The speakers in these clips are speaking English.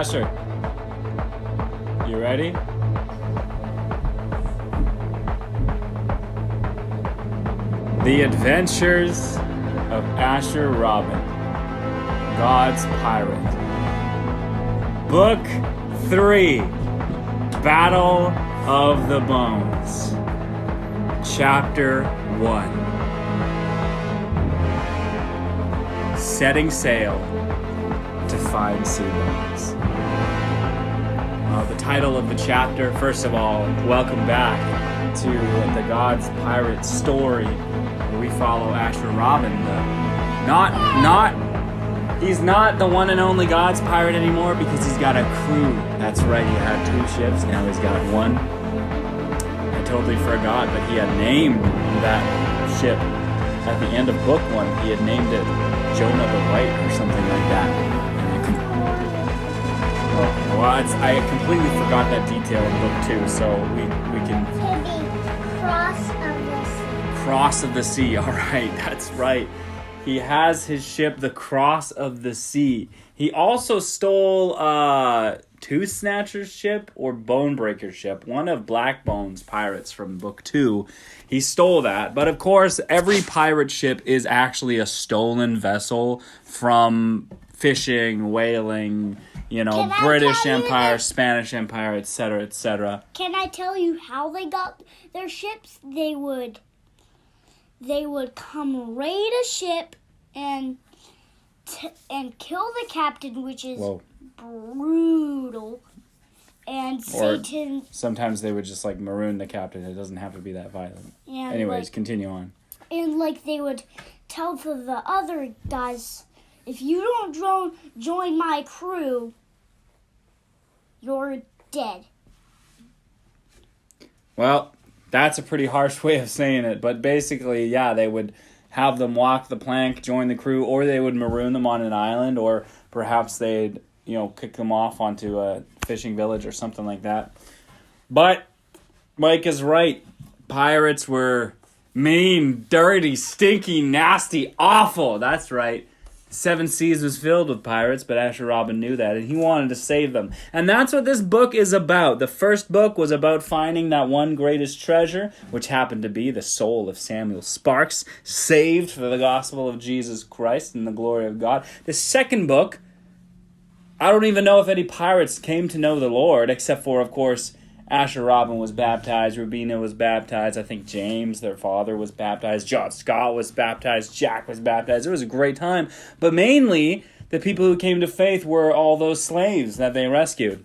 Asher, you ready? The Adventures of Asher Robin, God's Pirate. Book 3, Battle of the Bones. Chapter 1. Setting sail to find Seabones. The title of the chapter, first of all, welcome back to the God's Pirate story, where we follow Asher Robin. He's not the one and only God's Pirate anymore because he's got a crew. That's right, he had 2 ships, now he's got 1. I totally forgot, but he had named that ship at the end of book 1. He had named it Jonah the White or something like that. I completely forgot that detail in book 2, so we can... Cross of the Sea. Cross of the Sea, alright, that's right. He has his ship, the Cross of the Sea. He also stole Tooth Snatcher's ship or Bonebreaker's ship, one of Blackbones' pirates from book 2. He stole that, but of course, every pirate ship is actually a stolen vessel from fishing, whaling, British Empire, Spanish Empire, etc., etc. Can I tell you how they got their ships? They would come raid a ship and kill the captain, which is brutal. And Satan. Sometimes they would just maroon the captain. It doesn't have to be that violent. Yeah, anyways, continue on. And they would tell the other guys, if you don't join my crew, you're dead. Well, that's a pretty harsh way of saying it, but basically, yeah, they would have them walk the plank, join the crew, or they would maroon them on an island, or perhaps they'd, kick them off onto a fishing village or something like that. But Mike is right. Pirates were mean, dirty, stinky, nasty, awful. That's right. 7 Seas was filled with pirates, but Asher Robin knew that, and he wanted to save them. And that's what this book is about. The first book was about finding that one greatest treasure, which happened to be the soul of Samuel Sparks, saved for the gospel of Jesus Christ and the glory of God. The second book, I don't even know if any pirates came to know the Lord, except for, of course, Asher Robin was baptized, Rubina was baptized, I think James, their father, was baptized, John Scott was baptized, Jack was baptized. It was a great time. But mainly, the people who came to faith were all those slaves that they rescued.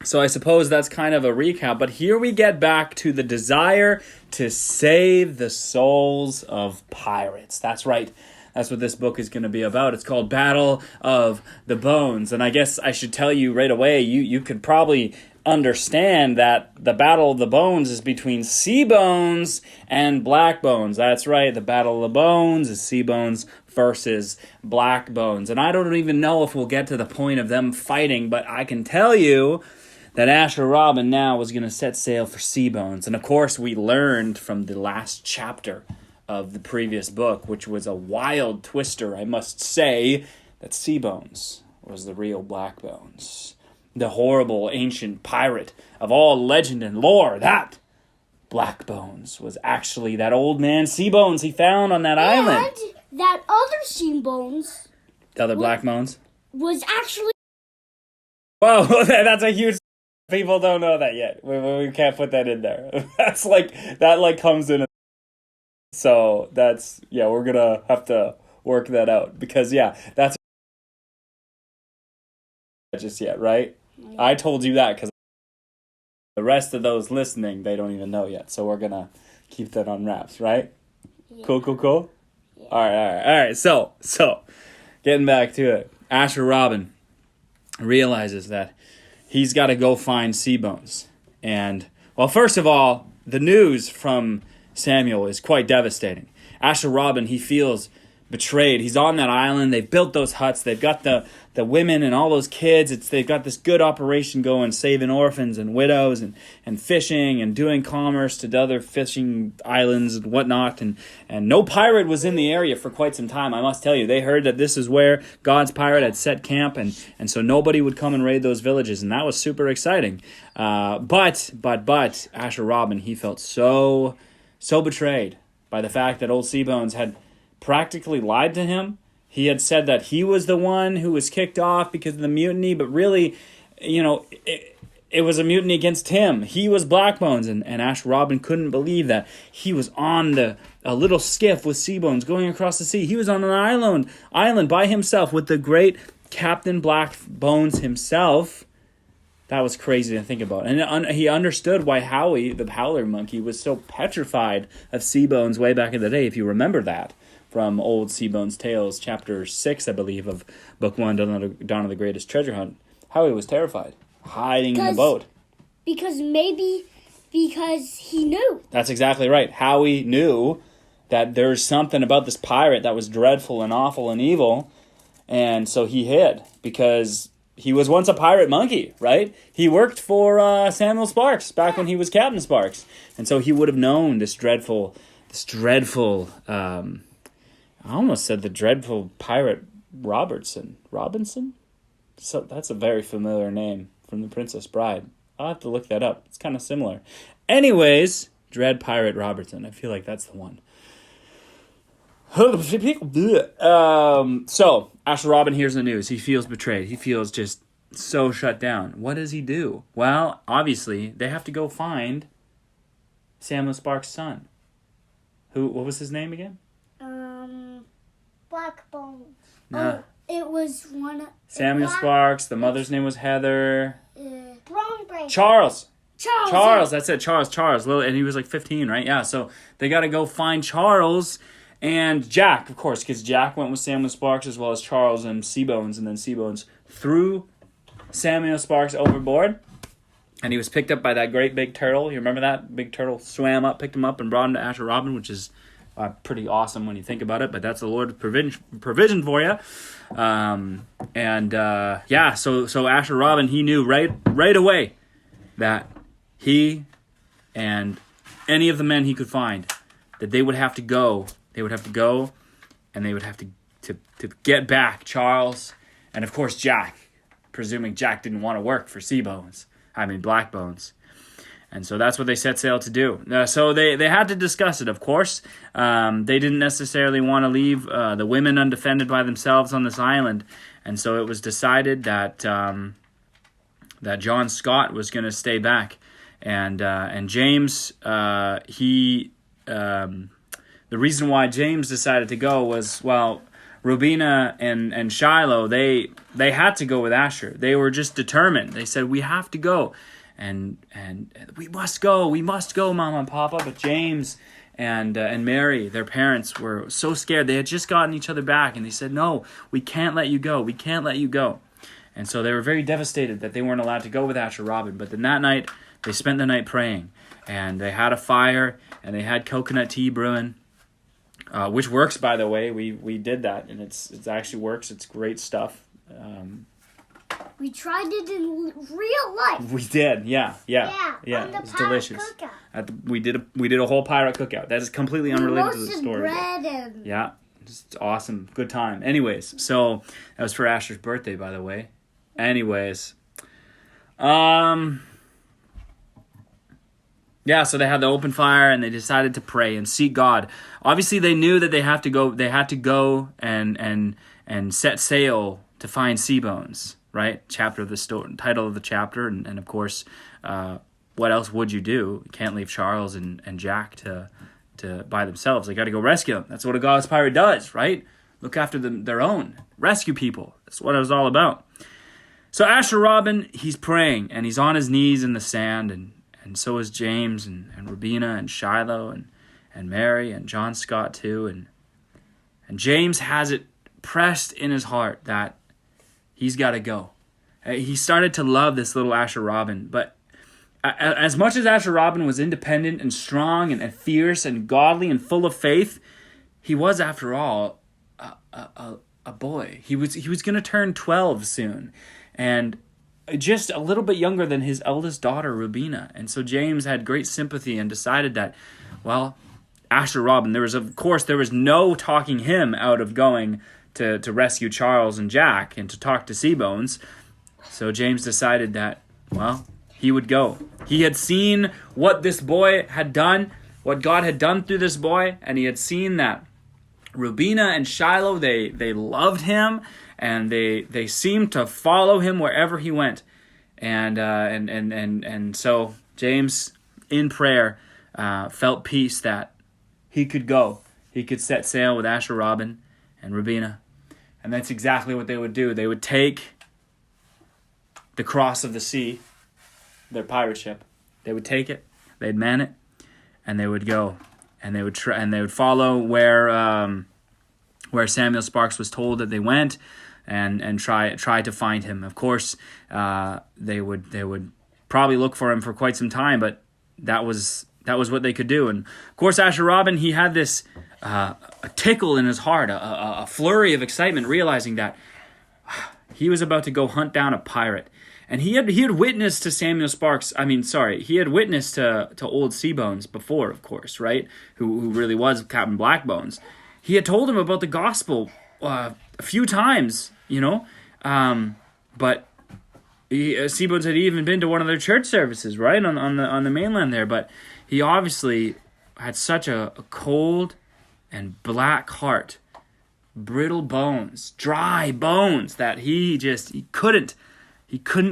So I suppose that's kind of a recap. But here we get back to the desire to save the souls of pirates. That's right. That's what this book is going to be about. It's called Battle of the Bones. And I guess I should tell you right away, you could probably understand that the Battle of the Bones is between Seabones and Blackbones. That's right, the Battle of the Bones is Seabones versus Blackbones. And I don't even know if we'll get to the point of them fighting, but I can tell you that Asher Robin now was going to set sail for Seabones. And of course, we learned from the last chapter of the previous book, which was a wild twister, I must say, that Seabones was the real Blackbones. The horrible ancient pirate of all legend and lore, that Blackbones was actually that old man Seabones he found on that island. And that other Seabones, the other Blackbones, was actually... Whoa, that's a huge... People don't know that yet. We can't put that in there. That's that comes in. So that's, we're going to have to work that out. Because, that's just yet, right? Yeah. I told you that because the rest of those listening, they don't even know yet. So we're going to keep that on wraps, right? Yeah. Cool? Yeah. All right. So, getting back to it. Asher Robin realizes that he's got to go find Seabones. And, well, first of all, the news from Samuel is quite devastating. Asher Robin, he feels betrayed. He's on that island. They've built those huts. They've got the women and all those kids. They've got this good operation going, saving orphans and widows and fishing and doing commerce to the other fishing islands and whatnot. And no pirate was in the area for quite some time, I must tell you. They heard that this is where God's pirate had set camp, and so nobody would come and raid those villages, and that was super exciting. But Asher Robin, he felt so betrayed by the fact that old Seabones had practically lied to him. He had said that he was the one who was kicked off because of the mutiny, but really, it was a mutiny against him. He was Blackbones, and Asher Robin couldn't believe that he was on a little skiff with Seabones going across the sea. He was on an island by himself with the great Captain Blackbones himself. That was crazy to think about. And he understood why Howie, the howler monkey, was so petrified of Seabones way back in the day, if you remember that, from old Seabones Tales, chapter 6, I believe, of Book 1, Dawn of the Greatest Treasure Hunt. Howie was terrified, hiding in the boat. Because he knew. That's exactly right. Howie knew that there's something about this pirate that was dreadful and awful and evil, and so he hid, because he was once a pirate monkey, right? He worked for Samuel Sparks back when he was Captain Sparks, and so he would have known this dreadful, I almost said the dreadful pirate Robinson. So that's a very familiar name from The Princess Bride. I'll have to look that up. It's kind of similar. Anyways, Dread Pirate Robertson. I feel like that's the one. So, Asher Robin hears the news. He feels betrayed. He feels just so shut down. What does he do? Well, obviously, they have to go find Samuel Sparks' son. What was his name again? Blackbones. No. Oh, it was one. Samuel Sparks. The mother's name was Heather. Brown Charles. Charles. That's it. Charles. And he was like 15, right? Yeah. So they got to go find Charles and Jack, of course, because Jack went with Samuel Sparks as well as Charles and Seabones, and then Seabones threw Samuel Sparks overboard, and he was picked up by that great big turtle. You remember that big turtle swam up, picked him up, and brought him to Asher Robin, which is pretty awesome when you think about it, but that's the Lord's provision for you. So Asher Robin, he knew right away that he and any of the men he could find, that they would have to go. They would have to go, and they would have to get back Charles, and of course Jack, presuming Jack didn't want to work for Blackbones. And so that's what they set sail to do. So they had to discuss it, of course. They didn't necessarily want to leave the women undefended by themselves on this island. And so it was decided that John Scott was going to stay back. And James, the reason why James decided to go was, well, Rubina and Shiloh, they had to go with Asher. They were just determined. They said, we have to go. And we must go, Mama and Papa. But James and Mary, their parents, were so scared. They had just gotten each other back, and they said, no, we can't let you go. We can't let you go. And so they were very devastated that they weren't allowed to go with Asher Robin. But then that night, they spent the night praying, and they had a fire, and they had coconut tea brewing, which works, by the way. We did that, and it actually works. It's great stuff. We tried it in real life. We did, yeah. It was delicious. We did a whole pirate cookout. That is completely unrelated to the story. Bread and... Yeah, just awesome, good time. Anyways, so that was for Asher's birthday, by the way. Anyways, so they had the open fire, and they decided to pray and seek God. Obviously, they knew that they had to go and set sail to find Seabones. Right, chapter of the story, title of the chapter, and of course, what else would you do? You can't leave Charles and Jack to by themselves. They got to go rescue them. That's what a God's pirate does, right? Look after their own, rescue people. That's what it was all about. So Asher Robin, he's praying, and he's on his knees in the sand, and so is James and Rubina and Shiloh and Mary and John Scott too, and James has it pressed in his heart that he's got to go. He started to love this little Asher Robin, but as much as Asher Robin was independent and strong and fierce and godly and full of faith, he was, after all, a boy. He was going to turn 12 soon, and just a little bit younger than his eldest daughter, Rubina. And so James had great sympathy and decided that, well, Asher Robin, there was no talking him out of going to rescue Charles and Jack and to talk to Seabones. So James decided that, well, he would go. He had seen what this boy had done, what God had done through this boy, and he had seen that Rubina and Shiloh, they loved him, and they seemed to follow him wherever he went. And so James, in prayer, felt peace that he could go. He could set sail with Asher Robin and Rubina. And that's exactly what they would do. They would take the Cross of the Sea, their pirate ship. They would take it, they'd man it, and they would go. And they would follow where Samuel Sparks was told that they went, and try to find him. Of course, they would probably look for him for quite some time, but that was what they could do. And of course, Asher Robin, he had this a tickle in his heart, a flurry of excitement, realizing that he was about to go hunt down a pirate. And he had witnessed to Samuel Sparks. He had witnessed to old Seabones before, of course, right? Who really was Captain Blackbones. He had told him about the gospel a few times, but Seabones had even been to one of their church services, right, on the mainland there. But he obviously had such a cold and black heart, brittle bones, dry bones, that he couldn't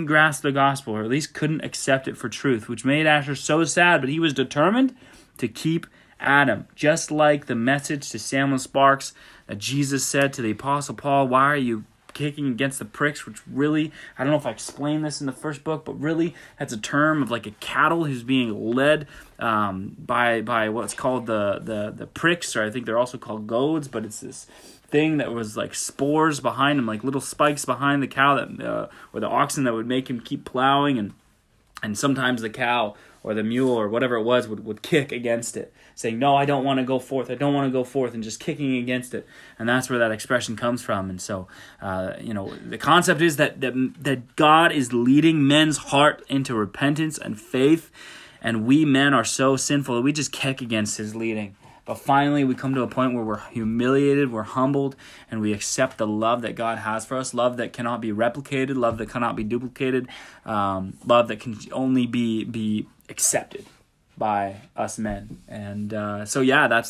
grasp the gospel, or at least couldn't accept it for truth, which made Asher so sad. But he was determined to keep at him, just like the message to Samuel Sparks that Jesus said to the Apostle Paul, "Why are you kicking against the pricks?" Which really, I don't know if I explained this in the first book, but really that's a term of like a cattle who's being led by what's called the pricks, or I think they're also called goads, but it's this thing that was like spores behind him, like little spikes behind the cow that or the oxen, that would make him keep plowing, and sometimes the cow or the mule or whatever it was would kick against it, saying, "No, I don't want to go forth. I don't want to go forth," and just kicking against it. And that's where that expression comes from. And so, the concept is that God is leading men's heart into repentance and faith, and we men are so sinful that we just kick against his leading. But finally, we come to a point where we're humiliated, we're humbled, and we accept the love that God has for us, love that cannot be replicated, love that cannot be duplicated, love that can only be accepted by us men. And that's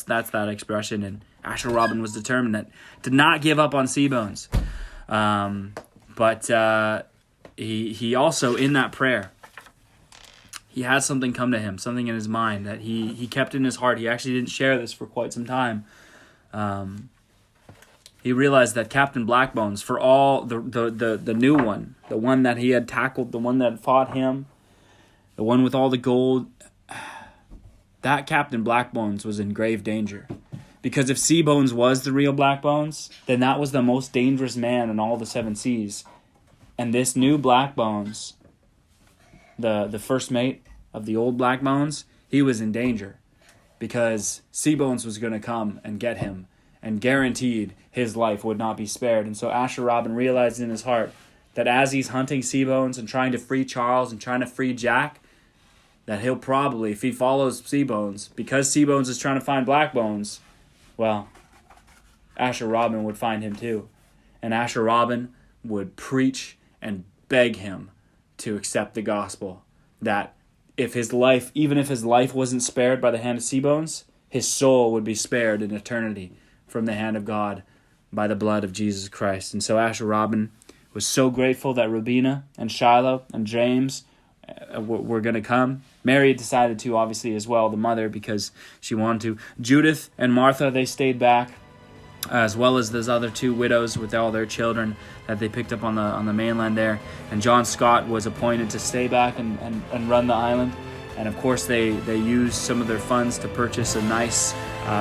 that expression. And Asher Robin was determined to not give up on Seabones. But he also, in that prayer, he had something come to him, something in his mind that he kept in his heart. He actually didn't share this for quite some time. He realized that Captain Blackbones, for all the new one, the one that he had tackled, the one that fought him, the one with all the gold, that Captain Blackbones was in grave danger. Because if Seabones was the real Blackbones, then that was the most dangerous man in all the seven seas. And this new Blackbones, the first mate of the old Blackbones, he was in danger. Because Seabones was going to come and get him, and guaranteed his life would not be spared. And so Asher Robin realized in his heart that as he's hunting Seabones and trying to free Charles and trying to free Jack, that he'll probably, if he follows Seabones, because Seabones is trying to find Blackbones, well, Asher Robin would find him too. And Asher Robin would preach and beg him to accept the gospel, that if his life, even if his life wasn't spared by the hand of Seabones, his soul would be spared in eternity from the hand of God by the blood of Jesus Christ. And so Asher Robin was so grateful that Rubina and Shiloh and James were going to come. Mary had decided to, obviously, as well, the mother, because she wanted to. Judith and Martha, they stayed back, as well as those other two widows with all their children that they picked up on the mainland there. And John Scott was appointed to stay back and run the island. And of course, they used some of their funds to purchase a nice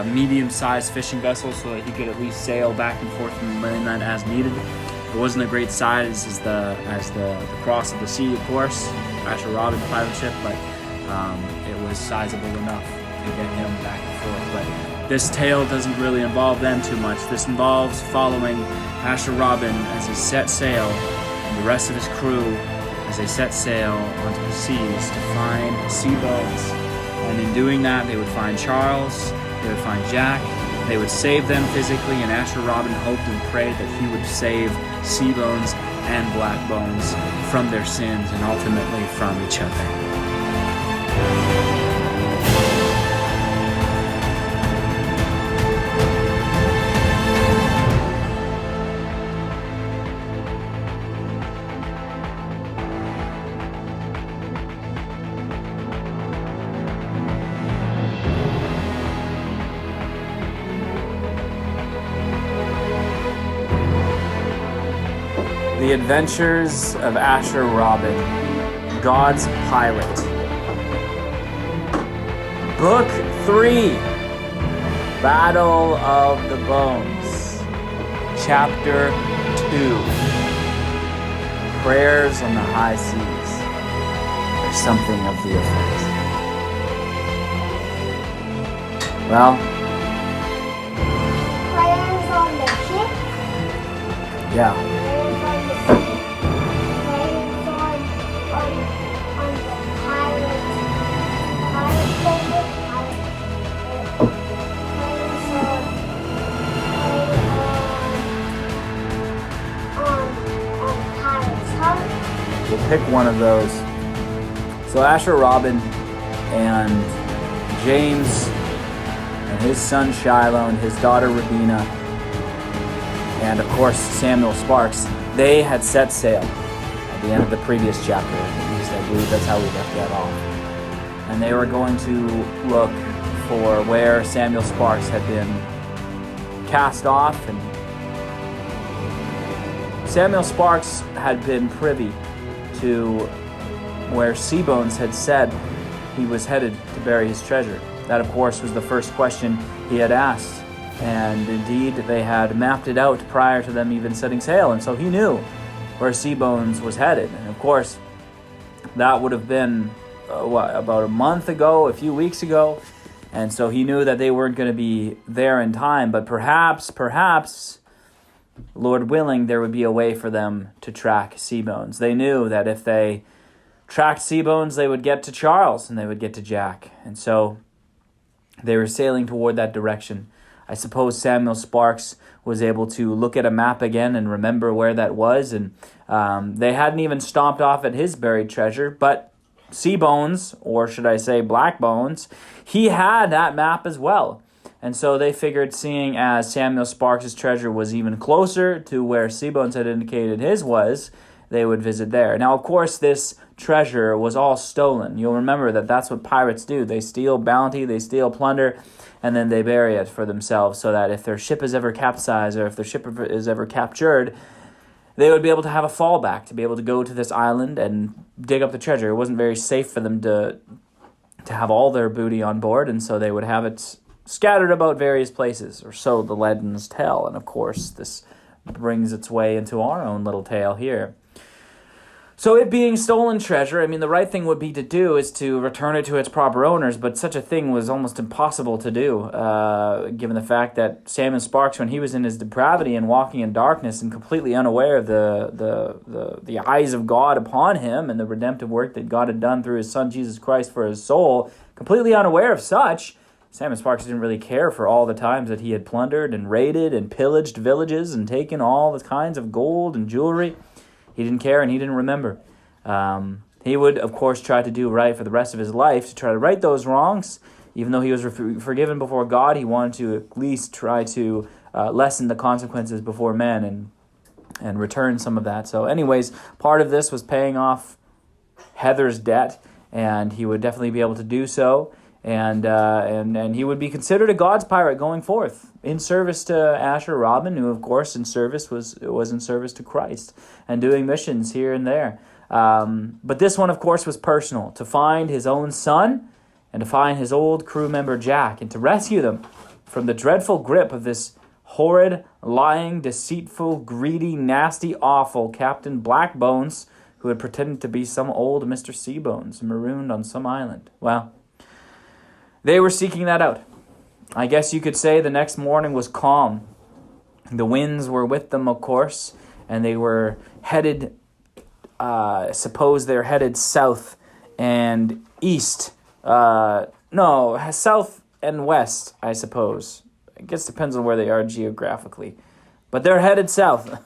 medium-sized fishing vessel so that he could at least sail back and forth from the mainland as needed. It wasn't a great size as the Cross of the Sea, of course, Asher Robin pirate ship, but it was sizable enough to get him back and forth. But this tale doesn't really involve them too much. This involves following Asher Robin as he set sail, and the rest of his crew as they set sail onto the seas to find Seabones. And in doing that, they would find Charles, they would find Jack, they would save them physically, and Asher Robin hoped and prayed that he would save Seabones and Blackbones from their sins and ultimately from each other. The Adventures of Asher Robin, God's Pirate. Book 3, Battle of the Bones. Chapter 2, Prayers on the High Seas. Or something of the effect. Well, Prayers on the ship? yeah. We'll pick one of those. So Asher Robin and James and his son Shiloh and his daughter Rabina and of course Samuel Sparks, they had set sail at the end of the previous chapter. At least I believe that's how we left that off. And they were going to look for where Samuel Sparks had been cast off, and Samuel Sparks had been privy to where Seabones had said he was headed to bury his treasure. That, of course, was the first question he had asked. And indeed, they had mapped it out prior to them even setting sail. And so he knew where Seabones was headed. And of course, that would have been, about a month ago, a few weeks ago. And so he knew that they weren't going to be there in time. But perhaps, Lord willing, there would be a way for them to track Seabones. They knew that if they tracked Seabones, they would get to Charles and they would get to Jack. And so they were sailing toward that direction. I suppose Samuel Sparks was able to look at a map again and remember where that was. And they hadn't even stomped off at his buried treasure. But Seabones, or should I say Blackbones, he had that map as well. And so they figured, seeing as Samuel Sparks' treasure was even closer to where Seabones had indicated his was, they would visit there. Now, of course, this treasure was all stolen. You'll remember that that's what pirates do. They steal bounty, they steal plunder, and then they bury it for themselves so that if their ship is ever capsized or if their ship is ever captured, they would be able to have a fallback, to be able to go to this island and dig up the treasure. It wasn't very safe for them to have all their booty on board, and so they would have it scattered about various places, or so the legends tell. And of course, this brings its way into our own little tale here. So it being stolen treasure, I mean, the right thing would be to do is to return it to its proper owners, but such a thing was almost impossible to do, given the fact that Samuel Sparks, when he was in his depravity and walking in darkness and completely unaware of the eyes of God upon him and the redemptive work that God had done through his son Jesus Christ for his soul, completely unaware of such, Samuel Sparks didn't really care for all the times that he had plundered and raided and pillaged villages and taken all the kinds of gold and jewelry. He didn't care and he didn't remember. He would, of course, try to do right for the rest of his life, to try to right those wrongs. Even though he was forgiven before God, he wanted to at least try to lessen the consequences before men and return some of that. So anyways, part of this was paying off Heather's debt, and he would definitely be able to do so. And he would be considered a God's pirate going forth, in service to Asher Robin, who of course in service was in service to Christ and doing missions here and there. But this one, of course, was personal, to find his own son and to find his old crew member Jack and to rescue them from the dreadful grip of this horrid, lying, deceitful, greedy, nasty, awful Captain Blackbones, who had pretended to be some old Mr. Seabones marooned on some island. Well, they were seeking that out. I guess you could say the next morning was calm. The winds were with them, of course, and they were headed, suppose they're headed south and east. No, south and west, I suppose. I guess it depends on where they are geographically. But they're headed south,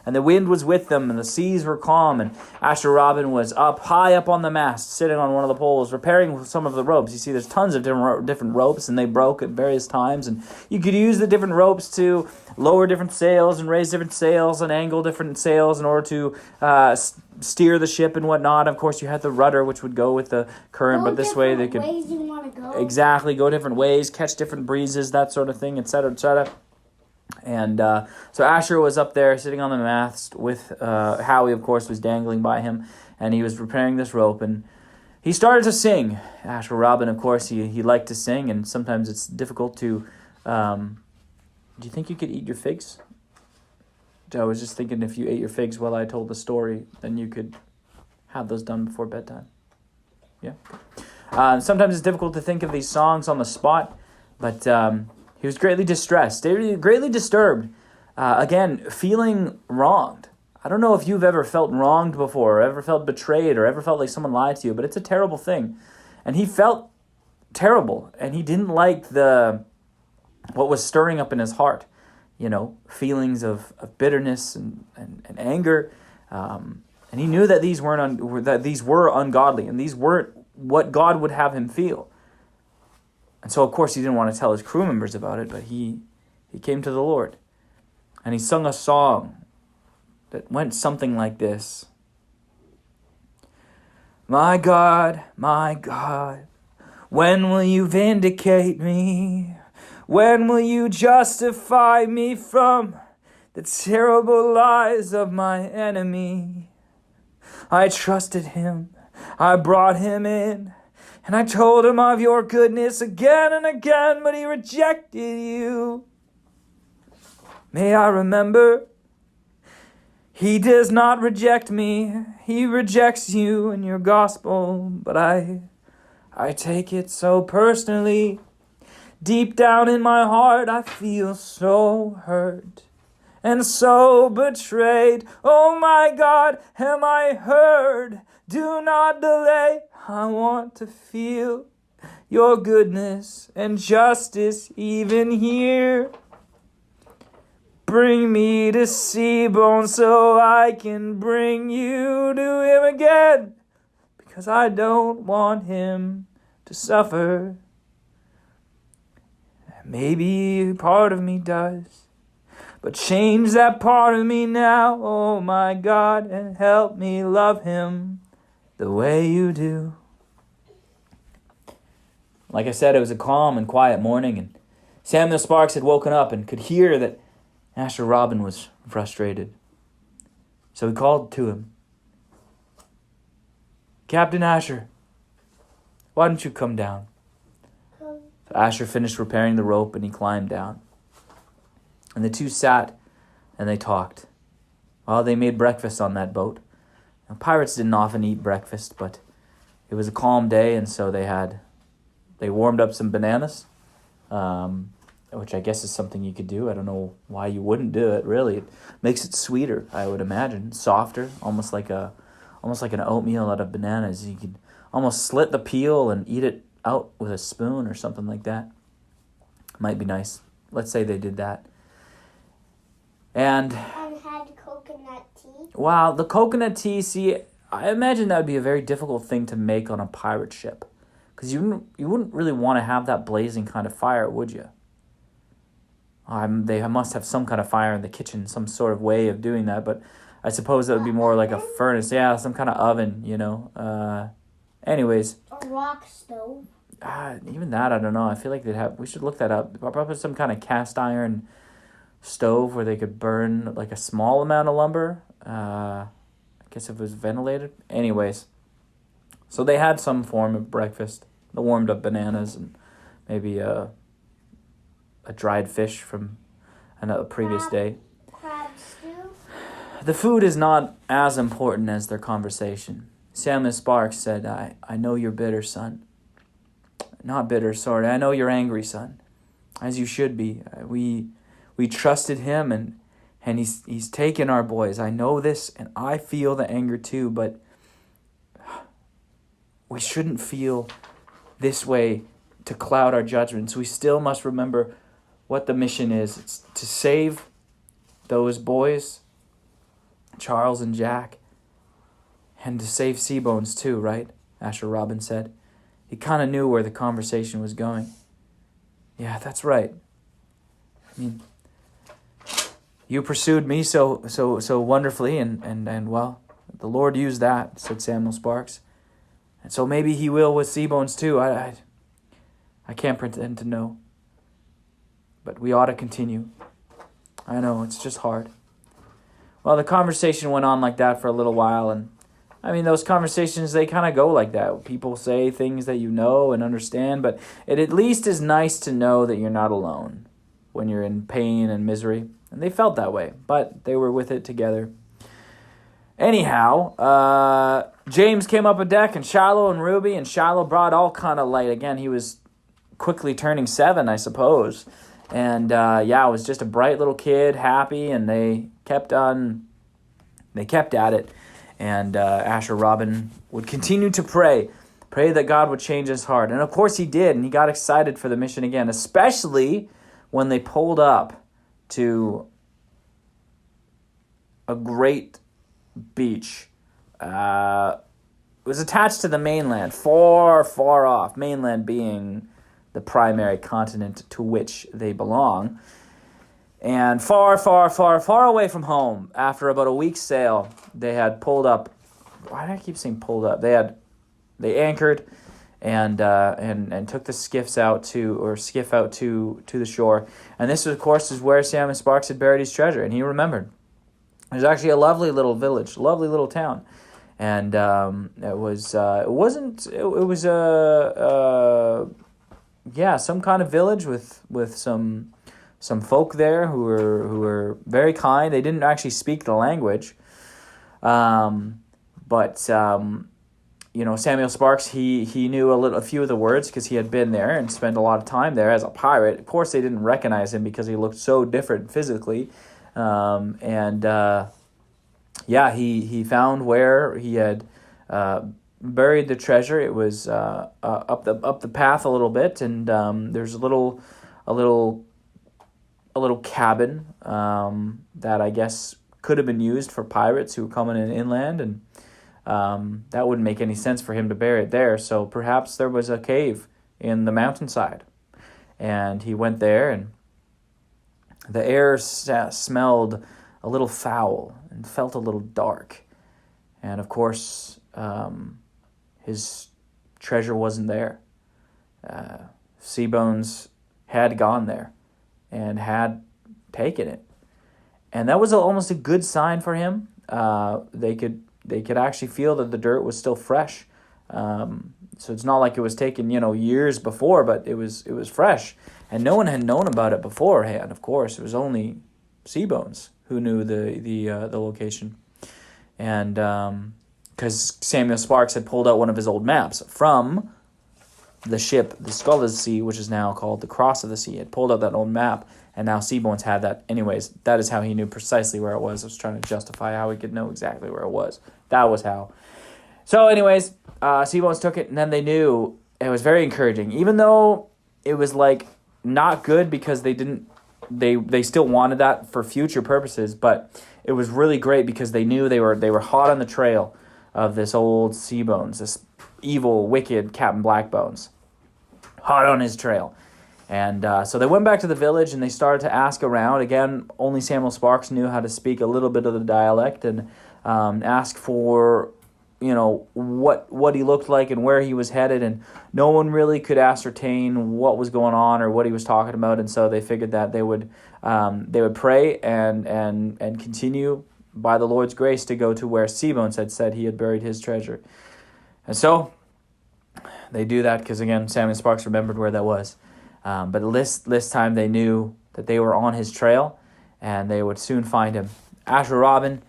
and the wind was with them, and the seas were calm, and Asher Robin was high up on the mast, sitting on one of the poles, repairing some of the ropes. You see, there's tons of different ropes, and they broke at various times, and you could use the different ropes to lower different sails and raise different sails and angle different sails in order to steer the ship and whatnot. Of course, you had the rudder, which would go with the current, but this way they could... ways you want to go. Exactly, go different ways, catch different breezes, that sort of thing, etc., etc., and so Asher was up there sitting on the mast with Howie, of course, was dangling by him, and he was repairing this rope, and he started to sing. Asher Robin, of course, he liked to sing, and sometimes it's difficult to... do you think you could eat your figs? I was just thinking if you ate your figs while I told the story, then you could have those done before bedtime. Yeah. Sometimes it's difficult to think of these songs on the spot, but... he was greatly distressed, greatly disturbed, again, feeling wronged. I don't know if you've ever felt wronged before, or ever felt betrayed, or ever felt like someone lied to you, but it's a terrible thing. And he felt terrible, and he didn't like what was stirring up in his heart, feelings of bitterness and anger. And he knew that these were ungodly, and these weren't what God would have him feel. And so, of course, he didn't want to tell his crew members about it, but he came to the Lord. And he sung a song that went something like this. My God, when will you vindicate me? When will you justify me from the terrible lies of my enemy? I trusted him, I brought him in, and I told him of your goodness again and again, but he rejected you. May I remember, he does not reject me. He rejects you and your gospel, but I take it so personally. Deep down in my heart, I feel so hurt and so betrayed. Oh my God, am I heard? Do not delay. I want to feel your goodness and justice even here. Bring me to Seabones so I can bring you to him again, because I don't want him to suffer. Maybe part of me does, but change that part of me now, oh my God, and help me love him the way you do. Like I said, it was a calm and quiet morning, and Samuel Sparks had woken up and could hear that Asher Robin was frustrated. So he called to him. Captain Asher, why don't you come down? So Asher finished repairing the rope and he climbed down. And the two sat and they talked. Well, they made breakfast on that boat. Now, pirates didn't often eat breakfast, but it was a calm day, and so they warmed up some bananas, which I guess is something you could do. I don't know why you wouldn't do it, really. It makes it sweeter, I would imagine. Softer, almost like an oatmeal out of bananas. You could almost slit the peel and eat it out with a spoon or something like that. Might be nice. Let's say they did that. And had coconut tea. Wow, the coconut tea, see, I imagine that would be a very difficult thing to make on a pirate ship. Because you wouldn't really want to have that blazing kind of fire, would you? They must have some kind of fire in the kitchen, some sort of way of doing that, but I suppose that would be more like a furnace. Yeah, some kind of oven, Anyways. A rock stove. Even that, I don't know. I feel like we should look that up. Probably some kind of cast iron stove where they could burn like a small amount of lumber. I guess if it was ventilated. Anyways. So they had some form of breakfast. The warmed up bananas and maybe a dried fish from another previous day. Crab stew? The food is not as important as their conversation. Samuel Sparks said, I know you're bitter, son. not bitter, sorry. I know you're angry, son, as you should be. We trusted him, and he's taken our boys. I know this, and I feel the anger too, but we shouldn't feel this way to cloud our judgments. We still must remember what the mission is. It's to save those boys, Charles and Jack, and to save Seabones too, right? Asher Robin said. He kind of knew where the conversation was going. Yeah, that's right. I mean, you pursued me so wonderfully, and well, the Lord used that, said Samuel Sparks. And so maybe he will with Seabones too. I can't pretend to know. But we ought to continue. I know, it's just hard. Well, the conversation went on like that for a little while, and I mean, those conversations, they kind of go like that. People say things that you know and understand, but it at least is nice to know that you're not alone when you're in pain and misery. And they felt that way, but they were with it together. Anyhow, James came up a deck, and Shiloh and Ruby, and Shiloh brought all kind of light. Again, he was quickly turning 7, I suppose. And it was just a bright little kid, happy, and they kept at it. And Asher Robin would continue to pray that God would change his heart. And of course he did, and he got excited for the mission again, especially when they pulled up to a great beach. It was attached to the mainland, far, far off, mainland being the primary continent to which they belong. And far, far, far, far away from home, after about a week's sail, they had pulled up. Why do I keep saying pulled up? They anchored and took the skiff out to the shore. And this, of course, is where Samuel Sparks had buried his treasure, and he remembered. It was actually a lovely little village, lovely little town, and it was some kind of village with some folk there who were very kind. They didn't actually speak the language, but Samuel Sparks, he knew a few of the words because he had been there and spent a lot of time there as a pirate. Of course, they didn't recognize him because he looked so different physically, he found where he had buried the treasure. It was up the path a little bit, and there's a little cabin that I guess could have been used for pirates who were coming inland, and that wouldn't make any sense for him to bury it there. So perhaps there was a cave in the mountainside, and he went there, and the air smelled a little foul and felt a little dark, and of course his treasure wasn't there. Seabones had gone there and had taken it, and that was almost a good sign for him. They could actually feel that the dirt was still fresh, so it's not like it was taken years before, but it was fresh, and no one had known about it beforehand. Of course, it was only Seabones who knew the location, and because Samuel Sparks had pulled out one of his old maps from the ship, the Skull of the Sea, which is now called the Cross of the Sea. He had pulled out that old map, and now Seabones had that. Anyways, that is how he knew precisely where it was. I was trying to justify how he could know exactly where it was. That was how. So anyways, Seabones took it, and then they knew. It was very encouraging, even though it was like not good because they didn't. They still wanted that for future purposes, but it was really great because they knew they were hot on the trail of this old Seabones, this evil, wicked Captain Blackbones, hot on his trail. And so they went back to the village, and they started to ask around. Again, only Samuel Sparks knew how to speak a little bit of the dialect, and ask for, what he looked like and where he was headed. And no one really could ascertain what was going on or what he was talking about. And so they figured that they would pray and continue by the Lord's grace to go to where Seabones had said he had buried his treasure. And so they do that because, again, Samuel Sparks remembered where that was. But this time they knew that they were on his trail, and they would soon find him. Asher Robin,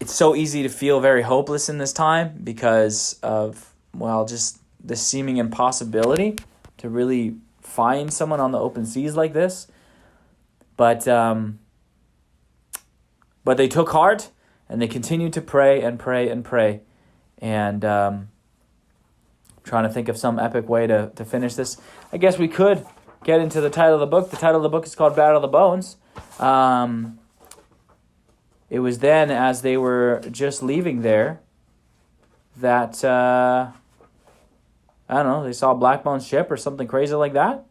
it's so easy to feel very hopeless in this time because of, just the seeming impossibility to really find someone on the open seas like this. But they took heart, and they continued to pray and pray and pray. And trying to think of some epic way to finish this. I guess we could get into the title of the book. The title of the book is called Battle of the Bones. It was then, as they were just leaving there, that, I don't know, they saw Blackbone's ship or something crazy like that.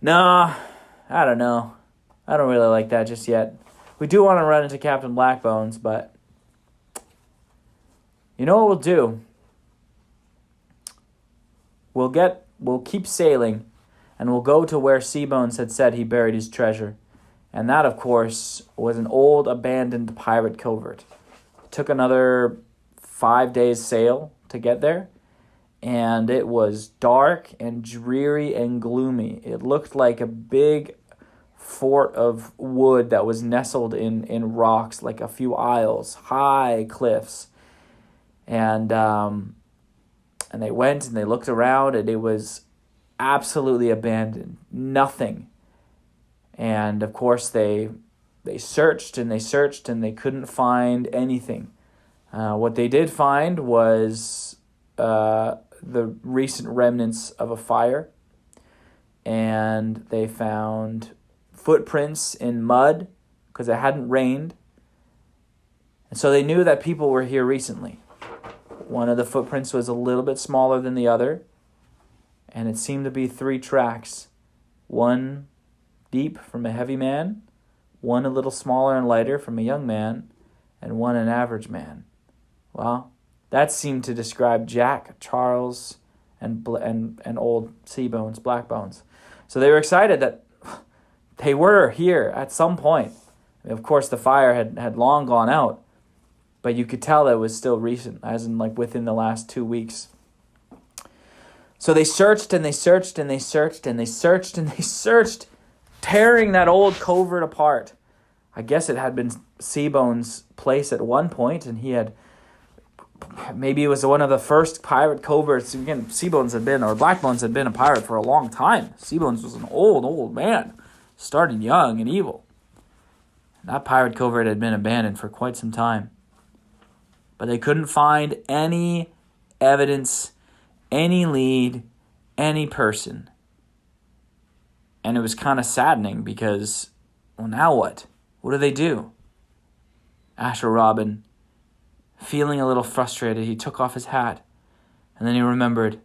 No, I don't know. I don't really like that just yet. We do want to run into Captain Blackbones, but you know what we'll do? We'll keep sailing, and we'll go to where Seabones had said he buried his treasure. And that, of course, was an old abandoned pirate covert. It took another 5 days sail to get there, and it was dark and dreary and gloomy. It looked like a big fort of wood that was nestled in rocks, like a few isles, high cliffs. And they went and they looked around, and it was absolutely abandoned. Nothing. And of course they searched and they searched and they couldn't find anything. What they did find was the recent remnants of a fire, and they found footprints in mud because it hadn't rained. And so they knew that people were here recently. One of the footprints was a little bit smaller than the other, and it seemed to be 3 tracks. One deep from a heavy man, one a little smaller and lighter from a young man, and one an average man. Well, that seemed to describe Jack, Charles, and old Seabones, Blackbones. So they were excited that they were here at some point. I mean, of course, the fire had long gone out, but you could tell that it was still recent, as in like within the last 2 weeks. So they searched and they searched and they searched and they searched and they searched, tearing that old covert apart. I guess it had been Seabones' place at one point, and he had, maybe it was one of the first pirate coverts. Again, Seabones had been, or Blackbones had been a pirate for a long time. Seabones was an old man, started young and evil. And that pirate covert had been abandoned for quite some time. But they couldn't find any evidence, any lead, any person. And it was kind of saddening because, well, now what? What do they do? Asher Robin, feeling a little frustrated, he took off his hat. And then he remembered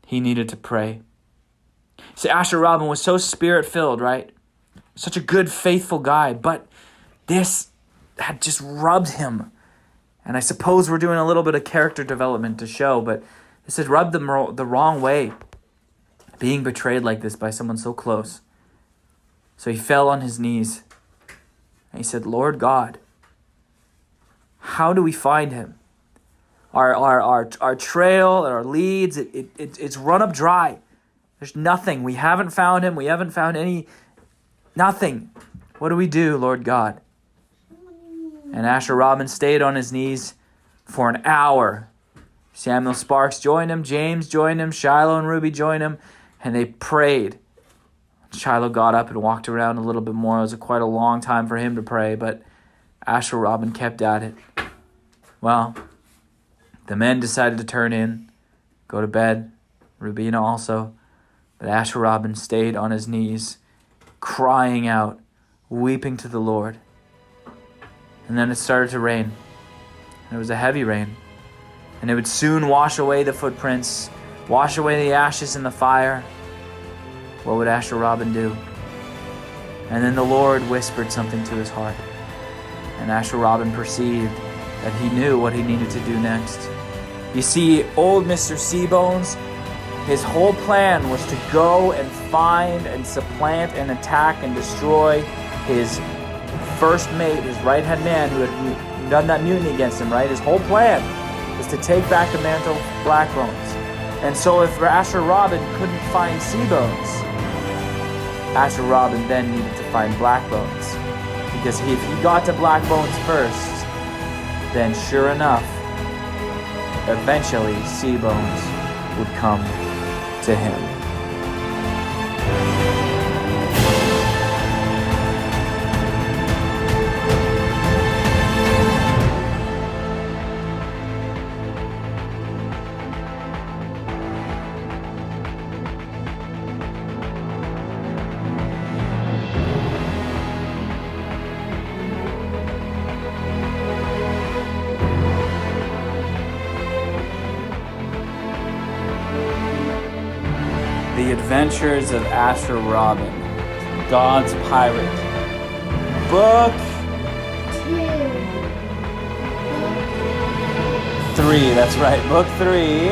he needed to pray. See, Asher Robin was so spirit-filled, right? Such a good, faithful guy. But this had just rubbed him. And I suppose we're doing a little bit of character development to show, but this had rubbed him the wrong way, being betrayed like this by someone so close. So he fell on his knees, and he said, Lord God, how do we find him? Our trail and our leads, it's run up dry. There's nothing. We haven't found him. We haven't found nothing. What do we do, Lord God? And Asher Robin stayed on his knees for an hour. Samuel Sparks joined him. James joined him. Shiloh and Ruby joined him. And they prayed. Shiloh got up and walked around a little bit more. It was quite a long time for him to pray, but Asher Robin kept at it. Well, the men decided to turn in, go to bed. Rubina also. But Asher Robin stayed on his knees, crying out, weeping to the Lord. And then it started to rain. And it was a heavy rain. And it would soon wash away the footprints, wash away the ashes in the fire. What would Asher Robin do? And then the Lord whispered something to his heart. And Asher Robin perceived that he knew what he needed to do next. You see, old Mr. Seabones, his whole plan was to go and find and supplant and attack and destroy his first mate, his right-hand man who had done that mutiny against him, right? His whole plan was to take back the mantle of Blackbones. And so if Asher Robin couldn't find Seabones, Asher Robin then needed to find Blackbones. Because if he got to Blackbones first, then sure enough, eventually Seabones would come to him. The Adventures of Asher Robin, God's Pirate, Book 3. That's right, Book 3.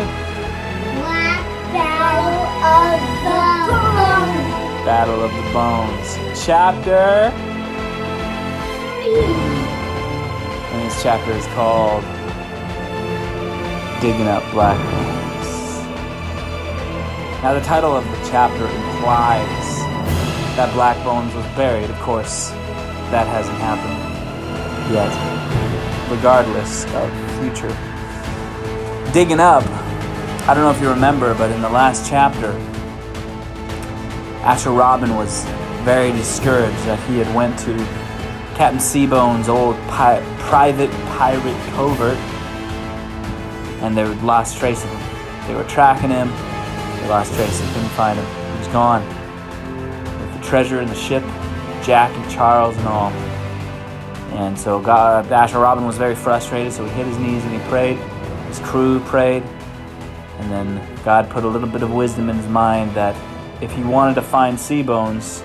Battle of the Bones. Chapter 3. And this chapter is called Digging Up Blackbones. Now, the title of the chapter implies that Blackbones was buried. Of course, that hasn't happened yet, regardless of future. Digging up, I don't know if you remember, but in the last chapter, Asher Robin was very discouraged that he had went to Captain Seabones' old private pirate covert, and they lost trace of him. They were tracking him. They lost trace. They couldn't find him. He was gone. With the treasure in the ship, Jack and Charles and all. And so Asher Robin was very frustrated, so he hit his knees and he prayed. His crew prayed. And then God put a little bit of wisdom in his mind that if he wanted to find Seabones,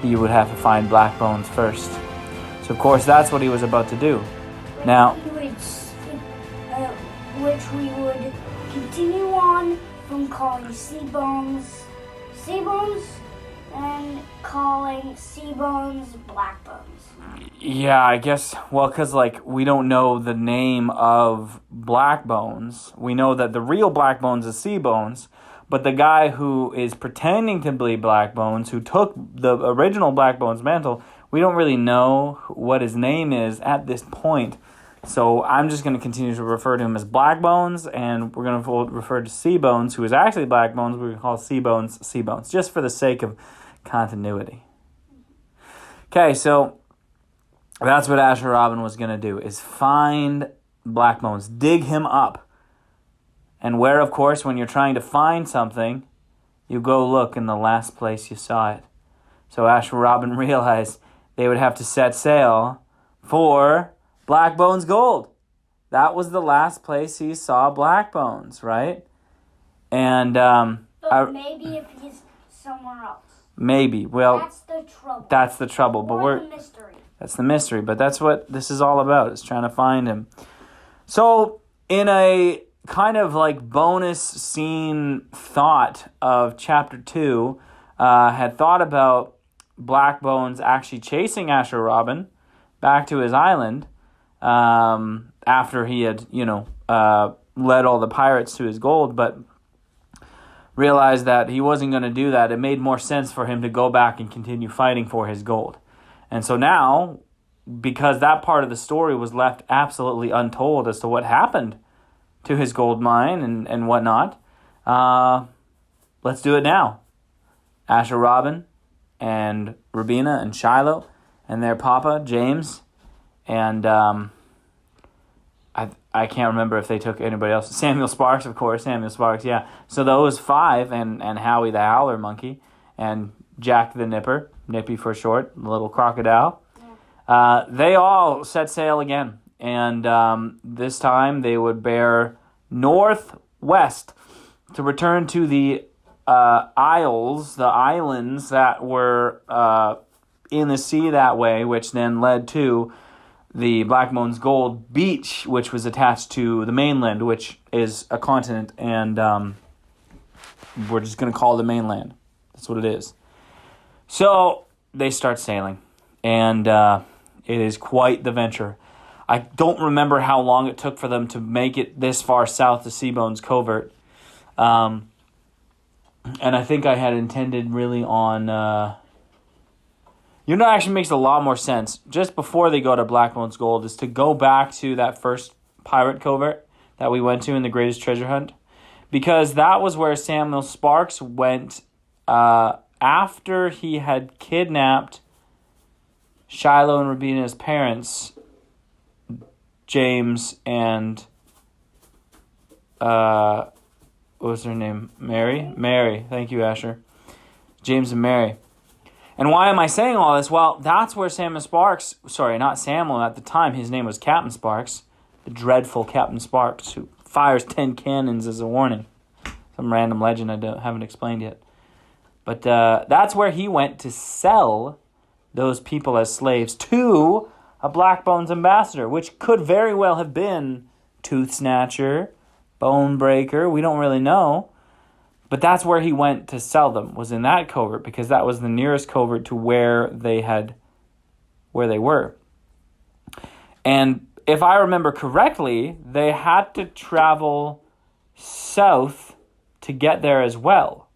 he would have to find Blackbones first. So of course that's what he was about to do. Now, which we would continue on from calling Seabones, and calling Seabones Blackbones. Yeah, I guess, well, because, we don't know the name of Blackbones. We know that the real Blackbones is Seabones, but the guy who is pretending to be Blackbones, who took the original Blackbones mantle, we don't really know what his name is at this point. So I'm just going to continue to refer to him as Blackbones, and we're going to refer to Seabones, who is actually Blackbones. We're going to call Seabones, just for the sake of continuity. Okay, so that's what Asher Robin was going to do, is find Blackbones, dig him up. And where, of course, when you're trying to find something, you go look in the last place you saw it. So Asher Robin realized they would have to set sail for Blackbones Gold. That was the last place he saw Blackbones, right? And but maybe if he's somewhere else. Maybe. Well, that's the trouble. That's the trouble. Or the mystery. That's the mystery. But that's what this is all about, is trying to find him. So, in a kind of bonus scene thought of chapter 2, had thought about Blackbones actually chasing Asher Robin back to his island, after he had, led all the pirates to his gold, but realized that he wasn't going to do that. It made more sense for him to go back and continue fighting for his gold. And so now, because that part of the story was left absolutely untold as to what happened to his gold mine and whatnot, let's do it now. Asher Robin and Rubina and Shiloh and their papa, James, and I can't remember if they took anybody else. Samuel Sparks, of course. Samuel Sparks, yeah. So those 5, and Howie the Howler Monkey, and Jack the Nipper, Nippy for short, the little crocodile. Yeah. They all set sail again. And this time they would bear northwest to return to the isles, the islands that were in the sea that way, which then led to the Blackbones Gold Beach, which was attached to the mainland, which is a continent, and we're just going to call it the mainland. That's what it is. So they start sailing, and it is quite the venture. I don't remember how long it took for them to make it this far south to Seabones Covert. And I think I had intended really on... actually makes a lot more sense. Just before they go to Blackbones Gold is to go back to that first pirate covert that we went to in the greatest treasure hunt? Because that was where Samuel Sparks went after he had kidnapped Shiloh and Rubina's parents, James and what was her name? Mary. Thank you, Asher. James and Mary. And why am I saying all this? Well, that's where Samuel Sparks, sorry, not Samuel at the time, his name was Captain Sparks, the dreadful Captain Sparks, who fires 10 cannons as a warning. Some random legend I haven't explained yet. But that's where he went to sell those people as slaves to a Blackbones ambassador, which could very well have been Tooth Snatcher, Bone Breaker, we don't really know. But that's where he went to sell them, was in that covert, because that was the nearest covert to where they were. And if I remember correctly, they had to travel south to get there as well.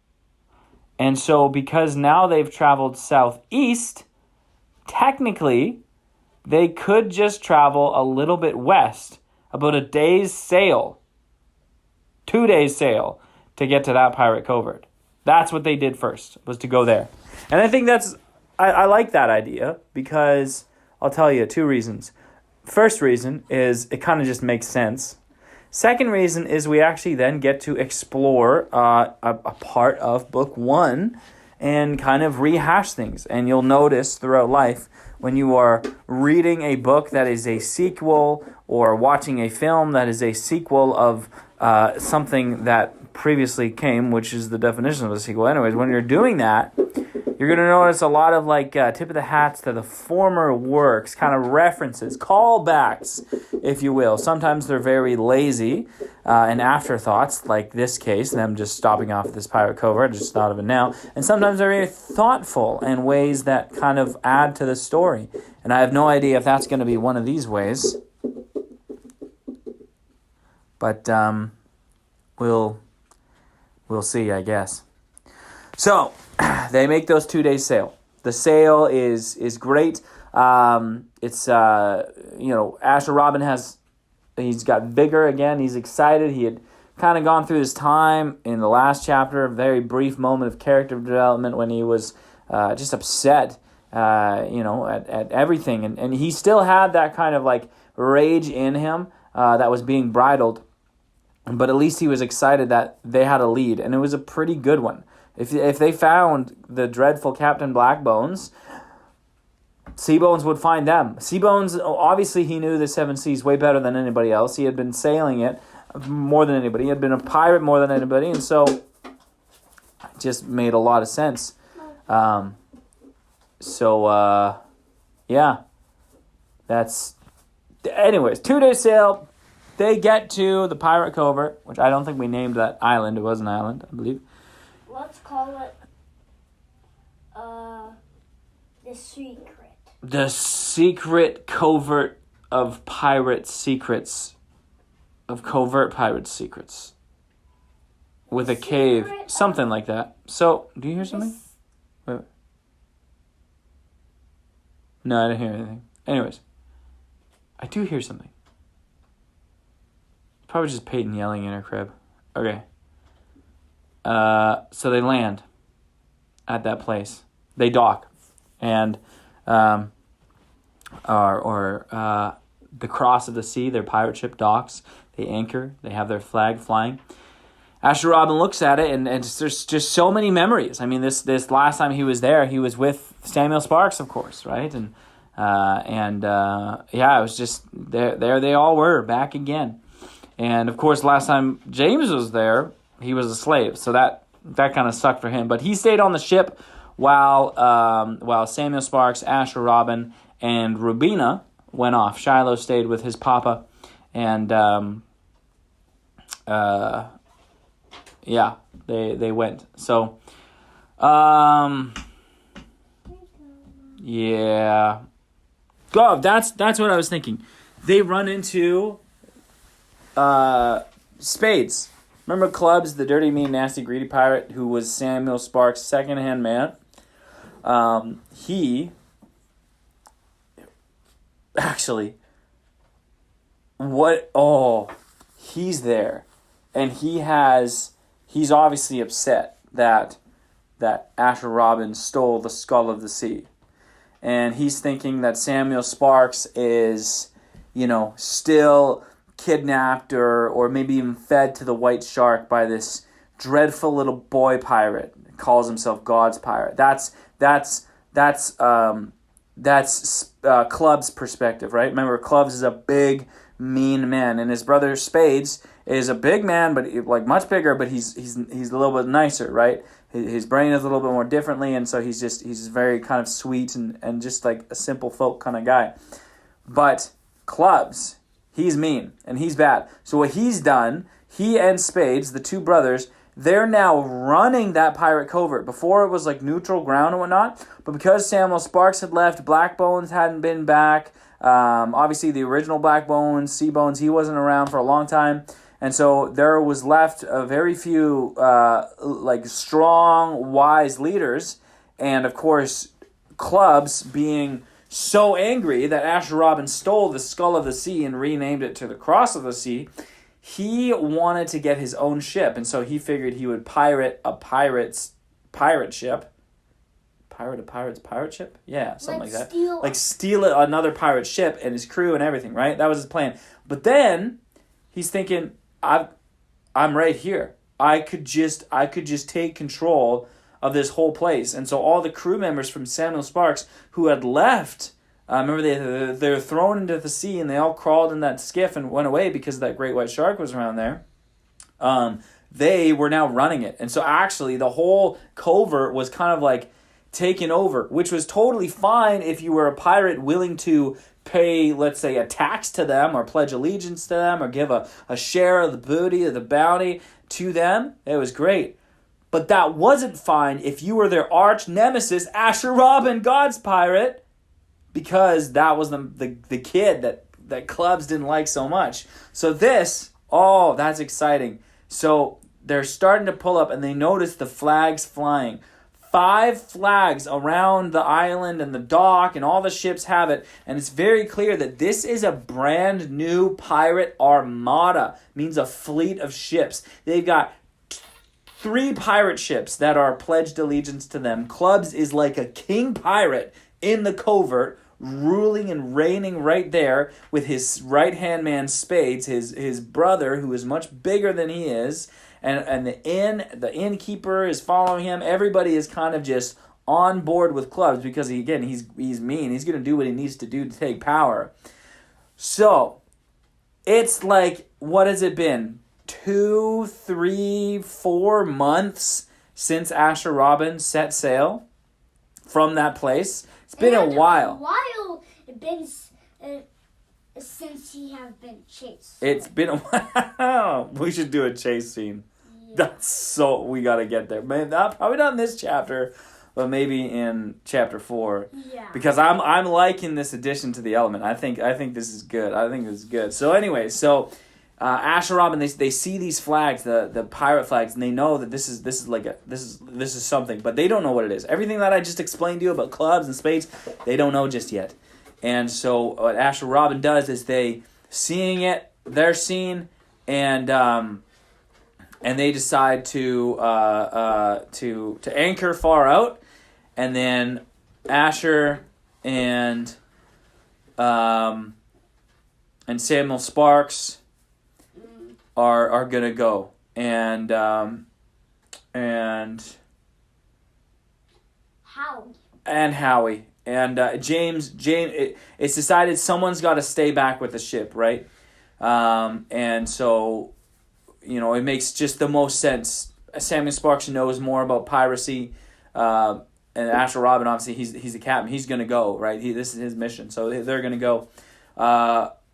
And so because now they've traveled southeast, technically, they could just travel a little bit west, about a day's sail, 2 days sail, to get to that pirate covert. That's what they did first, was to go there. And I think I like that idea, because I'll tell you 2 reasons. First reason is it kind of just makes sense. Second reason is we actually then get to explore a part of book 1 and kind of rehash things. And you'll notice throughout life, when you are reading a book that is a sequel or watching a film that is a sequel of something that previously came, which is the definition of a sequel. Anyways, when you're doing that, you're going to notice a lot of tip of the hats to the former works, kind of references, callbacks, if you will. Sometimes they're very lazy and afterthoughts, like this case, them just stopping off at this pirate covert. I just thought of it now. And sometimes they're very thoughtful in ways that kind of add to the story. And I have no idea if that's going to be one of these ways. But we'll see, I guess. So they make those 2 days sail. The sail is great. It's Asher Robin he's got vigor again. He's excited. He had kind of gone through this time in the last chapter, a very brief moment of character development when he was just upset, at everything, and he still had that kind of rage in him that was being bridled. But at least he was excited that they had a lead, and it was a pretty good one. If they found the dreadful Captain Blackbones, Seabones would find them. Seabones, obviously he knew the Seven Seas way better than anybody else. He had been sailing it more than anybody. He had been a pirate more than anybody, and so it just made a lot of sense. That's... Anyways, 2 day sail. They get to the pirate covert, which I don't think we named that island. It was an island, I believe. Let's call it the secret. The secret covert of pirate secrets. Of covert pirate secrets. With a cave. Something like that. So, do you hear something? Wait. No, I didn't hear anything. Anyways. I do hear something. Probably just Peyton yelling in her crib. Okay. So they land at that place. They dock. And the Cross of the Sea, their pirate ship, docks. They anchor. They have their flag flying. Asher Robin looks at it, and there's just so many memories. I mean, this last time he was there, he was with Samuel Sparks, of course, right? And it was just there they all were back again. And of course, last time James was there, he was a slave, so that kind of sucked for him. But he stayed on the ship while Samuel Sparks, Asher Robin, and Rubina went off. Shiloh stayed with his papa, and they went. So, yeah. Oh, that's what I was thinking. They run into Spades. Remember Clubs, the dirty, mean, nasty, greedy pirate who was Samuel Sparks' second-hand man? He he's there, and he's obviously upset that Asher Robin stole the skull of the sea. And he's thinking that Samuel Sparks is, still kidnapped or maybe even fed to the white shark by this dreadful little boy pirate. Calls himself God's pirate. That's Club's perspective, right? Remember, Clubs is a big, mean man, and his brother Spades is a big man, but like much bigger. But he's a little bit nicer, right? His brain is a little bit more differently, and so he's very kind of sweet and just like a simple folk kind of guy. But Clubs, he's mean and he's bad. So what he's done, he and Spades, the two brothers, they're now running that pirate covert. Before it was like neutral ground and whatnot, but because Samuel Sparks had left, Blackbones hadn't been back. Obviously, the original Blackbones, Seabones, he wasn't around for a long time. And so there was left a very few strong, wise leaders. And of course, Clubs being so angry that Asher Robin stole the skull of the sea and renamed it to the cross of the sea, he wanted to get his own ship. And so he figured he would pirate a pirate ship. Pirate a pirate's pirate ship? Yeah, something like that. Steal another pirate ship and his crew and everything, right? That was his plan. But then he's thinking, I'm right here. I could just take control of this whole place. And so all the crew members from Samuel Sparks who had left, remember they were thrown into the sea and they all crawled in that skiff and went away because that great white shark was around there. They were now running it. And so actually the whole covert was kind of like taken over, which was totally fine if you were a pirate willing to pay, let's say, a tax to them or pledge allegiance to them or give a share of the booty or the bounty to them. It was great. But that wasn't fine if you were their arch nemesis, Asher Robin, God's pirate, because that was the kid that Clubs didn't like so much. So that's exciting. So they're starting to pull up and they notice the flags flying. 5 flags around the island and the dock, and all the ships have it. And it's very clear that this is a brand new pirate armada. It means a fleet of ships. They've got 3 pirate ships that are pledged allegiance to them. Clubs is like a king pirate in the covert, ruling and reigning right there with his right-hand man Spades, his brother, who is much bigger than he is. And the innkeeper is following him. Everybody is kind of just on board with Clubs because he's mean. He's going to do what he needs to do to take power. So it's like, what has it been? 2, 3, 4 months since Asher Robin set sail from that place. It's been a while. Since he has been chased. It's been a while. We should do a chase scene. Yeah. We got to get there. Probably not in this chapter, but maybe in chapter 4. Yeah. Because I'm liking this addition to the element. I think this is good. So anyway, Asher Robin, they see these flags, the pirate flags, and they know that this is something, but they don't know what it is. Everything that I just explained to you about Clubs and Spades, they don't know just yet. And so what Asher Robin does is they're seeing, and they decide to anchor far out, and then Asher and Samuel Sparks are gonna go, and Howie. And James, it's decided someone's got to stay back with the ship, right? And so, it makes just the most sense. Samuel Sparks knows more about piracy, and Asher Robin, obviously, he's the captain. He's going to go, right? This is his mission, so they're going to go.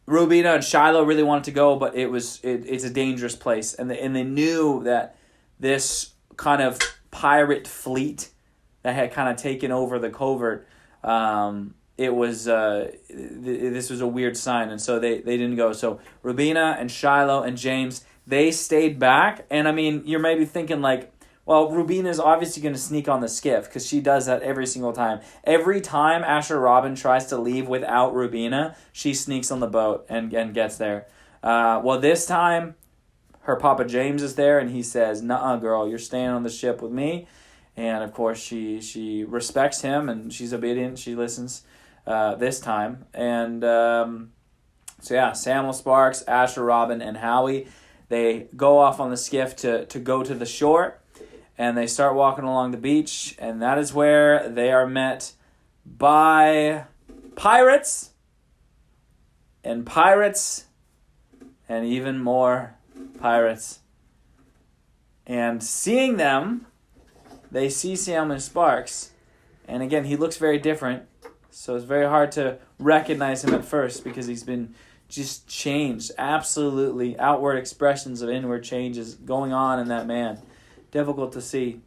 Rubina and Shiloh really wanted to go, but it's a dangerous place, and they knew that this kind of pirate fleet that had kind of taken over the covert, this was a weird sign, and so they didn't go. So Rubina and Shiloh and James, they stayed back, and I mean, you're maybe thinking like, well, Rubina's obviously going to sneak on the skiff because she does that every single time. Every time Asher Robin tries to leave without Rubina, she sneaks on the boat and gets there. Well, this time, her Papa James is there, and he says, "Nuh-uh, girl, you're staying on the ship with me." And, of course, she respects him, and she's obedient. She listens this time. And so, yeah, Samuel Sparks, Asher Robin, and Howie, they go off on the skiff to go to the shore, and they start walking along the beach, and that is where they are met by pirates, and even more pirates. And seeing them, they see Samuel Sparks, and again, he looks very different, so it's very hard to recognize him at first because he's been just changed. Absolutely outward expressions of inward changes going on in that man. Difficult to see.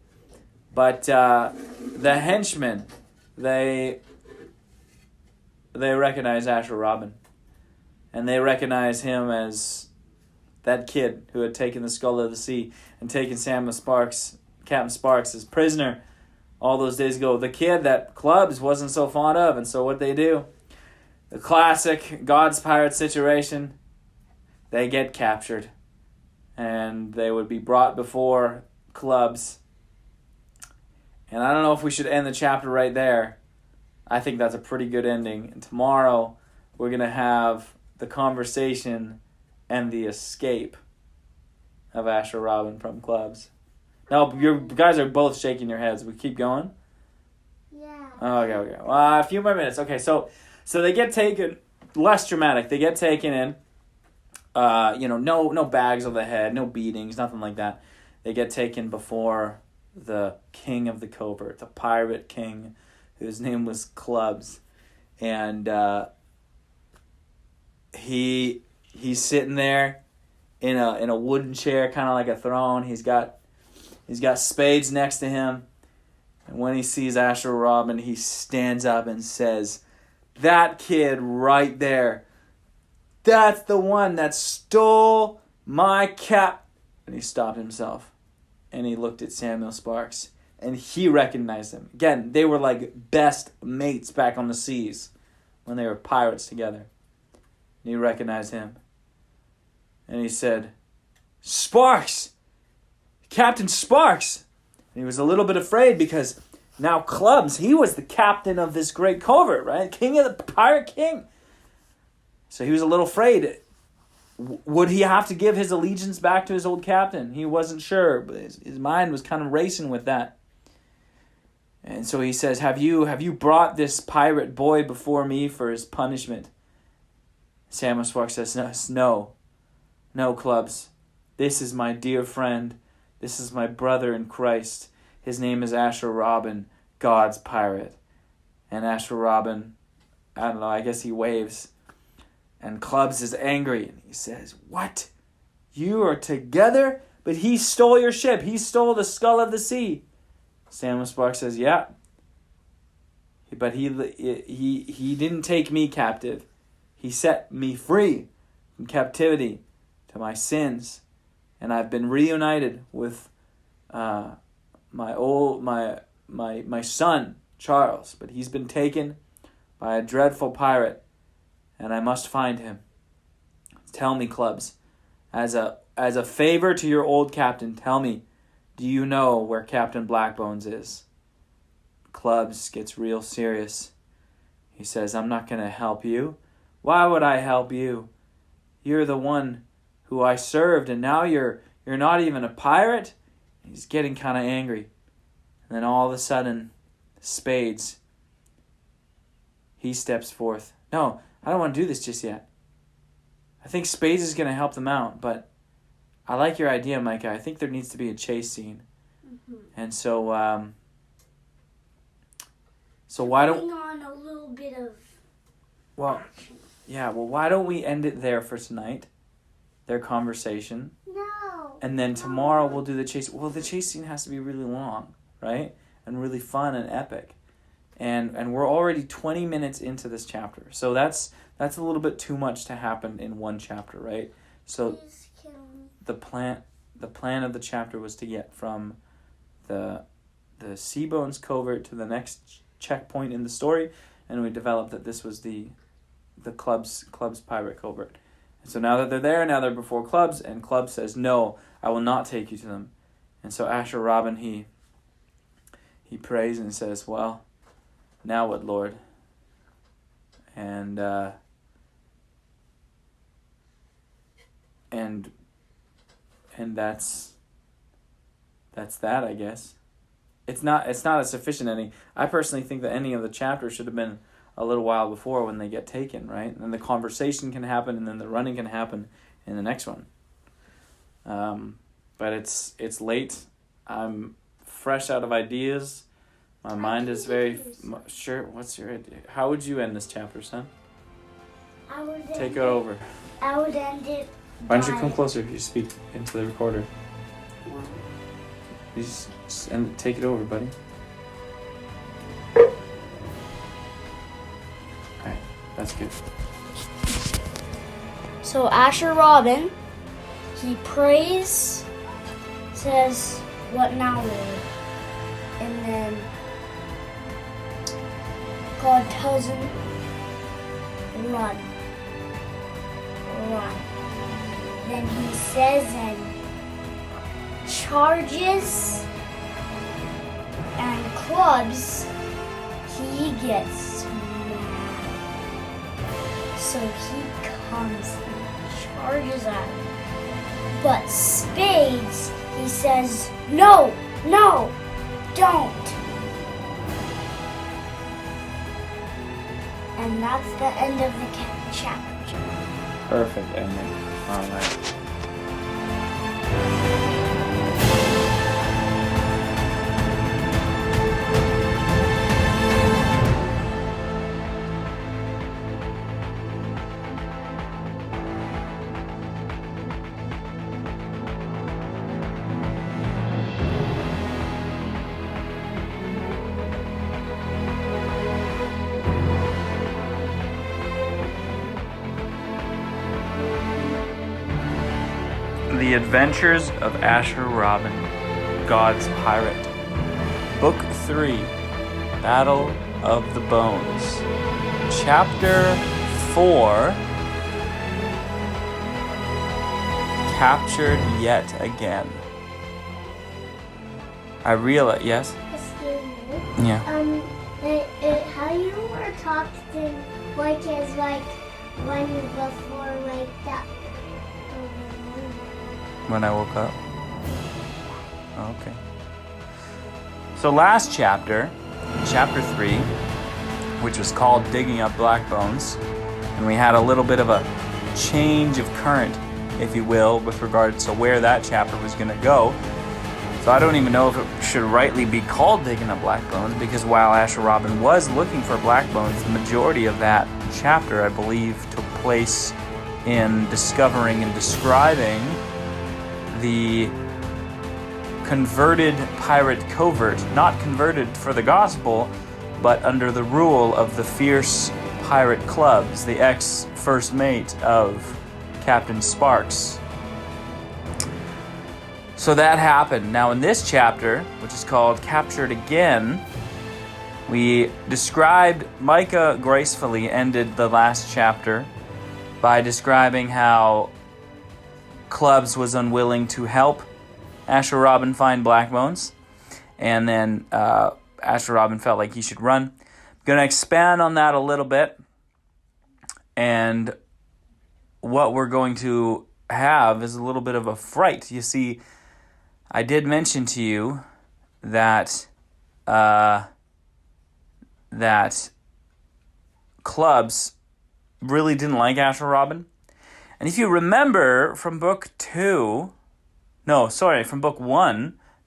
But the henchmen, they recognize Asher Robin, and they recognize him as that kid who had taken the skull of the sea and taken Captain Sparks, as prisoner all those days ago. The kid that Clubs wasn't so fond of, and so what they do, the classic God's pirate situation, they get captured, and they would be brought before Clubs. And I don't know if we should end the chapter right there. I think that's a pretty good ending. And tomorrow we're going to have the conversation and the escape of Asher Robin from Clubs. Now, you guys are both shaking your heads. We keep going? Yeah. Okay. Well, a few more minutes. Okay, so they get taken, less dramatic. They get taken in. No bags of the head, no beatings, nothing like that. They get taken before the king of the covert, the pirate king, whose name was Clubs. And he's sitting there in a wooden chair, kind of like a throne. He's got spades next to him. And when he sees Asher Robin, he stands up and says, "That kid right there, that's the one that stole my cap." And he stopped himself. And he looked at Samuel Sparks. And he recognized him. Again, they were like best mates back on the seas when they were pirates together. And he recognized him. And he said, "Sparks! Captain Sparks!" And he was a little bit afraid because now Clubs, he was the captain of this great covert, right? King of the pirate king. So he was a little afraid. Would he have to give his allegiance back to his old captain? He wasn't sure, but his mind was kind of racing with that. And so he says, have you brought this pirate boy before me for his punishment?" Samuel Sparks says, No, Clubs. This is my dear friend. This is my brother in Christ. His name is Asher Robin, God's pirate." And Asher Robin, I don't know, I guess he waves. And Clubs is angry, and he says, "What? You are together? But he stole your ship. He stole the skull of the sea." Samuel Sparks says, "Yeah. But he didn't take me captive. He set me free from captivity to my sins. And I've been reunited with my son, Charles. But he's been taken by a dreadful pirate, and I must find him. Tell me, Clubs, as a favor to your old captain, tell me, do you know where Captain Blackbones is?" Clubs gets real serious. He says, "I'm not going to help you. Why would I help you? You're the one who I served, and now you're not even a pirate?" He's getting kind of angry. And then all of a sudden, Spades, he steps forth. "No, I don't want to do this just yet. I think Spades is going to help them out, but I like your idea, Micah. I think there needs to be a chase scene." Mm-hmm. And so why don't... Putting on a little bit of... Well, yeah, why don't we end it there for tonight? Their conversation. No. And then tomorrow we'll do the chase. Well, the chase scene has to be really long, right? And really fun and epic. And we're already 20 minutes into this chapter. So that's a little bit too much to happen in one chapter, right? So Please kill me. the plan of the chapter was to get from the Seabones covert to the next checkpoint in the story, and we developed that this was the Club's pirate covert. And so now that they're there, now they're before Clubs, and Clubs says, "No, I will not take you to them." And so Asher Robin, he prays and says, "Well, now what, Lord?" And that's that, I guess. It's not a sufficient ending. I personally think the ending of the chapter should have been a little while before, when they get taken, right? And then the conversation can happen, and then the running can happen in the next one. But it's late. I'm fresh out of ideas. My mind is very sure. What's your idea? How would you end this chapter, son? Take it over. I would end it. Why don't you come closer if you speak into the recorder? You just take it over, buddy. Alright, that's good. So Asher Robin, he prays, says, "What now, Lord?" And then God tells him, "Run. Run." Then he says and charges and Clubs, he gets mad. So he comes and charges at him. But Spades, he says, "No, no, don't." And that's the end of the chapter. Perfect ending. All right. The Adventures of Asher Robin, God's Pirate. Book 3, Battle of the Bones. Chapter 4, Captured Yet Again. I realize, yes? Excuse me. Yeah. How you were talking like is like when before like that. When I woke up. Okay. So last chapter, chapter 3, which was called Digging Up Blackbones, and we had a little bit of a change of current, if you will, with regards to where that chapter was going to go. So I don't even know if it should rightly be called Digging Up Blackbones, because while Asher Robin was looking for Blackbones, the majority of that chapter, I believe, took place in discovering and describing the converted pirate covert, not converted for the gospel, but under the rule of the fierce pirate Clubs, the ex-first mate of Captain Sparks. So that happened. Now in this chapter, which is called Captured Again, we described, Micah gracefully ended the last chapter by describing how Clubs was unwilling to help Asher Robin find Blackbones, and then Asher Robin felt like he should run. I'm going to expand on that a little bit, and what we're going to have is a little bit of a fright. You see, I did mention to you that that Clubs really didn't like Asher Robin. And if you remember from book 1,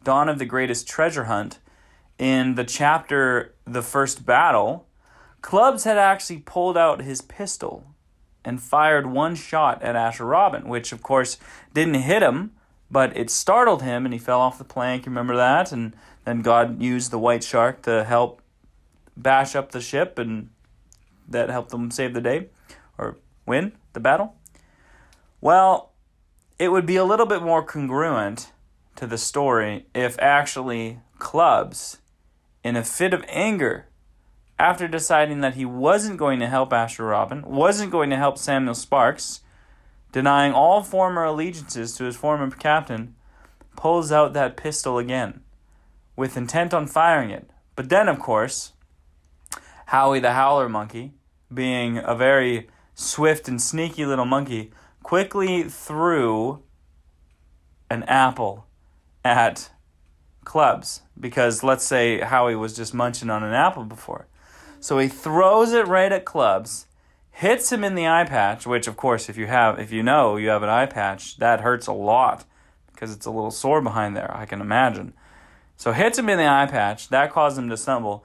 Dawn of the Greatest Treasure Hunt, in the chapter The First Battle, Clubs had actually pulled out his pistol and fired one shot at Asher Robin, which of course didn't hit him, but it startled him and he fell off the plank. Remember that? And then God used the white shark to help bash up the ship, and that helped them save the day or win the battle. Well, it would be a little bit more congruent to the story if actually Clubs, in a fit of anger, after deciding that he wasn't going to help Asher Robin, wasn't going to help Samuel Sparks, denying all former allegiances to his former captain, pulls out that pistol again, with intent on firing it. But then, of course, Howie the Howler Monkey, being a very swift and sneaky little monkey, quickly threw an apple at Clubs, because let's say Howie was just munching on an apple before. So he throws it right at Clubs, hits him in the eye patch, which of course if you know you have an eye patch, that hurts a lot because it's a little sore behind there, I can imagine. So hits him in the eye patch, that caused him to stumble.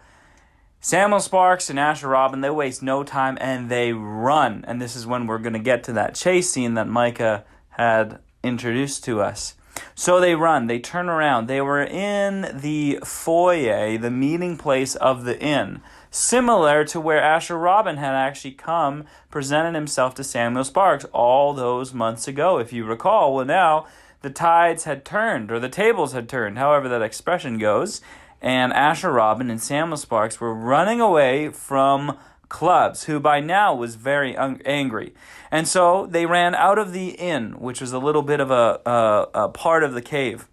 Samuel Sparks and Asher Robin, they waste no time and they run. And this is when we're going to get to that chase scene that Micah had introduced to us. So they run, they turn around. They were in the foyer, the meeting place of the inn, similar to where Asher Robin had actually come, presented himself to Samuel Sparks all those months ago, if you recall. Well, now the tides had turned, or the tables had turned, however that expression goes, and Asher Robin and Samuel Sparks were running away from Clubs, who by now was very angry. And so they ran out of the inn, which was a little bit of a part of the cave.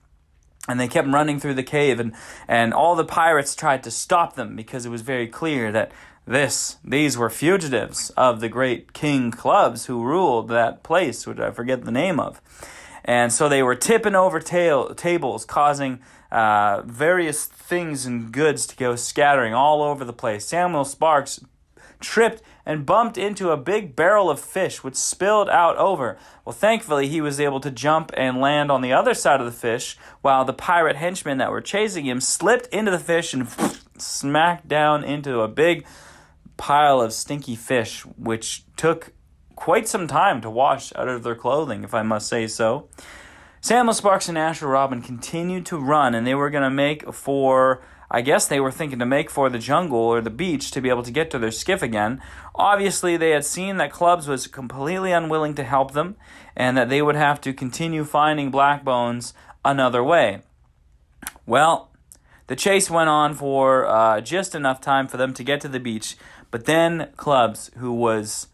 And they kept running through the cave, and all the pirates tried to stop them because it was very clear that these were fugitives of the great King Clubs who ruled that place, which I forget the name of. And so they were tipping over tables, causing various things and goods to go scattering all over the place. Samuel Sparks tripped and bumped into a big barrel of fish, which spilled out over. Well, thankfully, he was able to jump and land on the other side of the fish, while the pirate henchmen that were chasing him slipped into the fish and smacked down into a big pile of stinky fish, which took quite some time to wash out of their clothing, if I must say so. Samuel Sparks and Asher Robin continued to run, and they were going to make for... I guess they were thinking to make for the jungle or the beach to be able to get to their skiff again. Obviously, they had seen that Clubs was completely unwilling to help them and that they would have to continue finding Blackbones another way. Well, the chase went on for just enough time for them to get to the beach. But then Clubs, who was,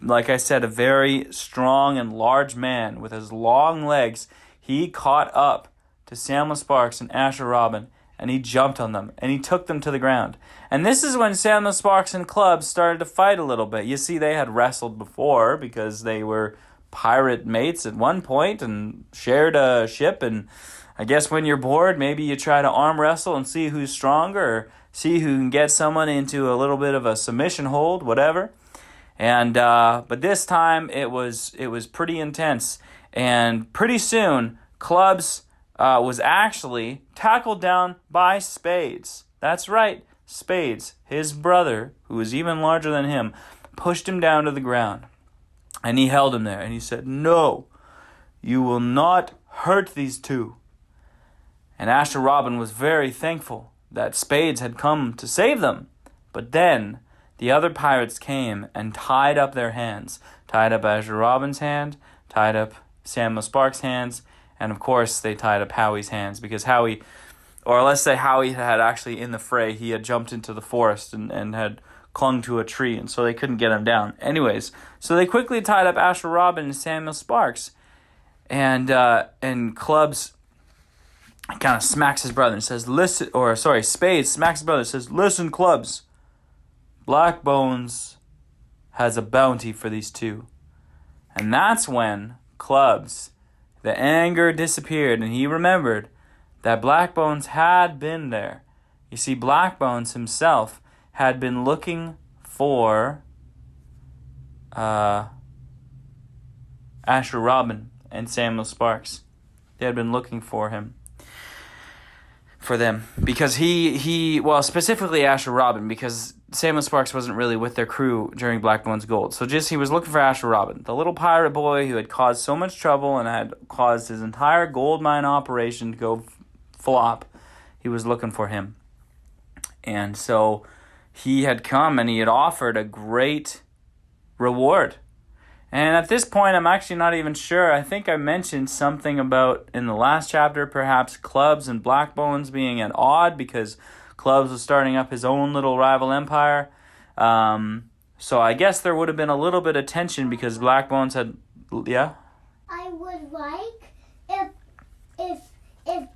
like I said, a very strong and large man with his long legs, he caught up to Samuel Sparks and Asher Robin, and he jumped on them, and he took them to the ground. And this is when Samuel Sparks and Clubs started to fight a little bit. You see, they had wrestled before because they were pirate mates at one point and shared a ship. And I guess when you're bored, maybe you try to arm wrestle and see who's stronger, or see who can get someone into a little bit of a submission hold, whatever. And but this time it was pretty intense, and pretty soon Clubs was actually tackled down by Spades. That's right, Spades, his brother, who was even larger than him, pushed him down to the ground. And he held him there, and he said, "No, you will not hurt these two." And Asher Robin was very thankful that Spades had come to save them. But then the other pirates came and tied up their hands. Tied up Asher Robin's hand, tied up Samuel Sparks' hands, and of course, they tied up Howie's hands because Howie, or let's say Howie had actually in the fray, he had jumped into the forest and had clung to a tree, and so they couldn't get him down. Anyways, so they quickly tied up Asher Robin and Samuel Sparks, and Clubs kind of smacks his brother and says, Spades smacks his brother and says, "Listen, Clubs, Blackbones has a bounty for these two." And that's when Clubs, the anger disappeared, and he remembered that Blackbones had been there. You see, Blackbones himself had been looking for Asher Robin and Samuel Sparks. They had been looking for them, because well, specifically Asher Robin, because Samuel Sparks wasn't really with their crew during Blackbones Gold. So he was looking for Asher Robin, the little pirate boy who had caused so much trouble and had caused his entire gold mine operation to go flop. He was looking for him. And so he had come and he had offered a great reward. And at this point, I'm actually not even sure. I think I mentioned something about, in the last chapter, perhaps Clubs and Blackbones being at odd because Clubs was starting up his own little rival empire. So I guess there would have been a little bit of tension because Blackbones had Yeah? I would like if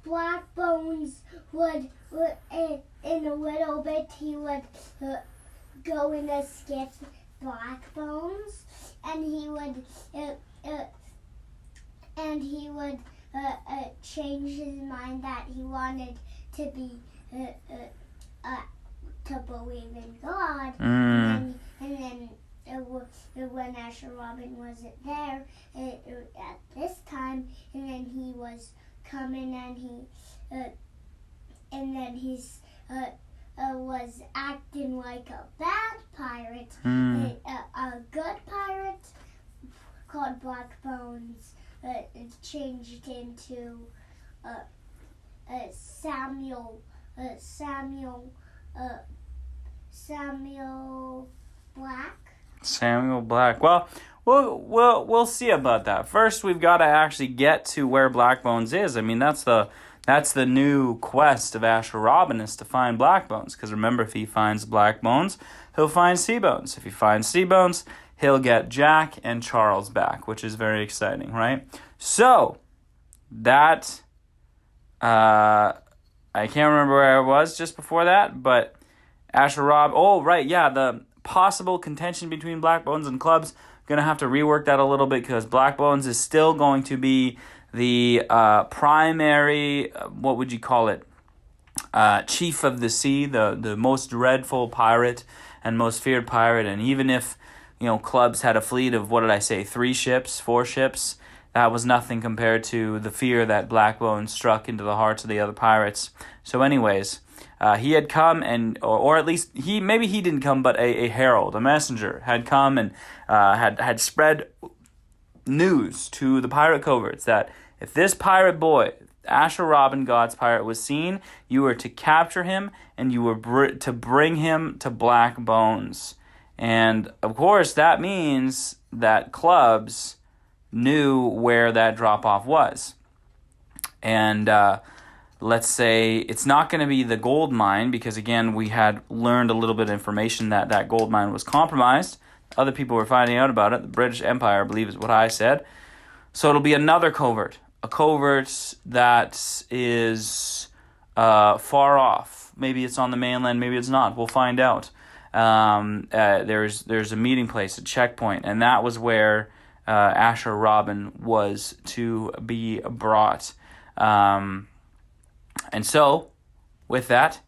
Blackbones would in a little bit he would go and escape Blackbones, and he would change his mind that he wanted to be to believe in God, and then when Asher Robin wasn't there at this time, and then he was coming, and he's was acting like a bad pirate, a good pirate called Blackbones changed into Samuel Black. Samuel Black. Well, we'll see about that. First, we've got to actually get to where Blackbones is. I mean, that's the new quest of Asher Robin, is to find Blackbones. Because remember, if he finds Blackbones, he'll find Seabones. If he finds Seabones, he'll get Jack and Charles back, which is very exciting, right? So, that, I can't remember where I was just before that, but Asher Rob, the possible contention between Blackbones and Clubs, going to have to rework that a little bit, because Blackbones is still going to be the primary, what would you call it, chief of the sea, the most dreadful pirate and most feared pirate. And even if, Clubs had a fleet of, 4 ships, that was nothing compared to the fear that Blackbones struck into the hearts of the other pirates. So anyways, he had come, and or at least he didn't come, but a herald, a messenger, had come and had spread news to the pirate coverts that if this pirate boy, Asher Robin, God's pirate, was seen, you were to capture him, and you were to bring him to Blackbones. And of course, that means that Clubs knew where that drop-off was. And let's say it's not going to be the gold mine, because again, we had learned a little bit of information that gold mine was compromised. Other people were finding out about it. The British Empire, I believe, is what I said. So it'll be another covert. A covert that is far off. Maybe it's on the mainland, maybe it's not. We'll find out. There's a meeting place, a checkpoint, and that was where Asher Robin was to be brought. And so, with that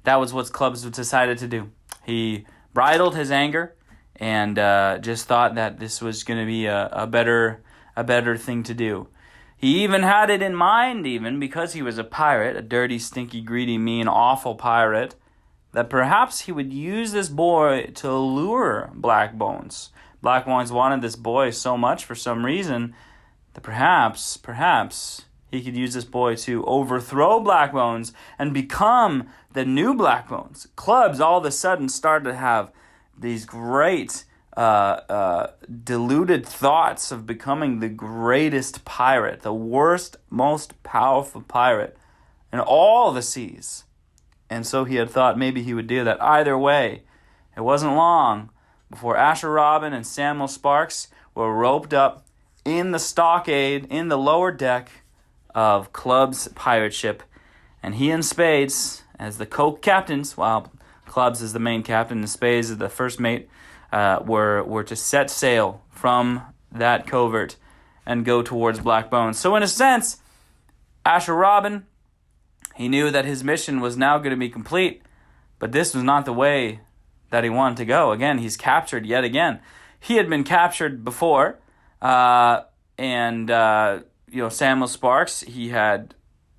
was what Clubs decided to do. He bridled his anger and just thought that this was going to be a better thing to do. He even had it in mind, even because he was a pirate, a dirty, stinky, greedy, mean, awful pirate, that perhaps he would use this boy to lure Blackbones. Blackbones wanted this boy so much for some reason that perhaps he could use this boy to overthrow Blackbones and become the new Blackbones. Clubs all of a sudden started to have these great deluded thoughts of becoming the greatest pirate, the worst, most powerful pirate in all the seas. And so he had thought maybe he would do that. Either way, it wasn't long before Asher Robin and Samuel Sparks were roped up in the stockade, in the lower deck of Club's pirate ship. And he and Spades, as the co-captains, while Clubs is the main captain and Spades is the first mate, were to set sail from that covert and go towards Blackbones. So in a sense, Asher Robin, he knew that his mission was now going to be complete, but this was not the way that he wanted to go. Again, he's captured yet again. He had been captured before, Samuel Sparks, he had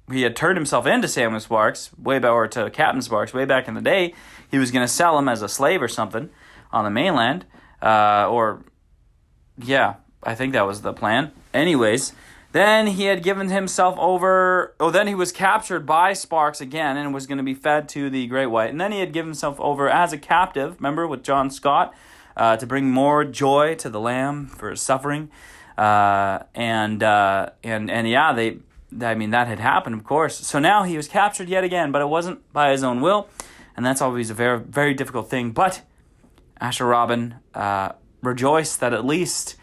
turned himself into Samuel Sparks, or to Captain Sparks, way back in the day. He was going to sell him as a slave or something on the mainland, I think that was the plan. Anyways, then he had given himself over, then he was captured by Sparks again and was going to be fed to the Great White. And then he had given himself over as a captive, remember, with John Scott, to bring more joy to the Lamb for his suffering. That had happened, of course. So now he was captured yet again, but it wasn't by his own will. And that's always a very, very difficult thing. But Asher Robin rejoiced that at least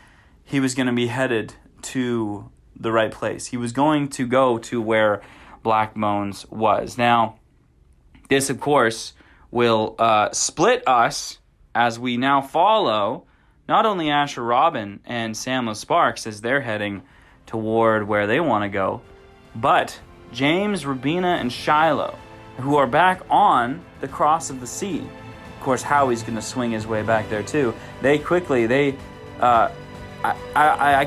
he was going to be headed to the right place. He was going to go to where Blackbones was. Now, this, of course, will split us as we now follow not only Asher Robin and Samuel Sparks as they're heading toward where they want to go, but James, Rubina, and Shiloh, who are back on the cross of the sea. Of course, Howie's going to swing his way back there too. I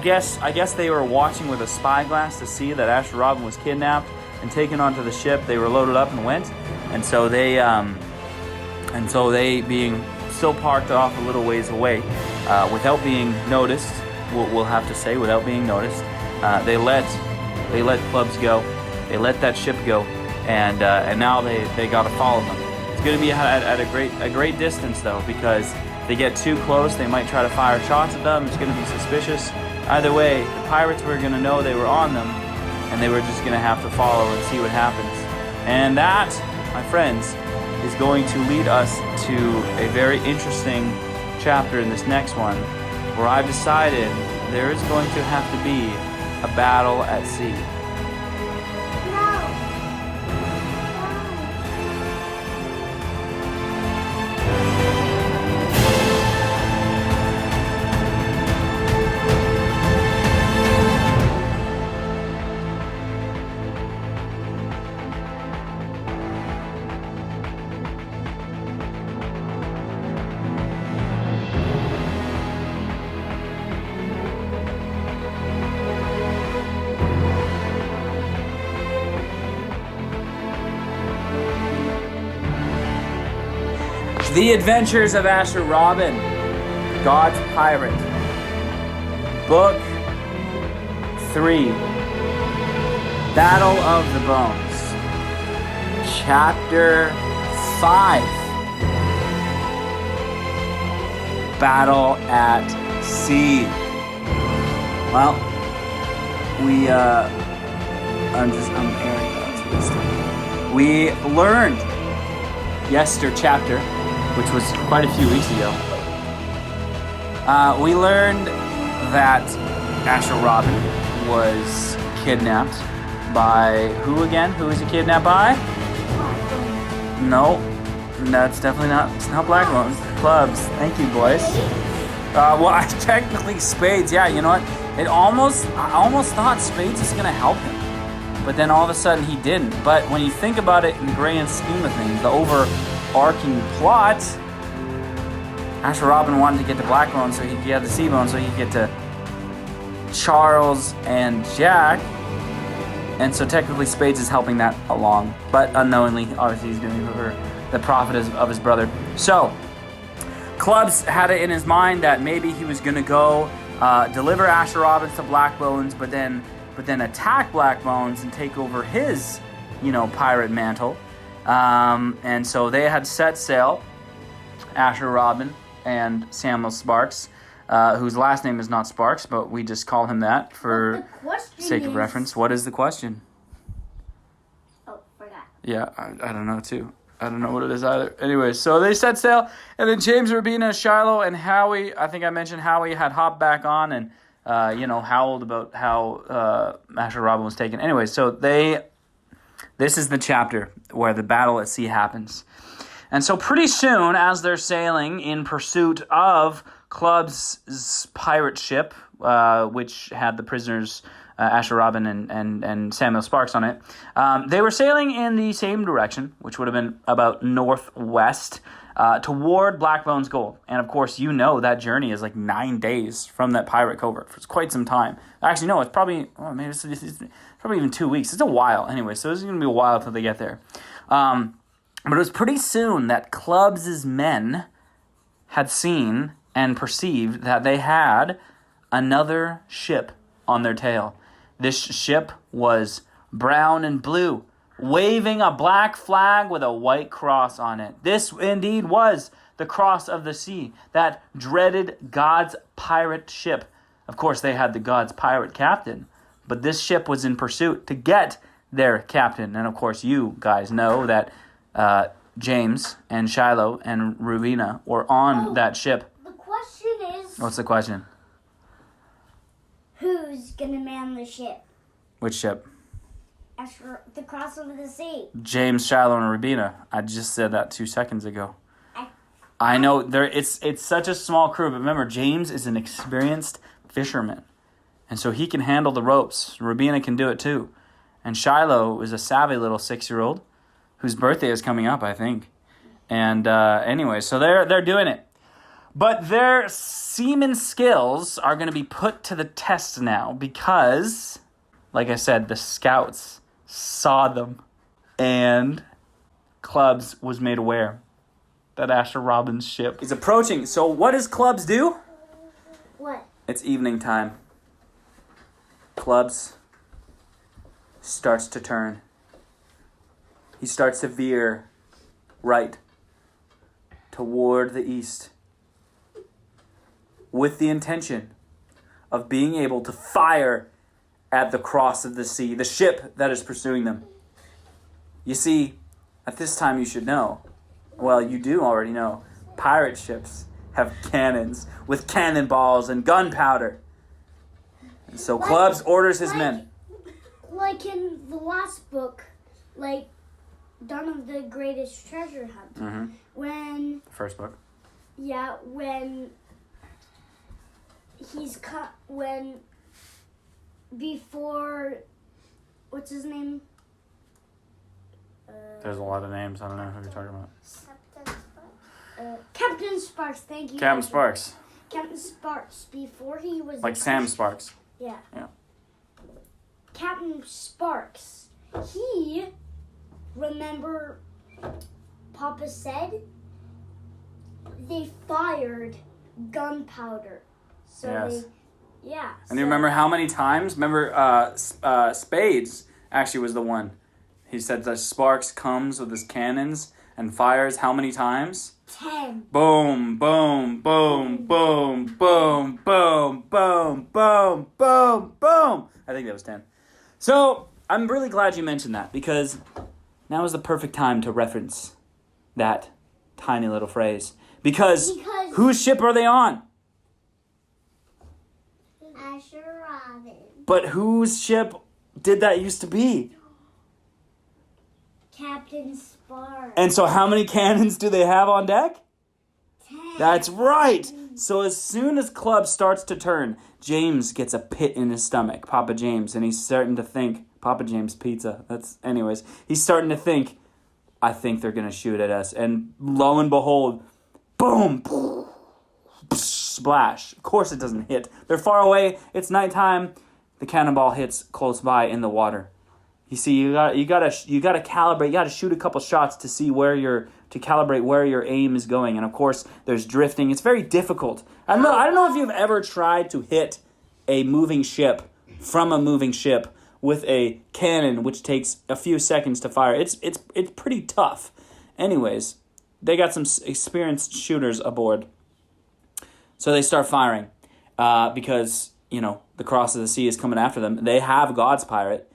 guess they were watching with a spyglass to see that Asher Robin was kidnapped and taken onto the ship. They were loaded up and went, and so they being still parked off a little ways away, without being noticed. We'll have to say, without being noticed, they let Clubs go. They let that ship go, and now they got to follow them. It's going to be at a great distance though, because they get too close, they might try to fire shots at them. It's going to be suspicious. Either way, the pirates were going to know they were on them, and they were just going to have to follow and see what happens. And that, my friends, is going to lead us to a very interesting chapter in this next one, where I've decided there is going to have to be a battle at sea. The Adventures of Asher Robin, God's Pirate, Book 3, Battle of the Bones, Chapter 5, Battle at Sea. Well, we learned chapter, which was quite a few weeks ago. We learned that Asher Robin was kidnapped by who again? Who is he kidnapped by? No, that's definitely not. It's not Blackbones. Clubs. Thank you, boys. Technically Spades. Yeah, you know what? I almost thought Spades was gonna help him, but then all of a sudden he didn't. But when you think about it in the grand scheme of things, the overarching plot, Asher Robin wanted to get to Blackbones so he could get the Seabones, so he could get to Charles and Jack, and so technically Spades is helping that along, but unknowingly, obviously he's doing it for the profit of his brother. So Clubs had it in his mind that maybe he was going to go deliver Asher Robin to Blackbones, but then attack Blackbones and take over his, pirate mantle. And so they had set sail, Asher Robin and Samuel Sparks, whose last name is not Sparks, but we just call him that for sake of reference. What is the question? Oh, forgot. Yeah, I don't know too. I don't know what it is either. Anyway, so they set sail, and then James, Rubina, Shiloh, and Howie, I think I mentioned Howie had hopped back on and, howled about how Asher Robin was taken. Anyway, so this is the chapter where the battle at sea happens. And so pretty soon, as they're sailing in pursuit of Clubs' pirate ship, which had the prisoners Asher Robin and Samuel Sparks on it, they were sailing in the same direction, which would have been about northwest, toward Blackbones Gold. And of course, that journey is like 9 days from that pirate covert. It's quite some time. Actually, no, it's probably, it's probably even 2 weeks. It's a while anyway, so it's going to be a while till they get there. But it was pretty soon that Clubs' men had seen and perceived that they had another ship on their tail. This ship was brown and blue, waving a black flag with a white cross on it. This indeed was the cross of the sea, that dreaded God's pirate ship. Of course, they had the God's pirate captain, but this ship was in pursuit to get their captain. And of course, you guys know that James and Shiloh and Rubina were on that ship. The question is... What's the question? was gonna man the ship Which ship? after the cross over the sea? James, Shiloh, and Rabina. I just said that 2 seconds ago. I- I know it's such a small crew, but remember, James is an experienced fisherman. And so he can handle the ropes. Rabina can do it too. And Shiloh is a savvy little 6-year-old whose birthday is coming up, I think. And anyway, so they're doing it. But their seaman skills are going to be put to the test now because, like I said, the scouts saw them. And Clubs was made aware that Asher Robin's ship is approaching. So what does Clubs do? What? It's evening time. Clubs starts to turn. He starts to veer right toward the east with the intention of being able to fire at the cross of the sea, the ship that is pursuing them. You see, at this time you should know, well, you do already know, pirate ships have cannons with cannonballs and gunpowder. And so Clubs orders his men. Like in the last book, like Dawn of the Greatest Treasure Hunt. Mm-hmm. When First book. when he's cut when before what's his name? There's a lot of names. I don't know who you're talking about. Captain Sparks. Thank you. Captain Sparks. Captain Sparks. Before he was Like Sam Sparks. Yeah. Yeah. Captain Sparks. He, remember, Papa said they fired gunpowder. So Yes. yeah. And you remember how many times? Remember Spades actually was the one. He said that Sparks comes with his cannons and fires how many times? 10. Boom, boom, boom, boom, boom, boom, boom, boom, boom, boom. I think that was 10. So I'm really glad you mentioned that because now is the perfect time to reference that tiny little phrase. Because whose ship are they on? Asher Robin. But whose ship did that used to be? Captain Sparks. And so how many cannons do they have on deck? 10. That's right. So as soon as Club starts to turn, James gets a pit in his stomach, Papa James, and he's starting to think, Papa James pizza. He's starting to think, I think they're going to shoot at us. And lo and behold, boom, splash. Of course it doesn't hit. They're far away. It's nighttime. The cannonball hits close by in the water. You see, you gotta calibrate. You gotta shoot a couple shots to see to calibrate where your aim is going. And of course, there's drifting. It's very difficult. I don't know if you've ever tried to hit a moving ship from a moving ship with a cannon, which takes a few seconds to fire. It's pretty tough. Anyways, they got some experienced shooters aboard, so they start firing because the cross of the sea is coming after them. They have God's pirate.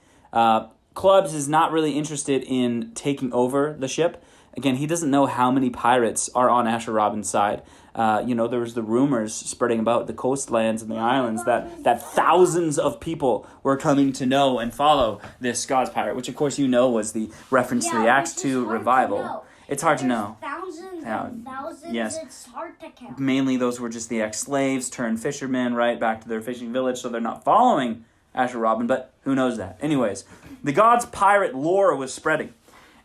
Clubs is not really interested in taking over the ship. Again, he doesn't know how many pirates are on Asher Robin's side. There was the rumors spreading about the coastlands and the islands that thousands of people were coming to know and follow this God's pirate, which of course was the reference to the Acts 2 revival. It's hard to know. Thousands and thousands. Yes. It's hard to count. Mainly those were just the ex-slaves turned fishermen, right, back to their fishing village, so they're not following Asher Robin, but who knows that? Anyways, the God's pirate lore was spreading.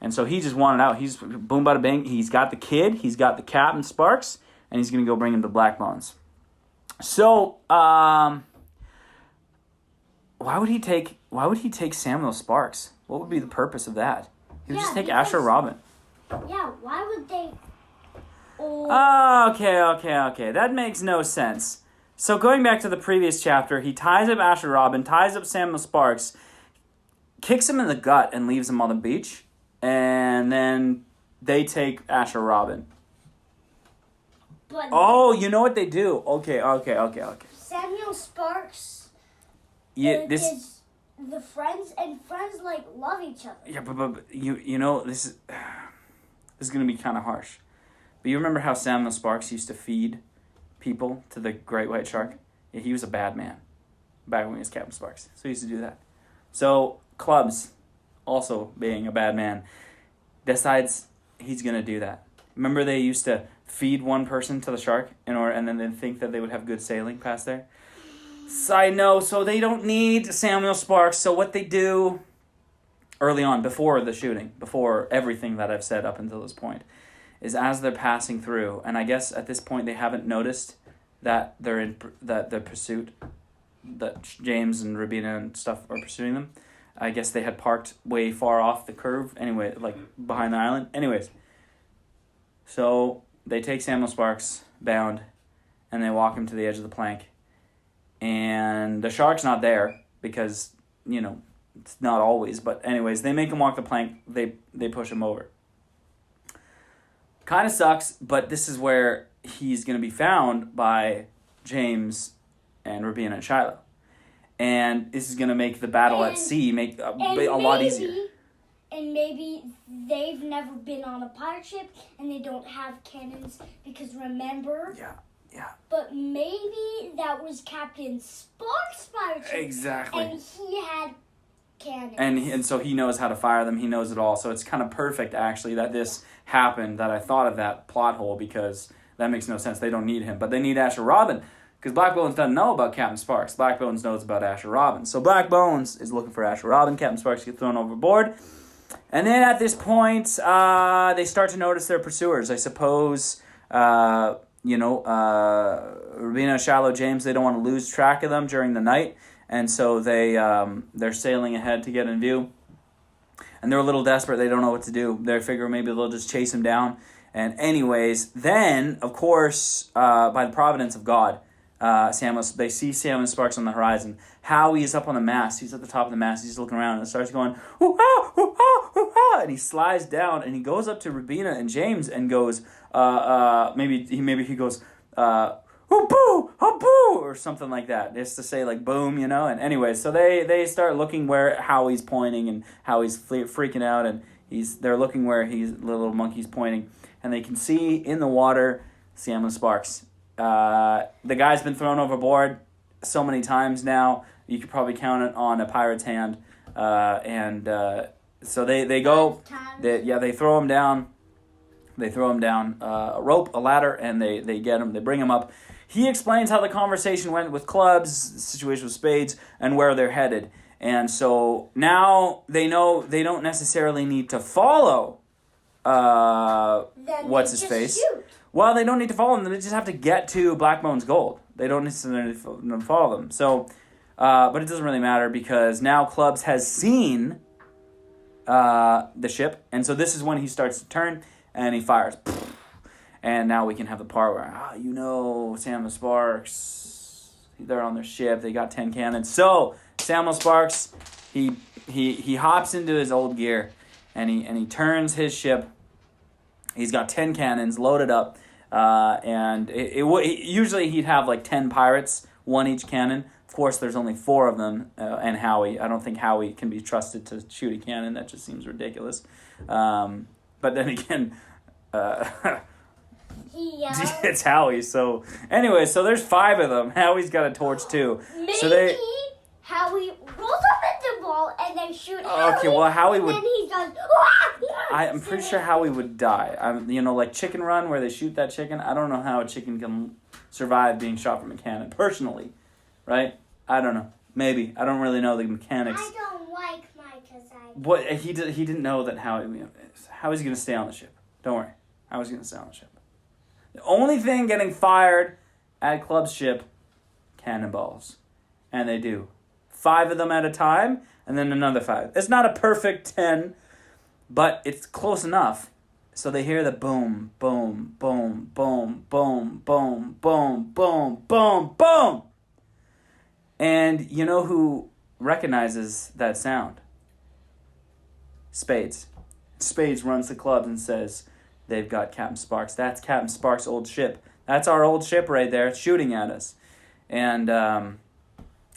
And so he just wanted out. He's boom, bada, bang. He's got the kid. He's got the Captain Sparks. And he's going to go bring him to Blackbones. So, why would he take Samuel Sparks? What would be the purpose of that? He would just take Asher Robin. Yeah, why would they... Okay. That makes no sense. So going back to the previous chapter, he ties up Asher Robin, ties up Samuel Sparks, kicks him in the gut and leaves him on the beach. And then they take Asher Robin. But you know what they do? Okay. Samuel Sparks This the friends love each other. Yeah, but this is going to be kind of harsh. But you remember how Samuel Sparks used to feed people to the great white shark? Yeah, he was a bad man. back when he was Captain Sparks. So he used to do that. So Clubs, also being a bad man, decides he's going to do that. Remember they used to feed one person to the shark and then they think that they would have good sailing past there? Side note, so they don't need Samuel Sparks. So what they do early on, before the shooting, before everything that I've said up until this point, is as they're passing through, and I guess at this point they haven't noticed that they're in the pursuit, that James and Rabina and stuff are pursuing them. I guess they had parked way far off the curve, anyway, like behind the island. Anyways, so they take Samuel Sparks bound, and they walk him to the edge of the plank, and the shark's not there because, you know, it's not always, but anyways, they make him walk the plank. They push him over. Kind of sucks, but this is where he's going to be found by James and Rabina and Shiloh. And this is going to make the battle at sea a lot easier. And maybe they've never been on a pirate ship and they don't have cannons because remember? Yeah. But maybe that was Captain Sparks' pirate ship. Exactly. And he had cannons. And so he knows how to fire them. He knows it all. So it's kind of perfect, actually, that this happened, that I thought of that plot hole, because that makes no sense. They don't need him. But they need Asher Robin, because Blackbones doesn't know about Captain Sparks. Blackbones knows about Asher Robin. So Blackbones is looking for Asher Robin. Captain Sparks gets thrown overboard. And then at this point, they start to notice their pursuers. I suppose, Rabina, Shiloh, James, they don't want to lose track of them during the night. And so they're sailing ahead to get in view. And they're a little desperate. They don't know what to do. They figure maybe they'll just chase him down. And anyways, then, of course, by the providence of God, they see Samuel Sparks on the horizon. Howie is up on the mast. He's at the top of the mast. He's looking around and starts going, hoo-ha, hoo-ha, hoo-ha. And he slides down and he goes up to Rabina and James and goes, maybe he goes, hoo-boo, hoo-boo, or something like that. Just to say, like, boom, you know. And anyways, so they start looking where Howie's pointing and Howie's freaking out. And they're looking where the little monkey's pointing. And they can see in the water Samuel Sparks. The guy's been thrown overboard so many times now, you could probably count it on a pirate's hand. So they go, they throw him down. They throw him down a rope, a ladder, and they get him. They bring him up. He explains how the conversation went with Clubs, the situation with Spades, and where they're headed. And so now they know they don't necessarily need to follow what's his face. Shoot. Well, they don't need to follow them. They just have to get to Blackbones Gold. They don't necessarily follow them. So, but it doesn't really matter because now Clubs has seen the ship, and so this is when he starts to turn and he fires. And now we can have the part where Samuel Sparks, they're on their ship. They got 10 cannons. So Samuel Sparks, he hops into his old gear, and he turns his ship. He's got 10 cannons loaded up, and usually he'd have like 10 pirates, one each cannon. Of course, there's only 4 of them, and Howie. I don't think Howie can be trusted to shoot a cannon. That just seems ridiculous. But then again, it's Howie. So anyway, so there's 5 of them. Howie's got a torch too. Maybe Howie rolls up at the ball and then shoot Howie. Okay, well Howie would. And then he goes. I'm pretty sure Howie would die. Like Chicken Run, where they shoot that chicken. I don't know how a chicken can survive being shot from a cannon. Personally, right? I don't know. Maybe I don't really know the mechanics. I don't like Micah's idea. What he didn't know that Howie's gonna stay on the ship. Don't worry, Howie's gonna stay on the ship. The only thing getting fired at Club's ship, cannonballs, and they do 5 of them at a time, and then another 5. It's not a perfect 10, but it's close enough. So they hear the boom, boom, boom, boom, boom, boom, boom, boom, boom, boom. And you know who recognizes that sound? Spades. Spades runs the club and says, they've got Captain Sparks. That's Captain Sparks' old ship. That's our old ship right there shooting at us. And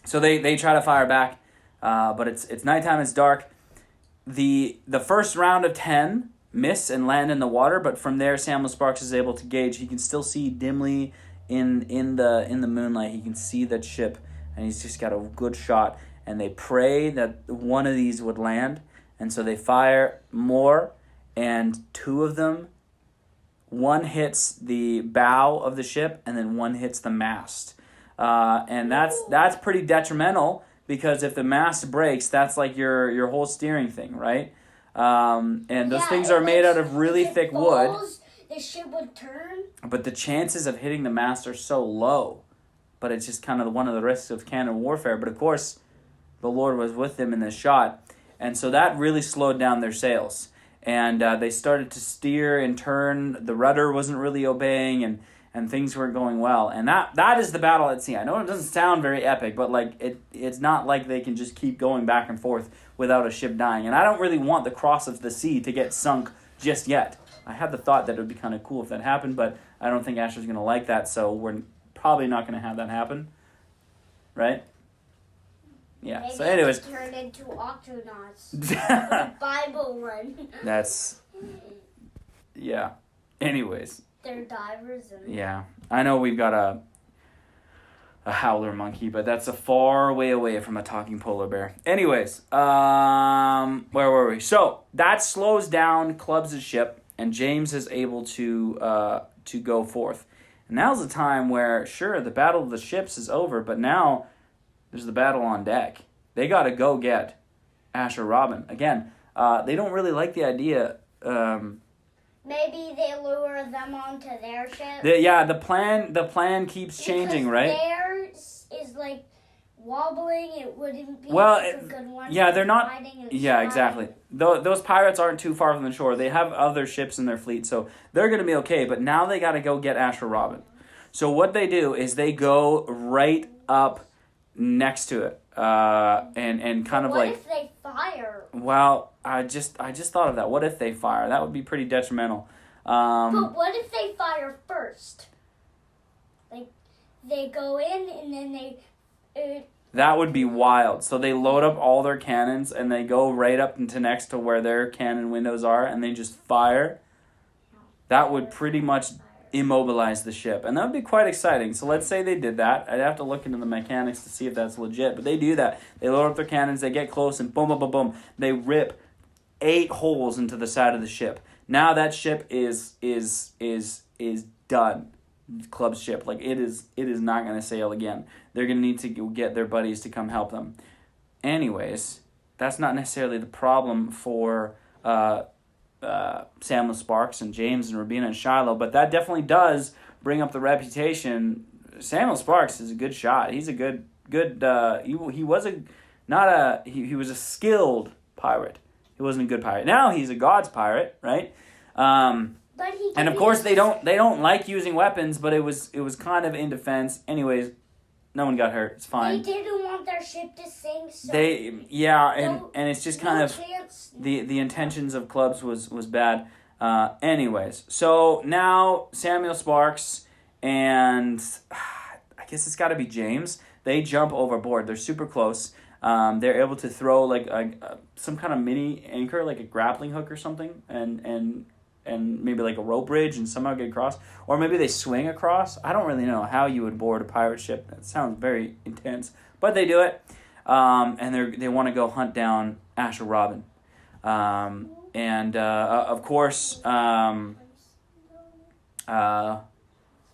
so they try to fire back, but it's nighttime, it's dark. The first round of 10 miss and land in the water, but from there Samuel Sparks is able to gauge. He can still see dimly in the moonlight. He can see that ship, and he's just got a good shot. And they pray that one of these would land, and so they fire more, and two of them, one hits the bow of the ship, and then one hits the mast. And that's pretty detrimental, because if the mast breaks, that's like your whole steering thing, right? And those things are made out of really thick wood. The ship would turn. But the chances of hitting the mast are so low. But it's just kind of one of the risks of cannon warfare. But of course, the Lord was with them in this shot. And so that really slowed down their sails. And they started to steer and turn. The rudder wasn't really obeying, and things weren't going well. And that is the battle at sea. I know it doesn't sound very epic, but like it's not like they can just keep going back and forth without a ship dying. And I don't really want the cross of the sea to get sunk just yet. I had the thought that it would be kind of cool if that happened, but I don't think Asher's going to like that, so we're probably not going to have that happen. Right? Yeah. Maybe so anyways. turn into octonauts. The Bible one. That's... Yeah. Anyways. They're divers. Yeah. I know we've got a howler monkey, but that's a far way away from a talking polar bear. Anyways, where were we? So that slows down Clubs' ship, and James is able to go forth. And now's the time where, sure, the battle of the ships is over, but now there's the battle on deck. They got to go get Asher Robin. Again, they don't really like the idea. Maybe they lure them onto their ship. The plan keeps changing, because right? Theirs is like wobbling. It wouldn't be a good one. Yeah, they're not. Yeah, sliding. exactly. Those pirates aren't too far from the shore. They have other ships in their fleet, so they're going to be okay. But now they got to go get Asher Robin. So what they do is they go right up next to it, and kind of like. What if they fire? Well, I just thought of that. What if they fire? That would be pretty detrimental. But what if they fire first? Like, they go in and then they... That would be wild. So they load up all their cannons and they go right up into next to where their cannon windows are and they just fire. That would pretty much immobilize the ship. And that would be quite exciting. So let's say they did that. I'd have to look into the mechanics to see if that's legit. But they do that. They load up their cannons, they get close, and boom, boom, boom, boom. They rip 8 holes into the side of the ship. Now that ship is done. Club's ship. Like it is not going to sail again. They're going to need to get their buddies to come help them. Anyways, that's not necessarily the problem for Samuel Sparks and James and Rabina and Shiloh, but that definitely does bring up the reputation. Samuel Sparks is a good shot. He's a good he was a skilled pirate. He wasn't a good pirate. Now he's a God's pirate, right? And of course they don't like using weapons, but it was kind of in defense. Anyways, no one got hurt. It's fine. They didn't want their ship to sink. So and it's just kind of chance. the intentions of Clubs was bad. Anyways, so now Samuel Sparks and I guess it's got to be James. They jump overboard. They're super close. They're able to throw like some kind of mini anchor, like a grappling hook or something, and maybe like a rope bridge and somehow get across. Or maybe they swing across. I don't really know how you would board a pirate ship. That sounds very intense. But they do it. And they want to go hunt down Asher Robin. Of course,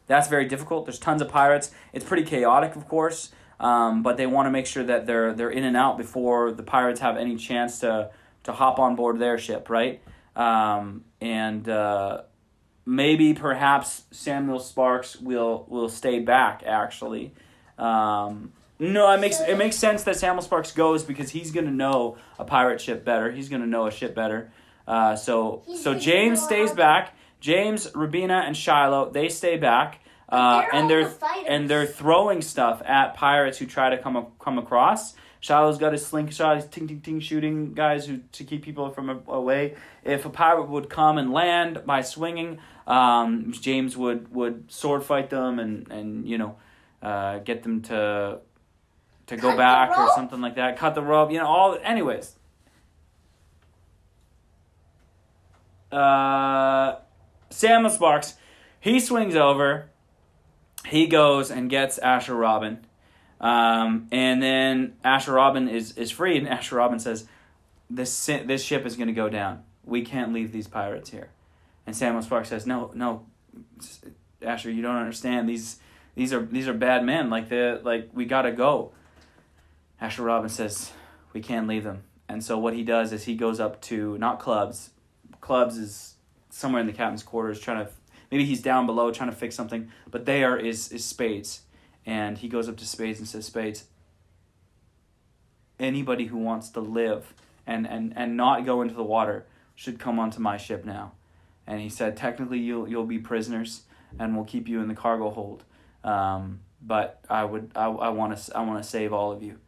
that's very difficult. There's tons of pirates. It's pretty chaotic, of course. But they want to make sure that they're in and out before the pirates have any chance to hop on board their ship, right? Maybe perhaps Samuel Sparks will stay back, actually. No, it makes sense that Samuel Sparks goes because he's going to know a pirate ship better. He's going to know a ship better. So James stays back. James, Rabina, and Shiloh, they stay back. And they're throwing stuff at pirates who try to come across. Shiloh's got his slingshot, he's ting shooting guys to keep people from away. If a pirate would come and land by swinging, James would sword fight them and get them to go back or something like that. Cut the rope, anyways. Samuel Sparks, he swings over. He goes and gets Asher Robin. And then Asher Robin is freed, and Asher Robin says, this ship is going to go down. We can't leave these pirates here. And Samuel Sparks says, no, Asher, you don't understand. These are bad men. We gotta go. Asher Robin says, we can't leave them. And so what he does is he goes up to, not Clubs. Clubs is somewhere in the captain's quarters maybe he's down below trying to fix something, but there is Spades. And he goes up to Spades and says, Spades, anybody who wants to live and not go into the water should come onto my ship now. And he said, technically you'll be prisoners and we'll keep you in the cargo hold. But I want to save all of you.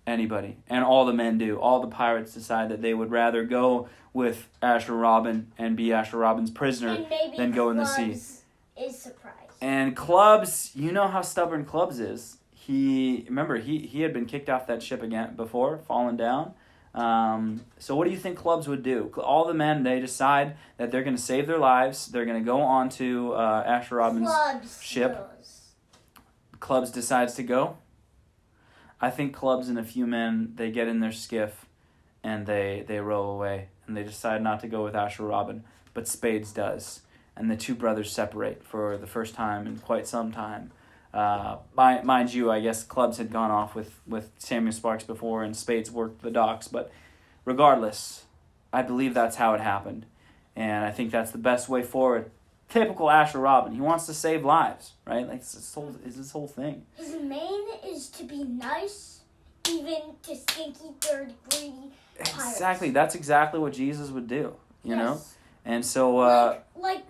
Anybody. And all the men do. All the pirates decide that they would rather go with Asher Robin and be Asher Robin's prisoner than go in the sea. Is surprised. And Clubs, you know how stubborn Clubs is. He had been kicked off that ship again before, fallen down. So what do you think Clubs would do? All the men, they decide that they're going to save their lives. They're going to go onto Asher Robin's ship. Clubs decides to go. I think Clubs and a few men, they get in their skiff and they row away. And they decide not to go with Asher Robin, but Spades does. And the two brothers separate for the first time in quite some time. Mind you, I guess Clubs had gone off with Samuel Sparks before and Spades worked the docks. But regardless, I believe that's how it happened. And I think that's the best way forward. Typical Asher Robin. He wants to save lives, right? Like, it's this whole thing. His main is to be nice, even to stinky, dirty, greedy pirates. Exactly. That's exactly what Jesus would do, you know? And so... like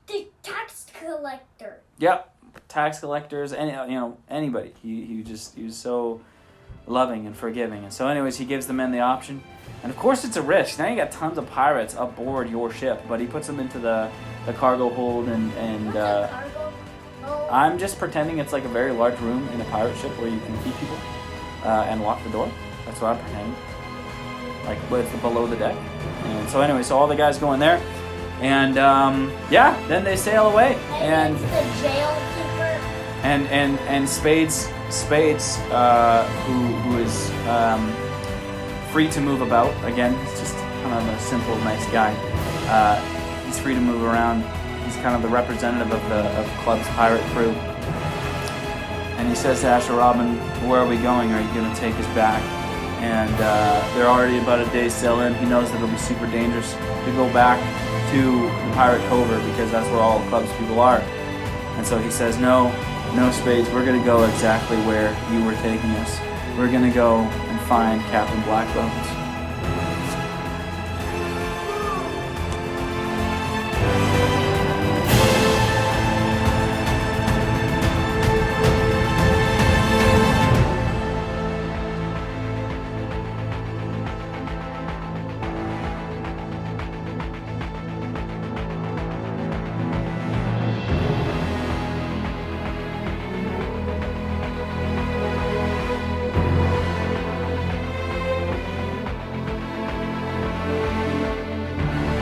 the tax collector. Yep. Tax collectors, anybody. He was so loving and forgiving. And so anyways, he gives the men the option. And of course it's a risk. Now you got tons of pirates aboard your ship, but he puts them into the cargo hold and Cargo? Oh. I'm just pretending it's like a very large room in a pirate ship where you can keep people and lock the door. That's what I'm pretending. Like with below the deck. And so anyway, so all the guys go in there. And then they sail away. And it's the jail keeper. And Spades, who is free to move about. Again, he's just kind of a simple, nice guy. He's free to move around. He's kind of the representative of the club's pirate crew. And he says to Asher Robin, "Where are we going? Are you going to take us back?" And they're already about a day's sail in. He knows that it'll be super dangerous to go back to the pirate covert because that's where all the club's people are. And so he says, no Spades, we're going to go exactly where you were taking us. We're going to go and find Captain Blackbones.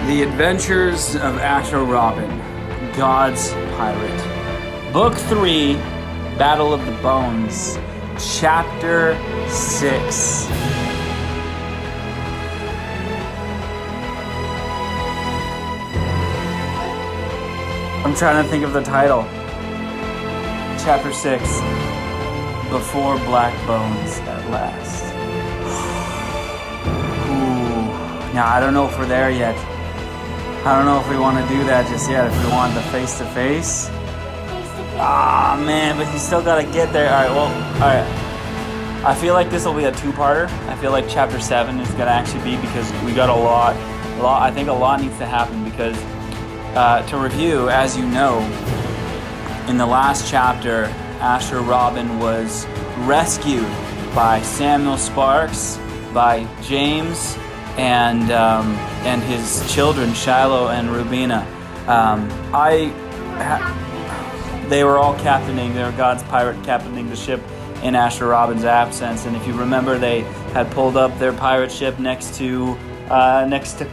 The Adventures of Asher Robin, God's Pirate. Book 3, Battle of the Bones, Chapter 6. I'm trying to think of the title. Chapter 6, Before Black Bones at Last. Ooh. Now, I don't know if we're there yet. I don't know if we want to do that just yet, if we want the face-to-face. Ah, man, but you still got to get there. All right. I feel like this will be a two-parter. I feel like Chapter 7 is going to actually be because we got a lot. I think a lot needs to happen because, to review, as you know, in the last chapter, Asher Robin was rescued by Samuel Sparks, by James, and his children, Shiloh and Rubina. They were all captaining. They were God's pirate captaining the ship in Asher Robin's absence. And if you remember, they had pulled up their pirate ship next to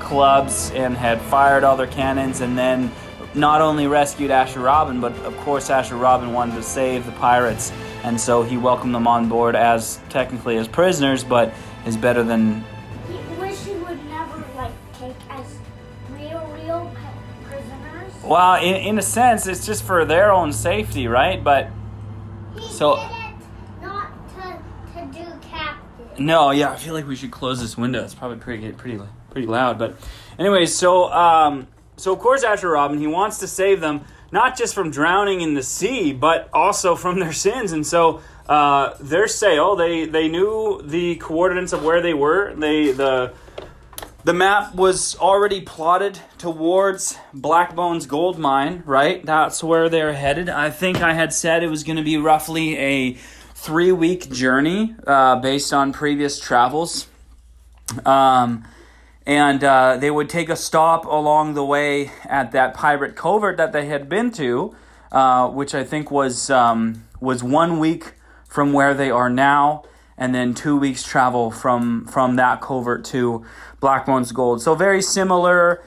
Clubs and had fired all their cannons, and then not only rescued Asher Robin, but of course Asher Robin wanted to save the pirates and so he welcomed them on board as technically as prisoners, but is better than. He wish he would never take as real prisoners. Well, in a sense, it's just for their own safety, right? But He so. did it not to do captive. No, yeah, I feel like we should close this window. It's probably pretty loud. But anyways, so of course Asher Robin, he wants to save them not just from drowning in the sea, but also from their sins. And so their sail, they knew the coordinates of where they were. The map was already plotted towards Blackbones gold mine, right? That's where they're headed. I think I had said it was going to be roughly a 3-week journey based on previous travels. And they would take a stop along the way at that pirate covert that they had been to, which I think was 1 week from where they are now, and then 2 weeks travel from that covert to Blackbones Gold. So very similar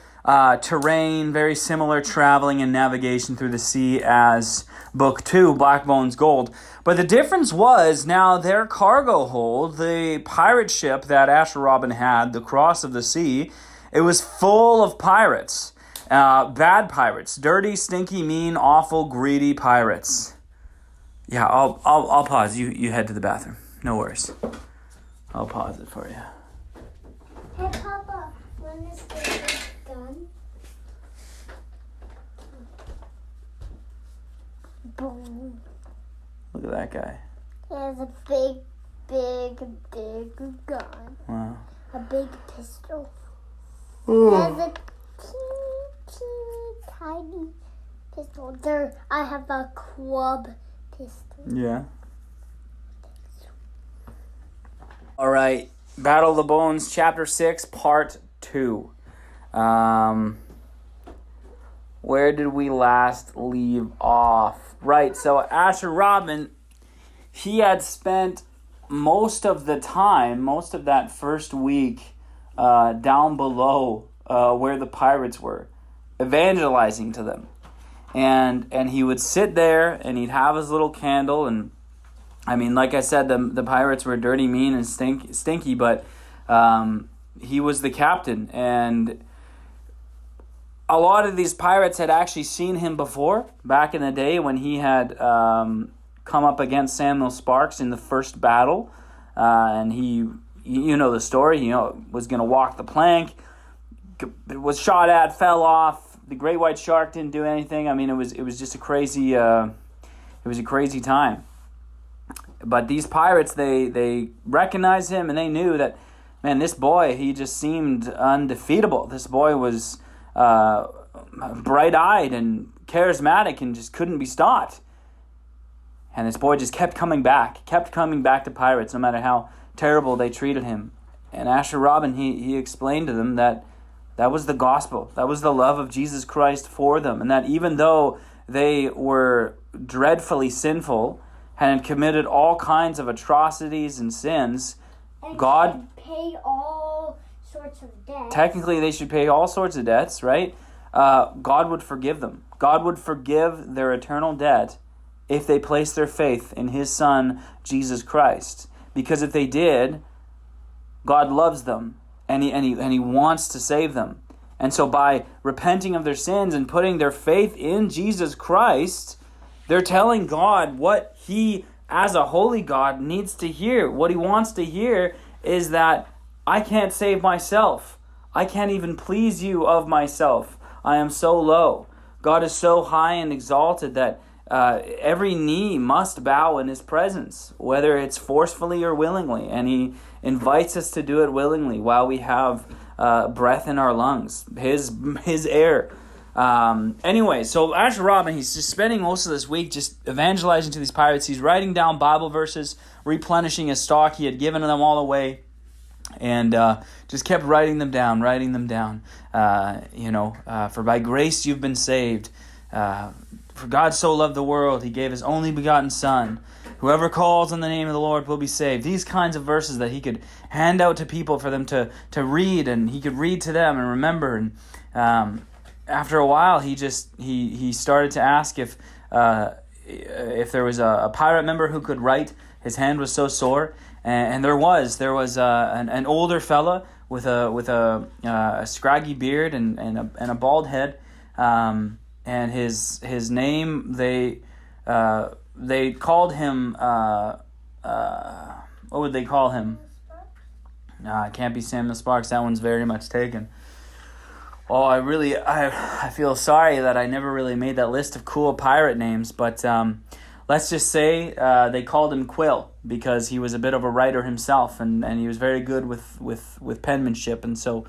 terrain, very similar traveling and navigation through the sea as Book 2, Blackbones Gold. But the difference was now their cargo hold, the pirate ship that Asher Robin had, the Cross of the Sea, it was full of pirates. Bad pirates. Dirty, stinky, mean, awful, greedy pirates. Yeah, I'll pause. You head to the bathroom. No worries. I'll pause it for you. Hey, Papa, when is this done? Boom. Look at that guy. He has a big gun. Wow. A big pistol. He has a teeny tiny pistol. I have a club pistol. Yeah. All right. Battle of the Bones, Chapter 6, Part 2. Where did we last leave off? Right, so Asher Robin, he had spent most of that first week down below where the pirates were, evangelizing to them. And he would sit there and he'd have his little candle, and I mean, like I said, the pirates were dirty, mean, and stinky, but he was the captain, and a lot of these pirates had actually seen him before, back in the day when he had come up against Samuel Sparks in the first battle, and you know the story, was going to walk the plank, was shot at, fell off. The great white shark didn't do anything. I mean, it was just a crazy time. But these pirates, they recognized him, and they knew that, man, this boy, he just seemed undefeatable. This boy was bright-eyed and charismatic and just couldn't be stopped. And this boy just kept coming back to pirates, no matter how terrible they treated him. And Asher Robin, he explained to them that was the gospel. That was the love of Jesus Christ for them. And that even though they were dreadfully sinful and had committed all kinds of atrocities and sins, and God should pay all sorts of debts. Technically, they should pay all sorts of debts, right? God would forgive them. God would forgive their eternal debt if they placed their faith in His Son, Jesus Christ. Because if they did, God loves them, and He wants to save them. And so by repenting of their sins and putting their faith in Jesus Christ, they're telling God what He, as a holy God, needs to hear. What He wants to hear is that I can't save myself. I can't even please you of myself. I am so low. God is so high and exalted that every knee must bow in His presence, whether it's forcefully or willingly. And He invites us to do it willingly while we have breath in our lungs, His air. Anyway, so Asher Robin, he's just spending most of this week just evangelizing to these pirates. He's writing down Bible verses, replenishing his stock. He had given them all away. And just kept writing them down. For by grace you've been saved. For God so loved the world, He gave His only begotten Son. Whoever calls on the name of the Lord will be saved. These kinds of verses that he could hand out to people for them to read, and he could read to them and remember. And after a while, he started to ask if if there was a pirate member who could write, his hand was so sore. And there was an older fella with a scraggy beard and a bald head, and his name they called him what would they call him? It can't be Samuel Sparks. That one's very much taken. Oh, I feel sorry that I never really made that list of cool pirate names, but let's just say they called him Quill because he was a bit of a writer himself, and he was very good with penmanship. And so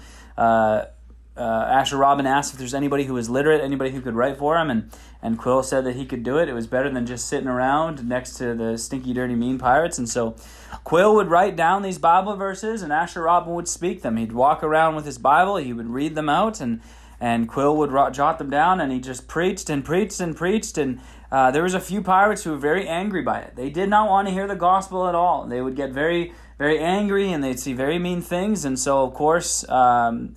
Asher Robin asked if there's anybody who was literate, anybody who could write for him, and Quill said that he could do it. It was better than just sitting around next to the stinky, dirty, mean pirates. And so Quill would write down these Bible verses, and Asher Robin would speak them. He'd walk around with his Bible, he would read them out, and Quill would jot them down, and he just preached and preached and preached. And there was a few pirates who were very angry by it. They did not want to hear the gospel at all. They would get very, very angry, and they'd see very mean things. And so, of course,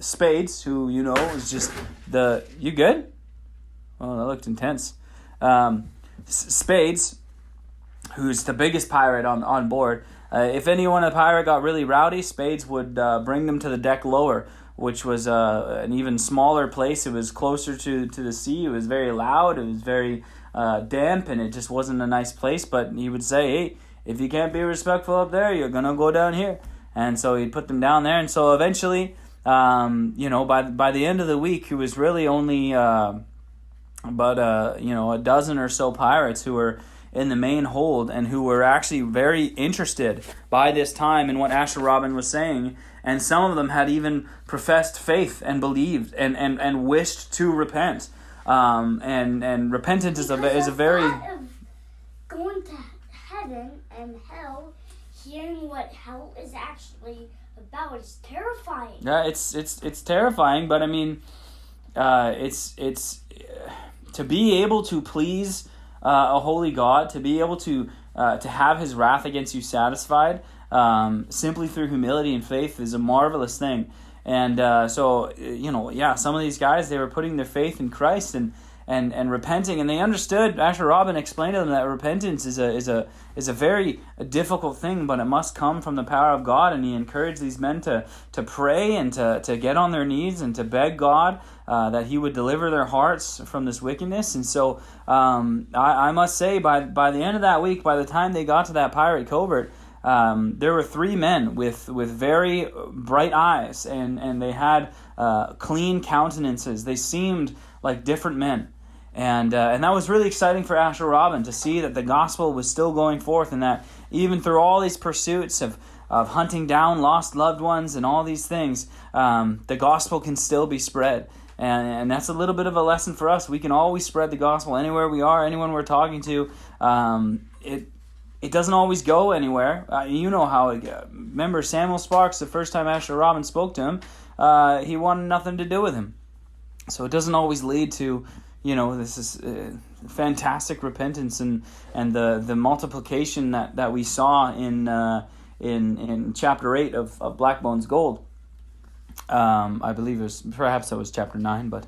Spades, who, is just you good? Oh, that looked intense. Spades, who's the biggest pirate on board, if anyone in the pirate got really rowdy, Spades would bring them to the deck lower, which was an even smaller place. It was closer to the sea. It was very loud. It was very damp, and it just wasn't a nice place. But he would say, hey, if you can't be respectful up there, you're going to go down here. And so he'd put them down there. And so eventually, by the end of the week, it was really only about a dozen or so pirates who were in the main hold and who were actually very interested by this time in what Asher Robin was saying. And some of them had even professed faith and believed and wished to repent. And repentance is a very... Going to heaven and hell, hearing what hell is actually about is terrifying. Yeah, it's terrifying, but I mean, it's to be able to please a holy God, to be able to have His wrath against you satisfied, simply through humility and faith is a marvelous thing. And some of these guys, they were putting their faith in Christ and repenting, and they understood. Asher Robin explained to them that repentance is a very difficult thing, but it must come from the power of God. And he encouraged these men to pray and to get on their knees and to beg God that He would deliver their hearts from this wickedness. And so I must say, by the end of that week, by the time they got to that pirate covert, there were 3 men with very bright eyes, and they had clean countenances. They seemed like different men. And that was really exciting for Asher Robin to see that the gospel was still going forth, and that even through all these pursuits of hunting down lost loved ones and all these things, the gospel can still be spread. And that's a little bit of a lesson for us. We can always spread the gospel anywhere we are, anyone we're talking to. It doesn't always go anywhere. You know how it goes. Remember Samuel Sparks, the first time Asher Robin spoke to him, he wanted nothing to do with him. So it doesn't always lead to, this is fantastic repentance and the multiplication that we saw in chapter 8 of Blackbones Gold. I believe perhaps it was chapter 9, but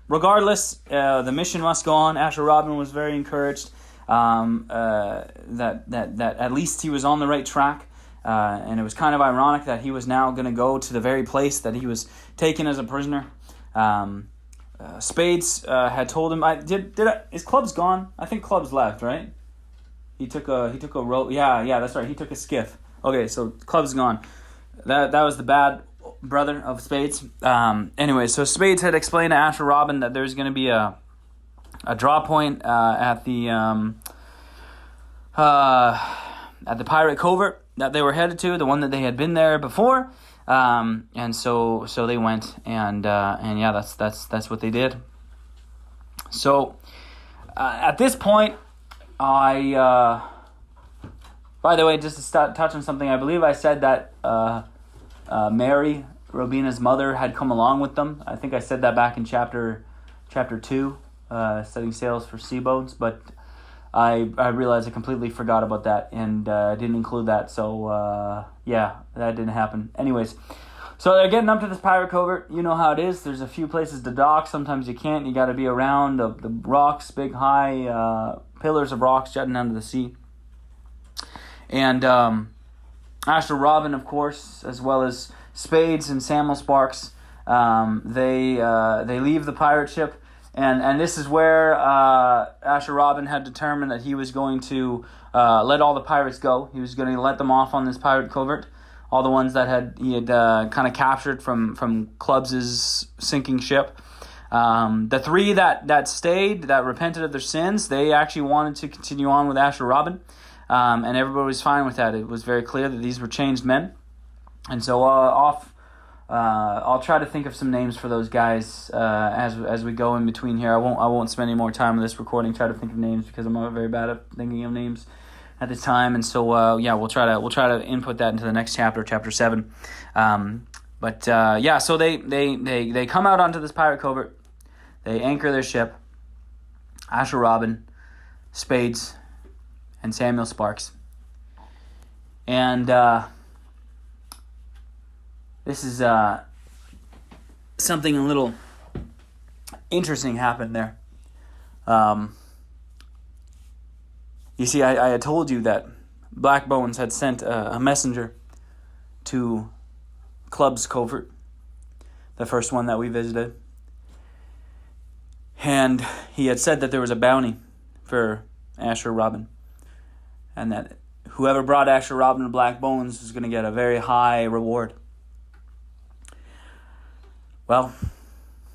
regardless, the mission must go on. Asher Robin was very encouraged that at least he was on the right track, and it was kind of ironic that he was now going to go to the very place that he was taken as a prisoner. Spades had told him, is Club's gone? I think Club's left, right? He took a rope. Yeah, that's right. He took a skiff. Okay, so Club's gone. That was the bad brother of Spades. Anyway, so Spades had explained to Asher Robin that there's going to be a draw point at the pirate covert that they were headed to, the one that they had been there before. And so they went, and that's what they did. So at this point, by the way, just to touch on something, I believe I said that Mary, Robina's mother, had come along with them. I think I said that back in chapter 2, setting sails for Seabones, but I realized I completely forgot about that and didn't include that. So that didn't happen. Anyways, So they're getting up to this pirate covert. You know how it is. There's a few places to dock. Sometimes you can't. You got to be around the rocks, big high pillars of rocks jutting out of the sea. And Asher Robin, of course, as well as Spades and Samuel Sparks, they leave the pirate ship. And this is where Asher Robin had determined that he was going to let all the pirates go. He was going to let them off on this pirate covert. All the ones that he had kind of captured from Clubs' sinking ship. The three that stayed, that repented of their sins, they actually wanted to continue on with Asher Robin. And everybody was fine with that. It was very clear that these were changed men. And so I'll try to think of some names for those guys as we go in between here. I won't spend any more time on this recording. Try to think of names because I'm not very bad at thinking of names at this time. And so we'll try to input that into the next chapter 7. So they come out onto this pirate covert. They anchor their ship. Asher Robin, Spades, and Samuel Sparks. And this is something a little interesting happened there. You see, I had told you that Blackbones had sent a messenger to Club's covert, the first one that we visited. And he had said that there was a bounty for Asher Robin, and that whoever brought Asher Robin to Blackbones was going to get a very high reward. Well,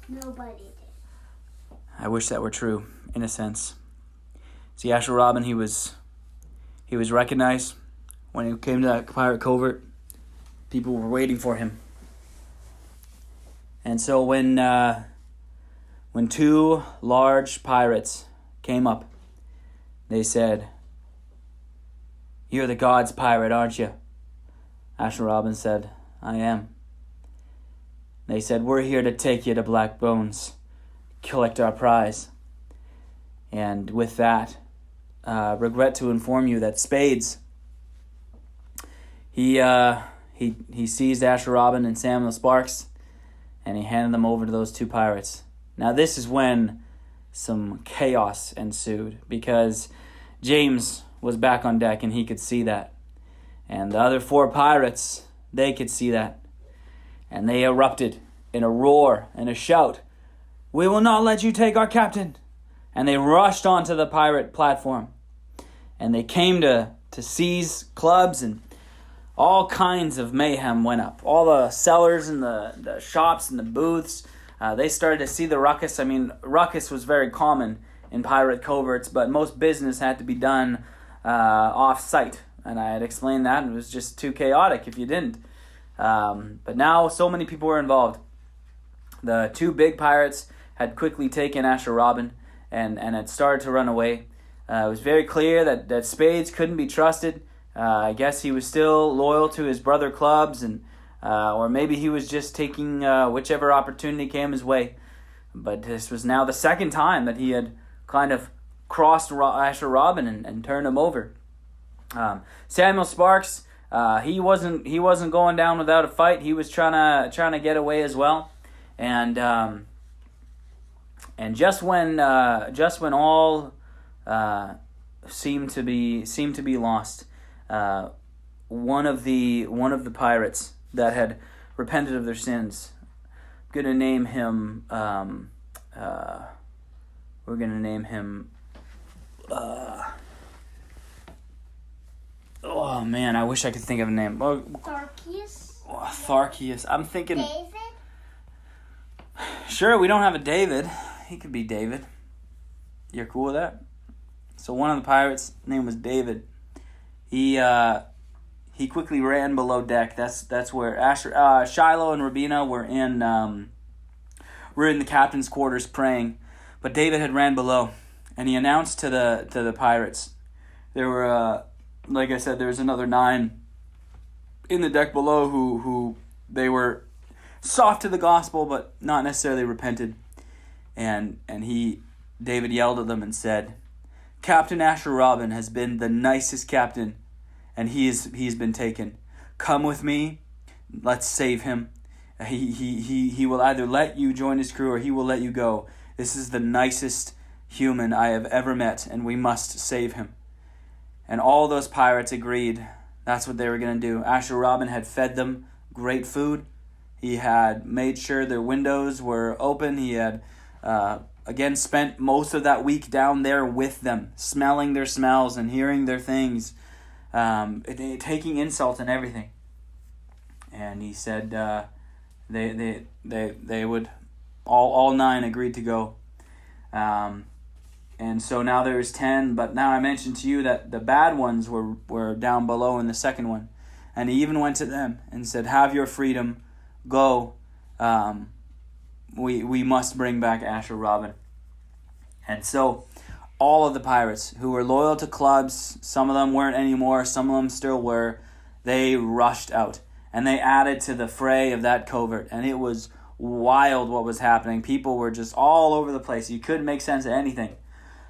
nobody did. I wish that were true, in a sense. See, Asher Robin, he was recognized when he came to that pirate covert. People were waiting for him. And so when two large pirates came up, they said, "You're the God's pirate, aren't you?" Asher Robin said, "I am." They said, "We're here to take you to Blackbones, collect our prize." And with that, regret to inform you that Spades, he seized Asher Robin and Samuel Sparks, and he handed them over to those two pirates. Now this is when some chaos ensued, because James was back on deck and he could see that. And the other four pirates, they could see that. And they erupted in a roar and a shout, "We will not let you take our captain!" And they rushed onto the pirate platform. And they came to seize Clubs, and all kinds of mayhem went up. All the sellers and the shops and the booths, they started to see the ruckus. I mean, ruckus was very common in pirate coverts, but most business had to be done off-site. And I had explained that, and it was just too chaotic if you didn't. But now so many people were involved. The two big pirates had quickly taken Asher Robin and had started to run away. It was very clear that Spades couldn't be trusted. I guess he was still loyal to his brother Clubs, and or maybe he was just taking whichever opportunity came his way. But this was now the second time that he had kind of crossed Asher Robin and turned him over. Samuel Sparks, he wasn't going down without a fight. He was trying to get away as well, and just when all seemed to be lost, one of the pirates that had repented of their sins, we're gonna name him. Oh man, I wish I could think of a name. Tharkius? Tharkius. I'm thinking. David? Sure, we don't have a David. He could be David. You're cool with that? So one of the pirates' name was David. He quickly ran below deck. That's where Shiloh and Rabina were in the captain's quarters praying, but David had ran below, and he announced to the pirates. There were like I said, there was another 9 in the deck below who they were soft to the gospel, but not necessarily repented. And David yelled at them and said, "Captain Asher Robin has been the nicest captain, and he's been taken. Come with me, let's save him. He will either let you join his crew or he will let you go. This is the nicest human I have ever met, and we must save him." And all those pirates agreed that's what they were going to do. Asher Robin had fed them great food. He had made sure their windows were open. He had, again, spent most of that week down there with them, smelling their smells and hearing their things, taking insult and everything. And he said they would, all 9 agreed to go. And so now there's 10, but now I mentioned to you that the bad ones were down below in the second one. And he even went to them and said, "Have your freedom, go. We must bring back Asher Robin." And so all of the pirates who were loyal to clubs, some of them weren't anymore, some of them still were, they rushed out. And they added to the fray of that covert. And it was wild what was happening. People were just all over the place. You couldn't make sense of anything.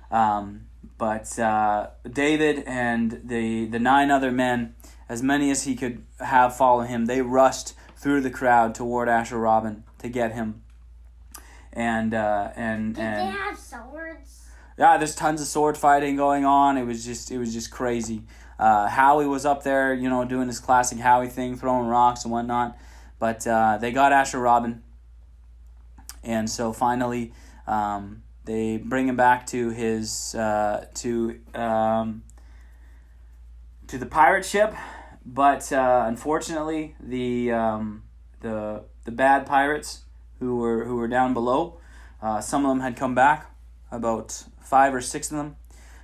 But David and the 9 other men, as many as he could have follow him, they rushed through the crowd toward Asher Robin to get him. And Did they have swords? Yeah, there's tons of sword fighting going on. It was just crazy. Howie was up there, doing his classic Howie thing, throwing rocks and whatnot. But they got Asher Robin, and so finally, they bring him back to his to the pirate ship. But unfortunately, the bad pirates who were down below, some of them had come back, about 5 or 6 of them,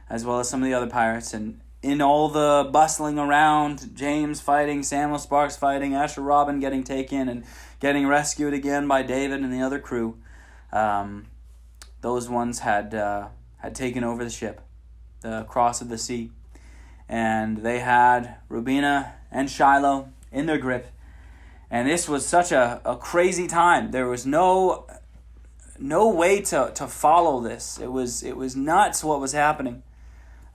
as well as some of the other pirates. And in all the bustling around, James fighting, Samuel Sparks fighting, Asher Robin getting taken and getting rescued again by David and the other crew, those ones had taken over the ship, the cross of the sea. And they had Rubina and Shiloh in their grip. And this was such a crazy time. There was no way to follow this. It was nuts what was happening.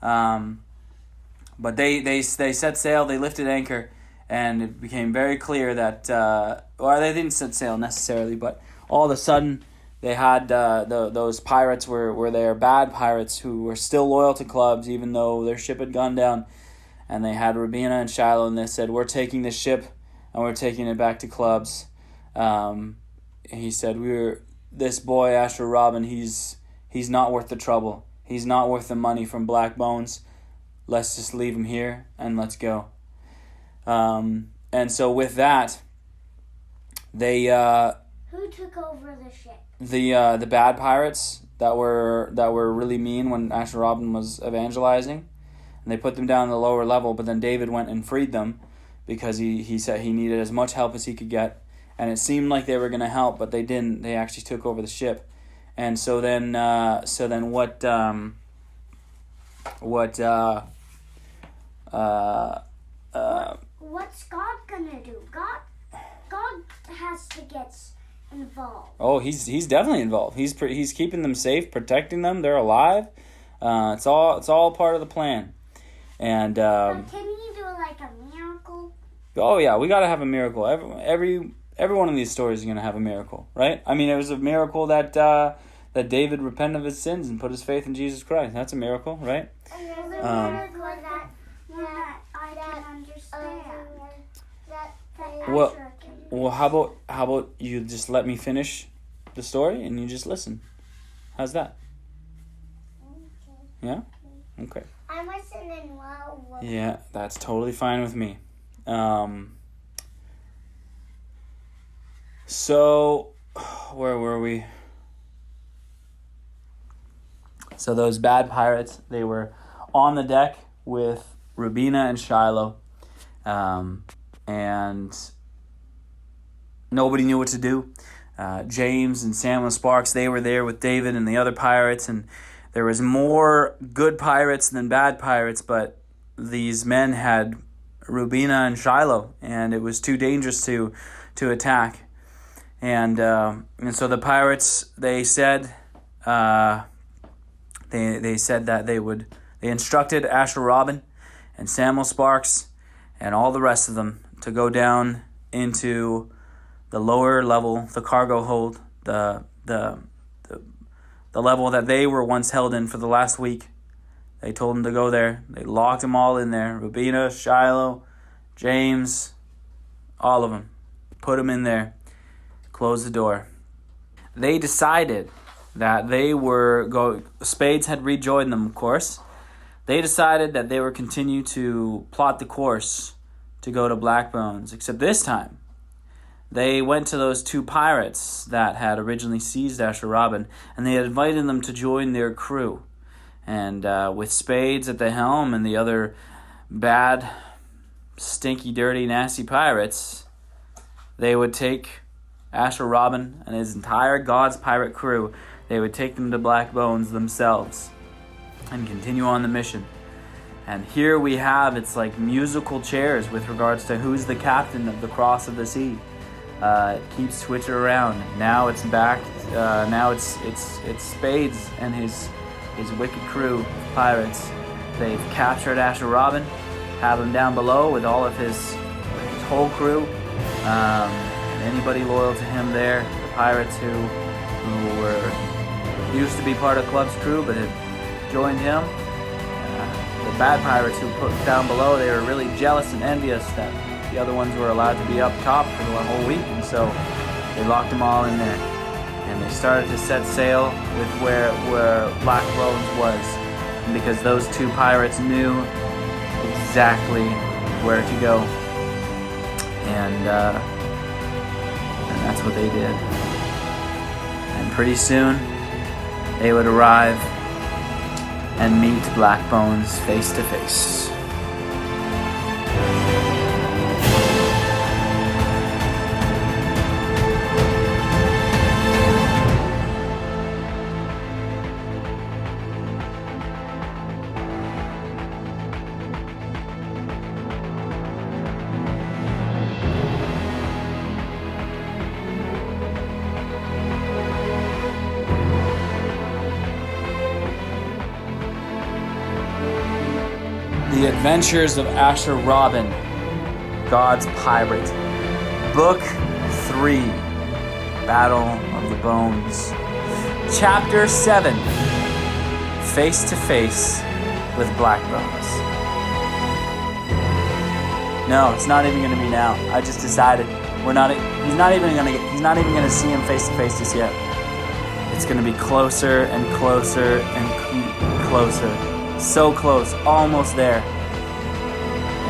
But they set sail, they lifted anchor, and it became very clear that, or they didn't set sail necessarily, but all of a sudden they had those pirates were there, bad pirates who were still loyal to clubs even though their ship had gone down. And they had Rubina and Shiloh, and they said, "We're taking this ship and we're taking it back to clubs." He said, "This boy Asher Robin, he's not worth the trouble. He's not worth the money from Blackbones. Let's just leave him here and let's go." And so with that, they Who took over the ship? The bad pirates that were really mean when Asher Robin was evangelizing, and they put them down in the lower level. But then David went and freed them because he said he needed as much help as he could get, and it seemed like they were going to help, but they didn't. They actually took over the ship, and so then what's God gonna do? God has to get involved. Oh, he's definitely involved. He's keeping them safe, protecting them. They're alive. It's all part of the plan. And But can he do like a miracle? oh yeah, we got to have a miracle. Every one of these stories is going to have a miracle, right? I mean, it was a miracle that David repented of his sins and put his faith in Jesus Christ. That's a miracle, right? There's a miracle that I can understand. Well, how about you just let me finish the story and you just listen? How's that? Okay. Yeah? Okay. I'm listening well. Yeah, that's totally fine with me. So, where were we? So those bad pirates, they were on the deck with Rubina and Shiloh, and nobody knew what to do. James and Samuel Sparks, they were there with David and the other pirates, and there was more good pirates than bad pirates, but these men had Rubina and Shiloh, and it was too dangerous to attack. And so the pirates, they said they said that they instructed Asher Robin and Samuel Sparks and all the rest of them to go down into the lower level, the cargo hold, the level that they were once held in for the last week. They told them to go there. They locked them all in there. Rubina, Shiloh, James, all of them. Put them in there. Closed the door. They decided that they were Spades had rejoined them, of course. They decided that they would continue to plot the course to go to Blackbones, except this time they went to those two pirates that had originally seized Asher Robin, and they had invited them to join their crew. And with Spades at the helm and the other bad, stinky, dirty, nasty pirates, they would take Asher Robin and his entire God's pirate crew. They would take them to Blackbones themselves and continue on the mission. And here we have, it's like musical chairs with regards to who's the captain of the Cross of the Sea. It keeps switching around. Now it's back. Now it's Spades and his wicked crew of pirates. They've captured Asher Robin, have him down below with all of his whole crew. Anybody loyal to him there, the pirates who were used to be part of Club's crew but had joined him. The bad pirates who put down below, they were really jealous and envious that the other ones were allowed to be up top for the whole week, and so they locked them all in there. And they started to set sail with where Blackbones was, and because those two pirates knew exactly where to go. And that's what they did. And pretty soon, they would arrive and meet Blackbones face to face. The Adventures of Asher Robin, God's Pirate. Book 3, Battle of the Bones. Chapter 7, Face to Face with Blackbones. No, it's not even going to be now. I just decided he's not even going to see him face to face just yet. It's going to be closer and closer and closer. So close, almost there,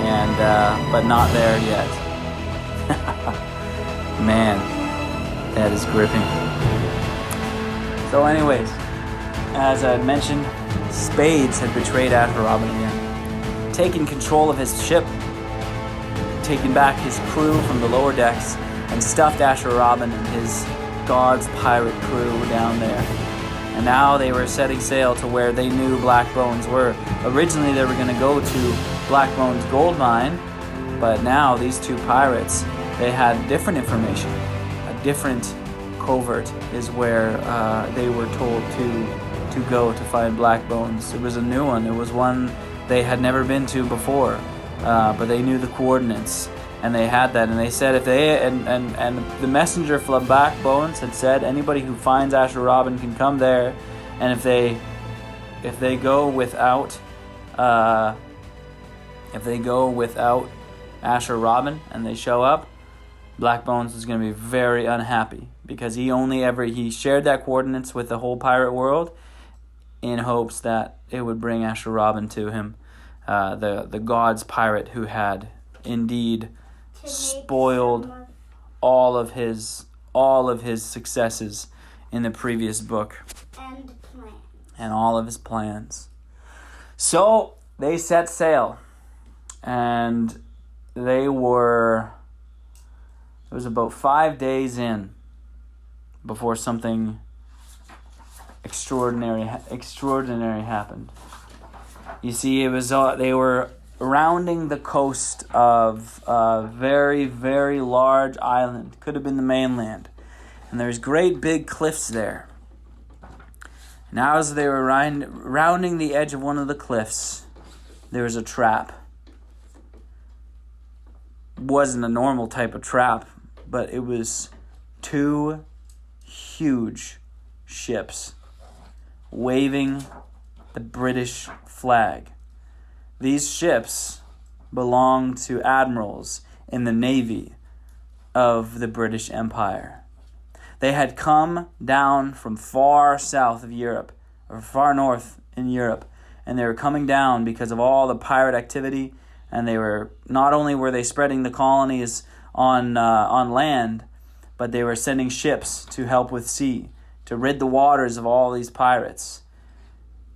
and but not there yet. Man, that is gripping. So anyways, as I mentioned, Spades had betrayed Asher Robin again, taken control of his ship, taken back his crew from the lower decks, and stuffed Asher Robin and his God's pirate crew down there. And now they were setting sail to where they knew Blackbones were. Originally they were going to go to Blackbones gold mine, but now these two pirates, they had different information. A different covert is where they were told to go to find Blackbones. It was a new one. It was one they had never been to before, but they knew the coordinates. And they had that, and they said if they and the messenger from Blackbones had said anybody who finds Asher Robin can come there, and if they go without Asher Robin and they show up, Blackbones is going to be very unhappy because he shared that coordinates with the whole pirate world in hopes that it would bring Asher Robin to him, the God's pirate who had indeed spoiled all of his successes in the previous book and all of his plans. So they set sail, and it was about 5 days in before something extraordinary happened. You see, they were rounding the coast of a very, very large island. Could have been the mainland. And there's great big cliffs there. Now as they were rounding the edge of one of the cliffs, there was a trap. Wasn't a normal type of trap, but it was 2 huge ships waving the British flag. These ships belonged to admirals in the Navy of the British Empire. They had come down from far south of Europe, or far north in Europe, and they were coming down because of all the pirate activity, and they were, not only were they spreading the colonies on land, but they were sending ships to help with sea, to rid the waters of all these pirates.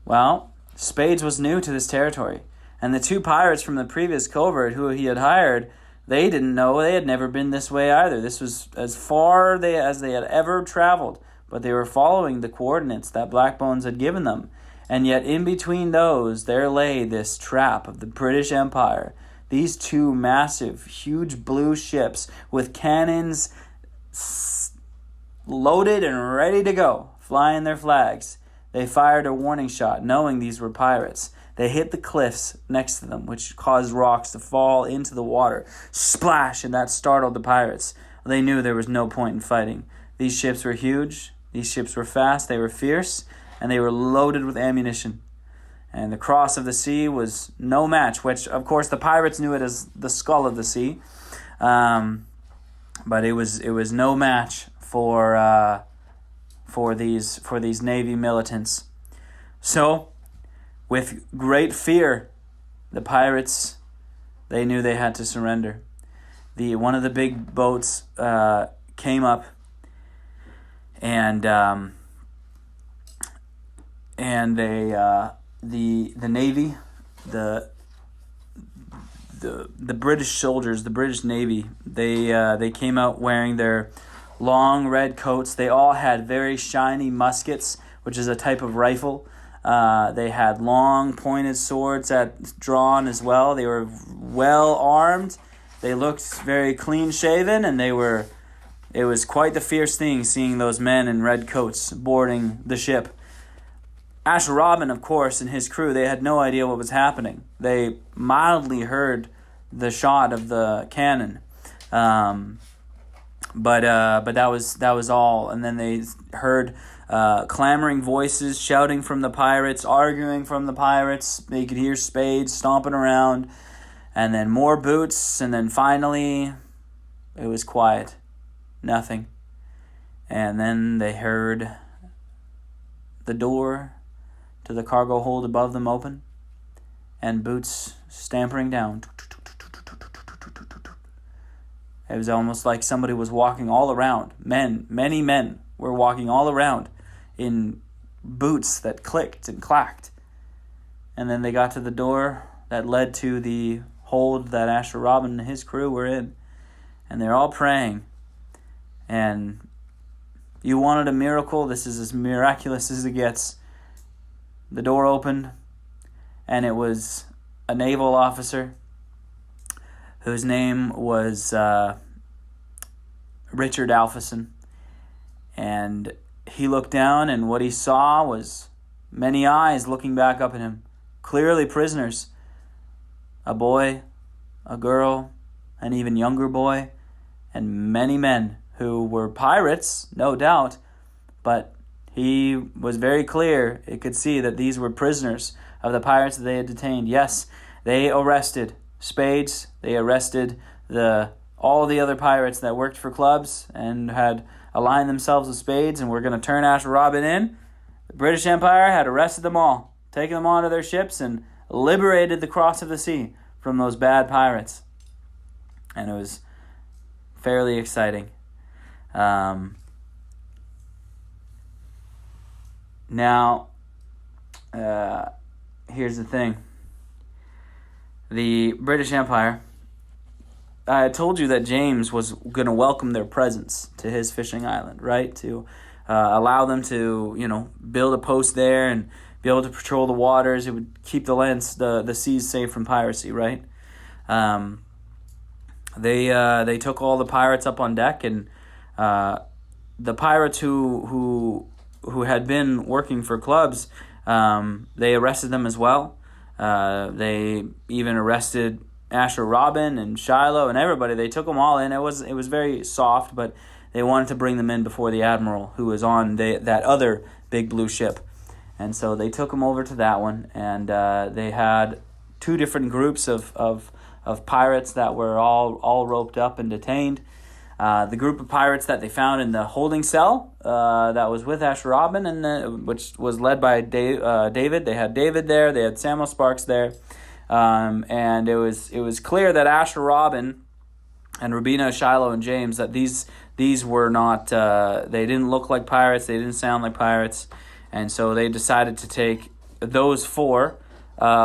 Well, Spades was new to this territory, and the 2 pirates from the previous covert who he had hired, they didn't know, they had never been this way either. This was as far as they had ever traveled, but they were following the coordinates that Blackbones had given them. And yet in between those, there lay this trap of the British Empire. These 2 massive, huge blue ships with cannons loaded and ready to go, flying their flags. They fired a warning shot, knowing these were pirates. They hit the cliffs next to them, which caused rocks to fall into the water. Splash! And that startled the pirates. They knew there was no point in fighting. These ships were huge. These ships were fast. They were fierce. And they were loaded with ammunition. And the cross of the sea was no match, which, of course, the pirates knew it as the skull of the sea. But it was no match for these Navy militants. So, with great fear, the pirates, they knew they had to surrender. One of the big boats came up, and the Navy, the British soldiers, the British Navy, they came out wearing their long red coats. They all had very shiny muskets, which is a type of rifle. They had long pointed swords drawn as well. They were well armed. They looked very clean shaven, and it was quite the fierce thing seeing those men in red coats boarding the ship. Asher Robin, of course, and his crew, they had no idea what was happening. They mildly heard the shot of the cannon, but that was all. And then they heard clamoring voices, shouting from the pirates, arguing from the pirates. They could hear Spades stomping around, and then more boots, and then finally it was quiet, nothing. And then they heard the door to the cargo hold above them open, and boots stampering down. It was almost like somebody was walking all around. Many men were walking all around in boots that clicked and clacked. And then they got to the door that led to the hold that Asher Robin and his crew were in. And they're all praying. And you wanted a miracle? This is as miraculous as it gets. The door opened, and it was a naval officer whose name was Richard Alpheson. And he looked down, and what he saw was many eyes looking back up at him, clearly prisoners. A boy, a girl, an even younger boy, and many men who were pirates, no doubt, but he was very clear. It could see that these were prisoners of the pirates that they had detained. Yes, they arrested Spades. They arrested all the other pirates that worked for clubs and had aligned themselves with Spades and were going to turn Asher Robin in. The British Empire had arrested them all, taken them onto their ships, and liberated the cross of the sea from those bad pirates. And it was fairly exciting. Now, here's the thing. The British Empire, I told you that James was going to welcome their presence to his fishing island, right? To allow them to, build a post there and be able to patrol the waters. It would keep the seas safe from piracy, right? They took all the pirates up on deck, and the pirates who had been working for clubs, they arrested them as well. They even arrested Asher Robin and Shiloh and everybody. They took them all in. It was very soft, but they wanted to bring them in before the admiral, who was on that other big blue ship. And so they took them over to that one, and they had two different groups of pirates that were all roped up and detained. The group of pirates that they found in the holding cell that was with Asher Robin, which was led by David. They had David there. They had Samuel Sparks there, and it was clear that Asher Robin and Rubina, Shiloh, and James, that these were not. They didn't look like pirates. They didn't sound like pirates, and so they decided to take those four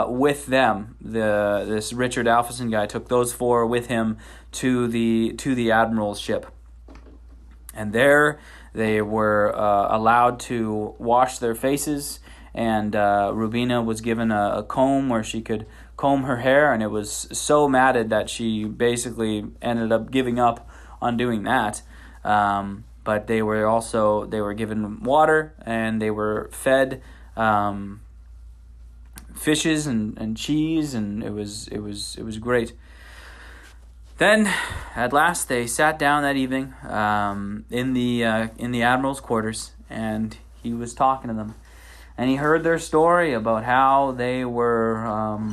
with them. This Richard Alpheson guy took those four with him to the admiral's ship, and there they were allowed to wash their faces, and Rubina was given a comb where she could comb her hair, and it was so matted that she basically ended up giving up on doing that. But they were given water, and they were fed fishes and cheese, and it was great. Then, at last, they sat down that evening in the admiral's quarters, and he was talking to them, and he heard their story about how they were.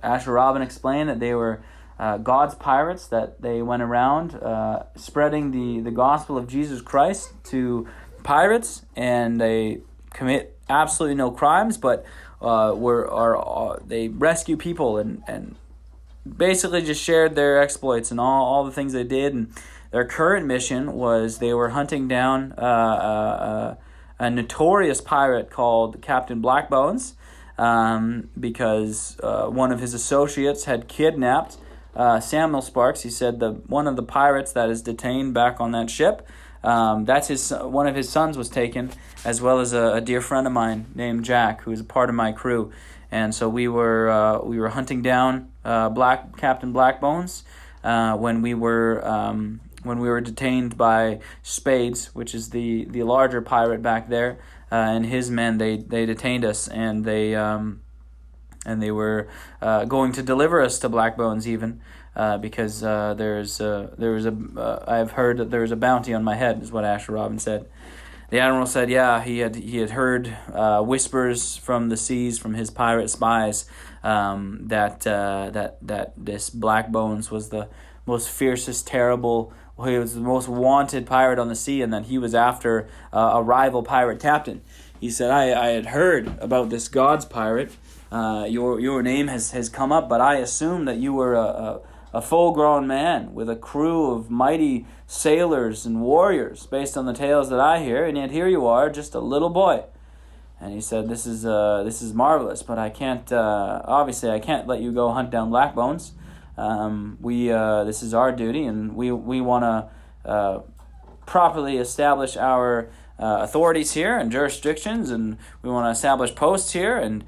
Asher Robin explained that they were God's pirates, that they went around spreading the gospel of Jesus Christ to pirates, and they commit absolutely no crimes, but they rescue people and basically just shared their exploits and all the things they did. And their current mission was they were hunting down a notorious pirate called Captain Blackbones, because one of his associates had kidnapped Samuel Sparks. He said one of the pirates that is detained back on that ship, that's one of his sons was taken, as well as a dear friend of mine named Jack, who is a part of my crew. And so we were hunting down Captain Blackbones when we were detained by Spades, which is the larger pirate back there, and his men. They detained us, and they were going to deliver us to Blackbones even, because I've heard that there's a bounty on my head, is what Asher Robin said. The admiral said, yeah, he had heard whispers from the seas from his pirate spies that this Blackbones was the most fiercest, terrible. He was the most wanted pirate on the sea, and that he was after a rival pirate captain. He said, I had heard about this God's pirate. Your name has come up, but I assumed that you were a full-grown man with a crew of mighty sailors and warriors, based on the tales that I hear, and yet here you are, just a little boy. And he said, this is marvelous, but I can't, obviously I can't let you go hunt down Blackbones. This is our duty, and we want to properly establish our authorities here and jurisdictions, and we want to establish posts here, and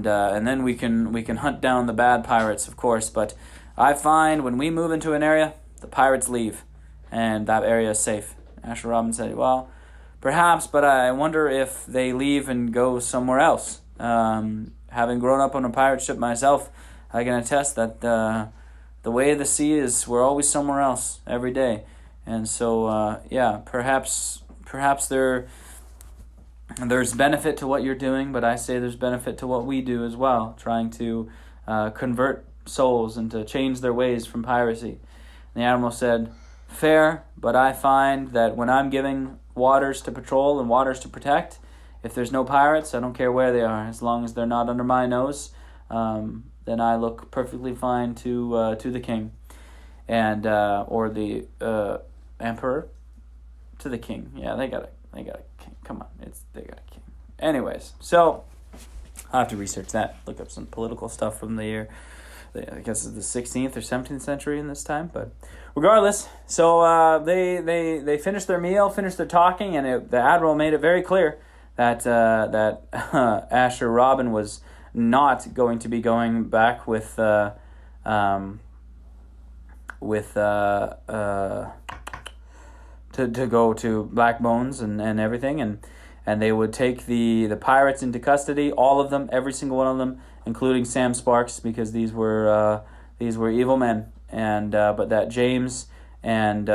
then we can hunt down the bad pirates, of course. But I find when we move into an area, the pirates leave, and that area is safe. Asher Robin said, well, perhaps, but I wonder if they leave and go somewhere else. Having grown up on a pirate ship myself, I can attest that the way of the sea is we're always somewhere else every day. And so, perhaps there's benefit to what you're doing, but I say there's benefit to what we do as well, trying to convert souls and to change their ways from piracy. And the admiral said, fair, but I find that when I'm giving waters to patrol and waters to protect, if there's no pirates, I don't care where they are, as long as they're not under my nose, then I look perfectly fine to the king, and or the emperor, to the king. Yeah, they got a king. Come on, they got a king. Anyways, so I'll have to research that, look up some political stuff from the year, I guess it's the 16th or 17th century in this time, but regardless, so they finished their meal, finished their talking, and the admiral made it very clear that Asher Robin was not going to be going back with to go to Blackbones and everything, and they would take the pirates into custody, all of them, every single one of them, including Sam Sparks, because these were These were evil men, and but that James and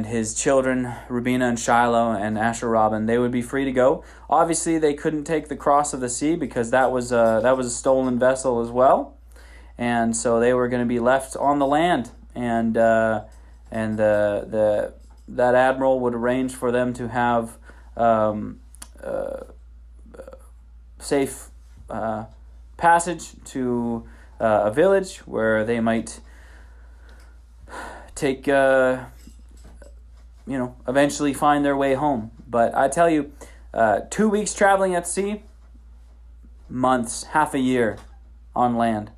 his children, Rubina and Shiloh and Asher Robin, they would be free to go. Obviously, they couldn't take the cross of the sea because that was a stolen vessel as well, and so they were going to be left on the land. And that admiral would arrange for them to have safe passage to a village where they might take. Eventually find their way home. But I tell you, 2 weeks traveling at sea, months, half a year on land.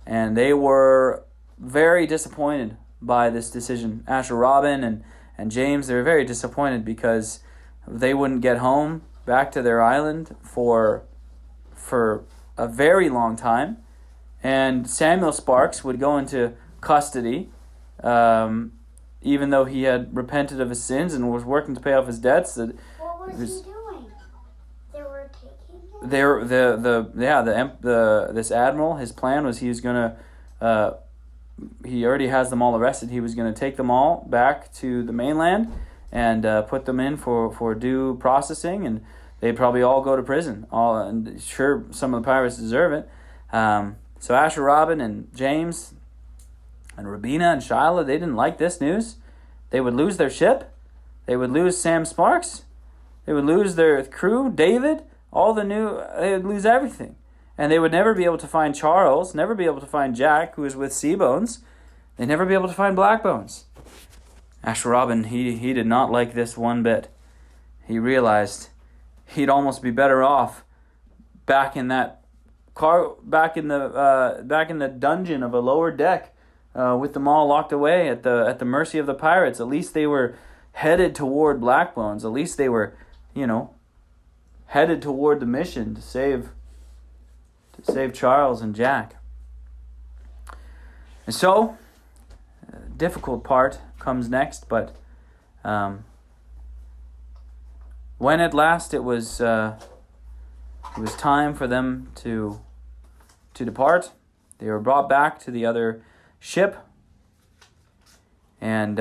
And they were very disappointed by this decision. Asher Robin and James, they were very disappointed because they wouldn't get home back to their island for a very long time. And Samuel Sparks would go into custody, even though he had repented of his sins and was working to pay off his debts. What was he doing? They were taking him? This admiral, his plan was he was gonna he already has them all arrested. He was gonna take them all back to the mainland and put them in for due processing, and they'd probably all go to prison. And sure, some of the pirates deserve it. So Asher Robin and James and Rubina and Shiloh, they didn't like this news. They would lose their ship. They would lose Sam Sparks. They would lose their crew, David, they would lose everything. And they would never be able to find Charles, never be able to find Jack, who was with Seabones. They'd never be able to find Blackbones. Asher Robin, he did not like this one bit. He realized he'd almost be better off back in the dungeon of a lower deck, with them all locked away at the mercy of the pirates. At least they were headed toward Blackbones. At least they were, headed toward the mission to save Charles and Jack. And so, difficult part comes next. But when at last it was time for them to depart, they were brought back to the other ship, and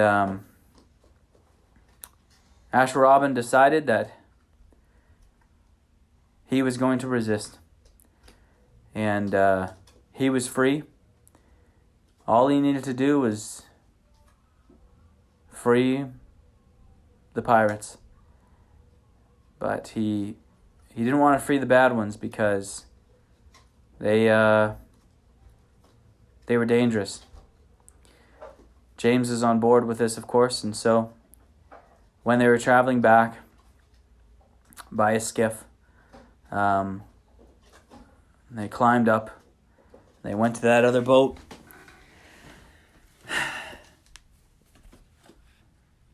Asher Robin decided that he was going to resist, and he was free. All he needed to do was free the pirates, but he didn't want to free the bad ones because they were dangerous. James is on board with this, of course, and so when they were traveling back by a skiff, they climbed up, they went to that other boat,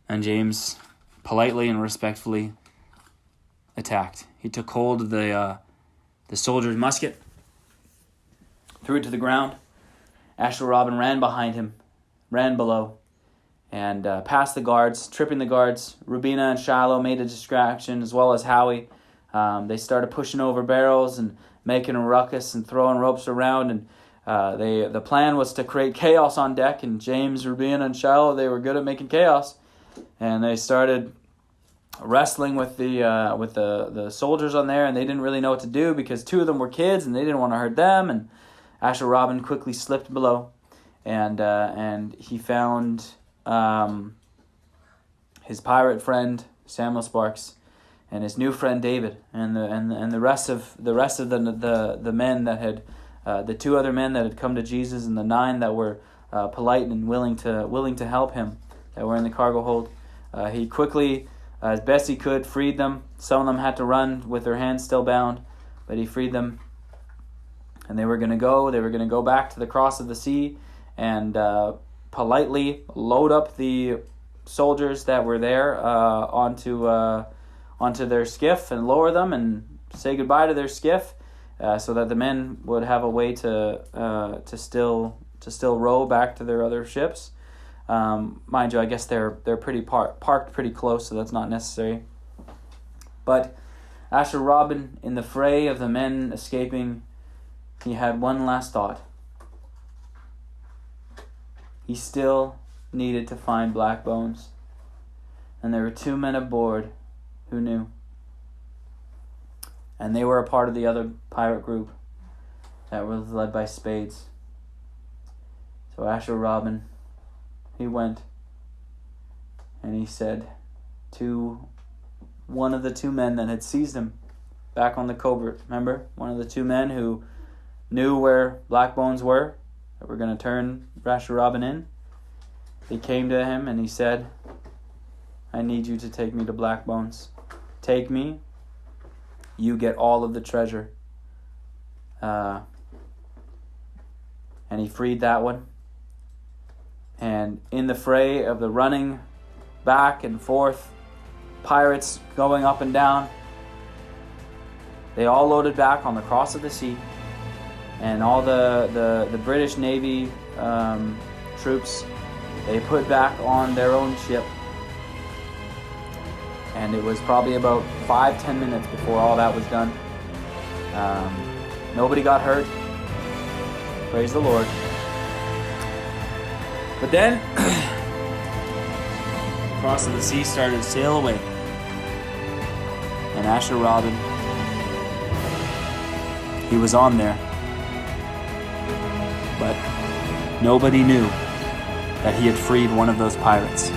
and James politely and respectfully attacked. He took hold of the soldier's musket, threw it to the ground. Asher Robin ran behind him, ran below, and past the guards, tripping the guards. Rubina and Shiloh made a distraction, as well as Howie. They started pushing over barrels and making a ruckus and throwing ropes around. And the plan was to create chaos on deck. And James, Rubina, and Shiloh, they were good at making chaos. And they started wrestling with the soldiers on there, and they didn't really know what to do because two of them were kids, and they didn't want to hurt them. And Asher Robin quickly slipped below, and he found his pirate friend Samuel Sparks and his new friend David, and the rest of the men that had the two other men that had come to Jesus, and the 9 that were polite and willing to help him, that were in the cargo hold. He quickly, as best he could, freed them. Some of them had to run with their hands still bound, but he freed them. And they were going to go back to the cross of the sea and politely load up the soldiers that were there onto their skiff and lower them and say goodbye to their skiff, so that the men would have a way to still row back to their other ships. Mind you, I guess they're pretty parked pretty close, so that's not necessary. But Asher Robin, in the fray of the men escaping, he had one last thought. He still needed to find Blackbones. And there were 2 men aboard who knew. And they were a part of the other pirate group that was led by Spades. So Asher Robin, he went and he said to one of the 2 men that had seized him back on the covert. Remember? One of the 2 men who knew where Blackbones were, that were going to turn Asher Robin in. He came to him and he said, I need you to take me to Blackbones. Take me. You get all of the treasure. And he freed that one. And in the fray of the running back and forth, pirates going up and down, they all loaded back on the cross of the sea. And all the British Navy troops, they put back on their own ship. And it was probably about 5-10 minutes before all that was done. Nobody got hurt. Praise the Lord. But then, the cross of the sea started to sail away. And Asher Robin, he was on there. But nobody knew that he had freed one of those pirates.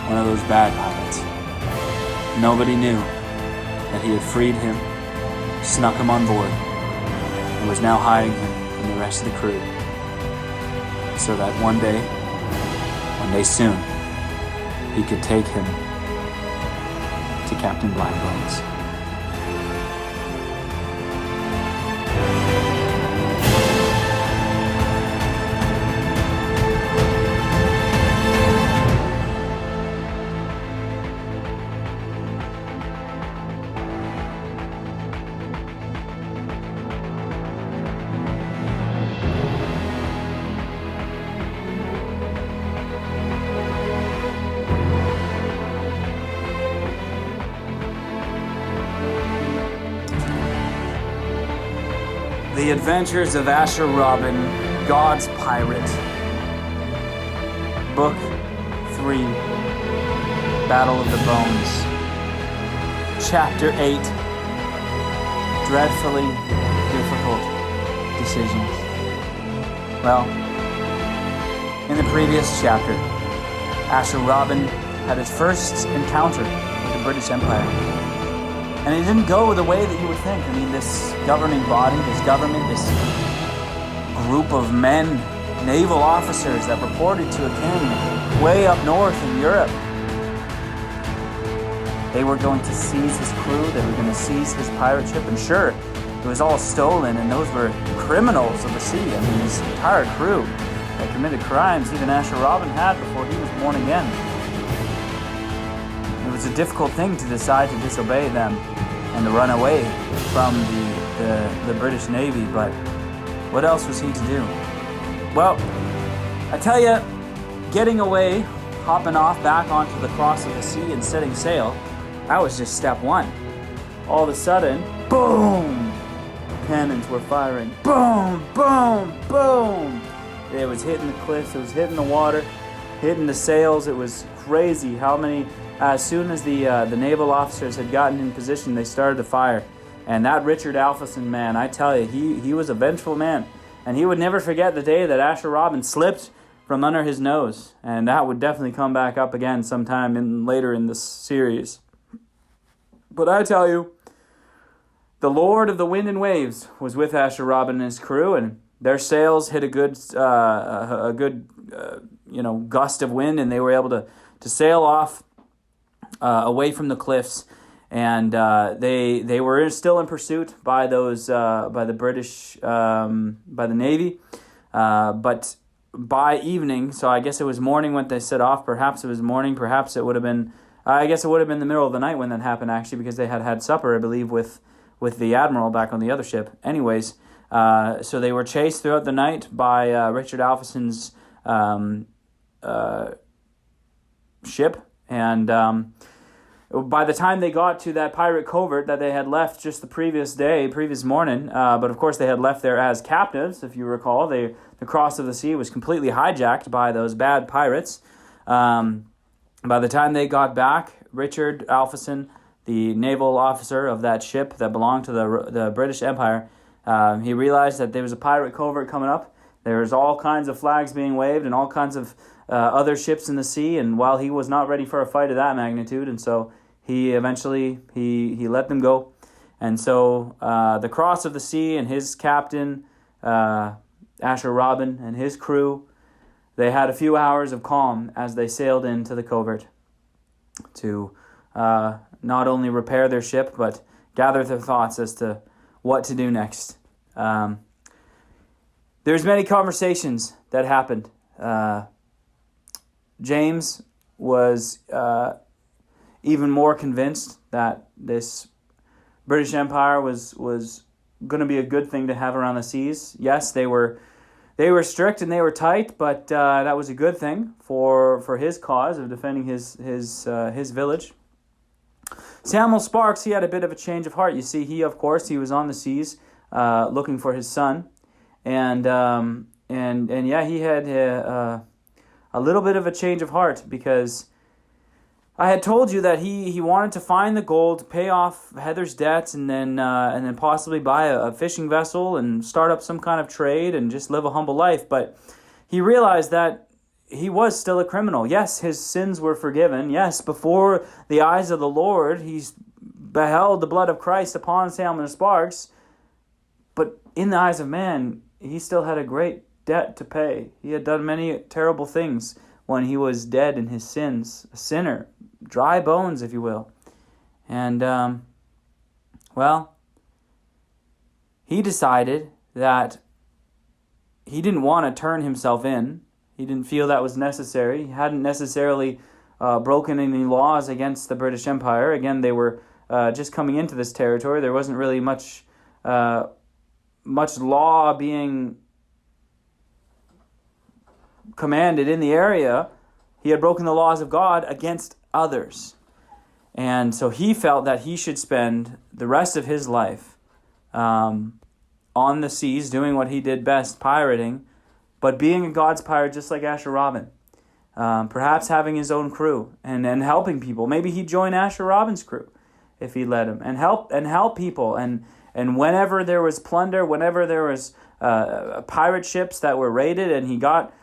One of those bad pirates. Nobody knew that he had freed him, snuck him on board, and was now hiding him from the rest of the crew. So that one day soon, he could take him to Captain Blackbones. The Adventures of Asher Robin, God's Pirate. Book 3, Battle of the Bones. Chapter 8, Dreadfully Difficult Decisions. Well, in the previous chapter, Asher Robin had his first encounter with the British Empire. And it didn't go the way that you would think. I mean, this governing body, this government, this group of men, naval officers that reported to a king way up north in Europe. They were going to seize his crew. They were going to seize his pirate ship. And sure, it was all stolen, and those were criminals of the sea. I mean, his entire crew that committed crimes even Asher Robin had before he was born again. It was a difficult thing to decide to disobey them and to run away from the British Navy, but what else was he to do? Well, I tell you, getting away, hopping off back onto the cross of the sea and setting sail, that was just step one. All of a sudden, boom! Cannons were firing. Boom, boom, boom! It was hitting the cliffs, it was hitting the water, hitting the sails. It was crazy how many. As soon as the naval officers had gotten in position, they started to fire. And that Richard Alpheson man, I tell you, he was a vengeful man. And he would never forget the day that Asher Robin slipped from under his nose. And that would definitely come back up again sometime later in this series. But I tell you, the Lord of the Wind and Waves was with Asher Robin and his crew, and their sails hit a good gust of wind, and they were able to sail off away from the cliffs, and they were still in pursuit by the British by the Navy, but by evening, so I guess it was morning when they set off. Perhaps it was morning. Perhaps it would have been. I guess it would have been the middle of the night when that happened, actually, because they had had supper, I believe, with the admiral back on the other ship. Anyways, so they were chased throughout the night by Richard Alpheson's ship. And by the time they got to that pirate covert that they had left just the previous morning, but of course they had left there as captives, if you recall. The cross of the sea was completely hijacked by those bad pirates. By the time they got back, Richard Alpheson, the naval officer of that ship that belonged to the British Empire, he realized that there was a pirate covert coming up. There was all kinds of flags being waved and all kinds of other ships in the sea, and while he was not ready for a fight of that magnitude, and so he eventually he let them go. And so the cross of the sea and his captain, Asher Robin, and his crew, they had a few hours of calm as they sailed into the covert to not only repair their ship, but gather their thoughts as to what to do next. There's many conversations that happened. James was even more convinced that this British Empire was going to be a good thing to have around the seas. Yes, they were strict and they were tight, but that was a good thing for his cause of defending his village. Samuel Sparks, he had a bit of a change of heart. You see, he was on the seas looking for his son, and yeah, he had a little bit of a change of heart, because I had told you that he wanted to find the gold, pay off Heather's debts, and then possibly buy a fishing vessel and start up some kind of trade and just live a humble life. But he realized that he was still a criminal. Yes, his sins were forgiven. Yes, before the eyes of the Lord, he's beheld the blood of Christ upon Samuel Sparks. But in the eyes of man, he still had a great debt to pay. He had done many terrible things when he was dead in his sins, a sinner, dry bones, if you will. And, he decided that he didn't want to turn himself in. He didn't feel that was necessary. He hadn't necessarily broken any laws against the British Empire. Again, they were just coming into this territory. There wasn't really much law being commanded in the area. He had broken the laws of God against others. And so he felt that he should spend the rest of his life on the seas, doing what he did best, pirating, but being a God's pirate just like Asher Robin. Perhaps having his own crew and helping people. Maybe he'd join Asher Robin's crew if he let him, and help people. And whenever there was plunder, whenever there was pirate ships that were raided, and he got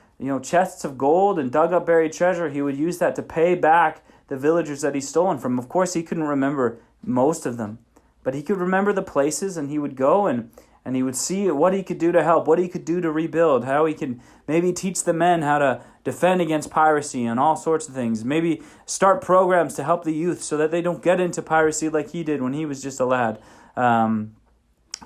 chests of gold and dug up buried treasure, he would use that to pay back the villagers that he's stolen from. Of course, he couldn't remember most of them, but he could remember the places, and he would go and he would see what he could do to help, what he could do to rebuild, how he could maybe teach the men how to defend against piracy and all sorts of things. Maybe start programs to help the youth so that they don't get into piracy like he did when he was just a lad.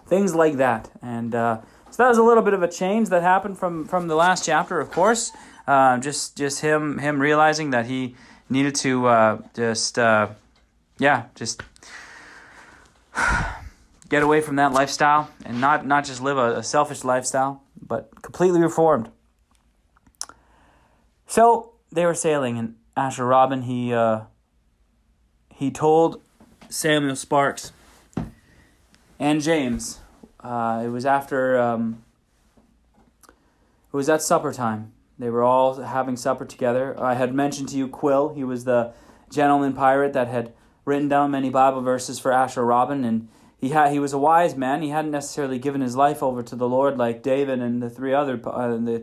Things like that. And so that was a little bit of a change that happened from the last chapter, of course. Just him realizing that he needed to just get away from that lifestyle and not just live a selfish lifestyle, but completely reformed. So they were sailing, and Asher Robin, he told Samuel Sparks and James. It was after it was at supper time. They were all having supper together. I had mentioned to you Quill. He was the gentleman pirate that had written down many Bible verses for Asher Robin, and he was a wise man. He hadn't necessarily given his life over to the Lord like David and the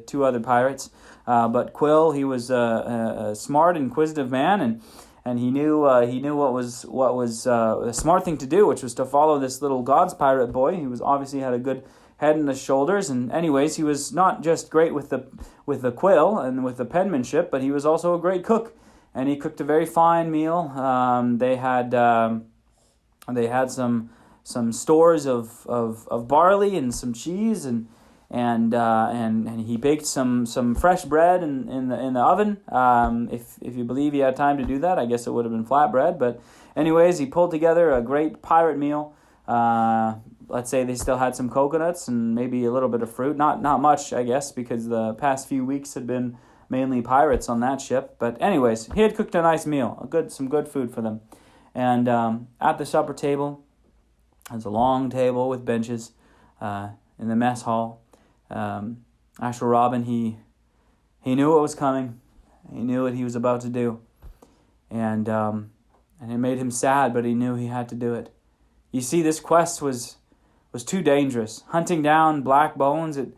two other pirates. But Quill, he was a smart, inquisitive man, and he knew what was a smart thing to do, which was to follow this little God's pirate boy. He was obviously had a good head and the shoulders, and anyways, he was not just great with the quill and with the penmanship, but he was also a great cook, and he cooked a very fine meal. They had some stores of barley and some cheese, and he baked some fresh bread in the oven. If you believe he had time to do that, I guess it would have been flatbread. But anyways, he pulled together a great pirate meal. Let's say they still had some coconuts and maybe a little bit of fruit. Not much, I guess, because the past few weeks had been mainly pirates on that ship. But anyways, he had cooked a nice meal, some good food for them. And at the supper table, there's a long table with benches in the mess hall. Asher Robin, he knew what was coming. He knew what he was about to do. And it made him sad, but he knew he had to do it. You see, this quest was too dangerous. Hunting down Blackbones, it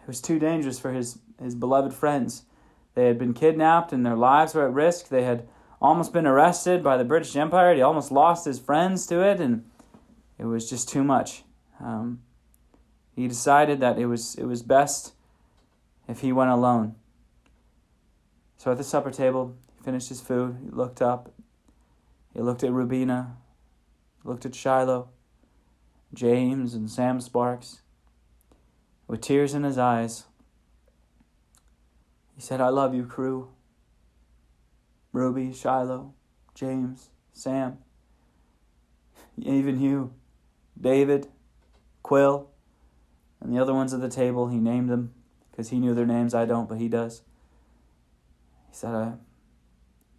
was too dangerous for his beloved friends. They had been kidnapped and their lives were at risk. They had almost been arrested by the British Empire. He almost lost his friends to it, and it was just too much. He decided that it was best if he went alone. So at the supper table, he finished his food. He looked up. He looked at Rubina, looked at Shiloh, James and Sam Sparks. With tears in his eyes, he said, "I love you, crew. Ruby, Shiloh, James, Sam, even you, David, Quill, and the other ones at the table." He named them because he knew their names. I don't, but he does. He said,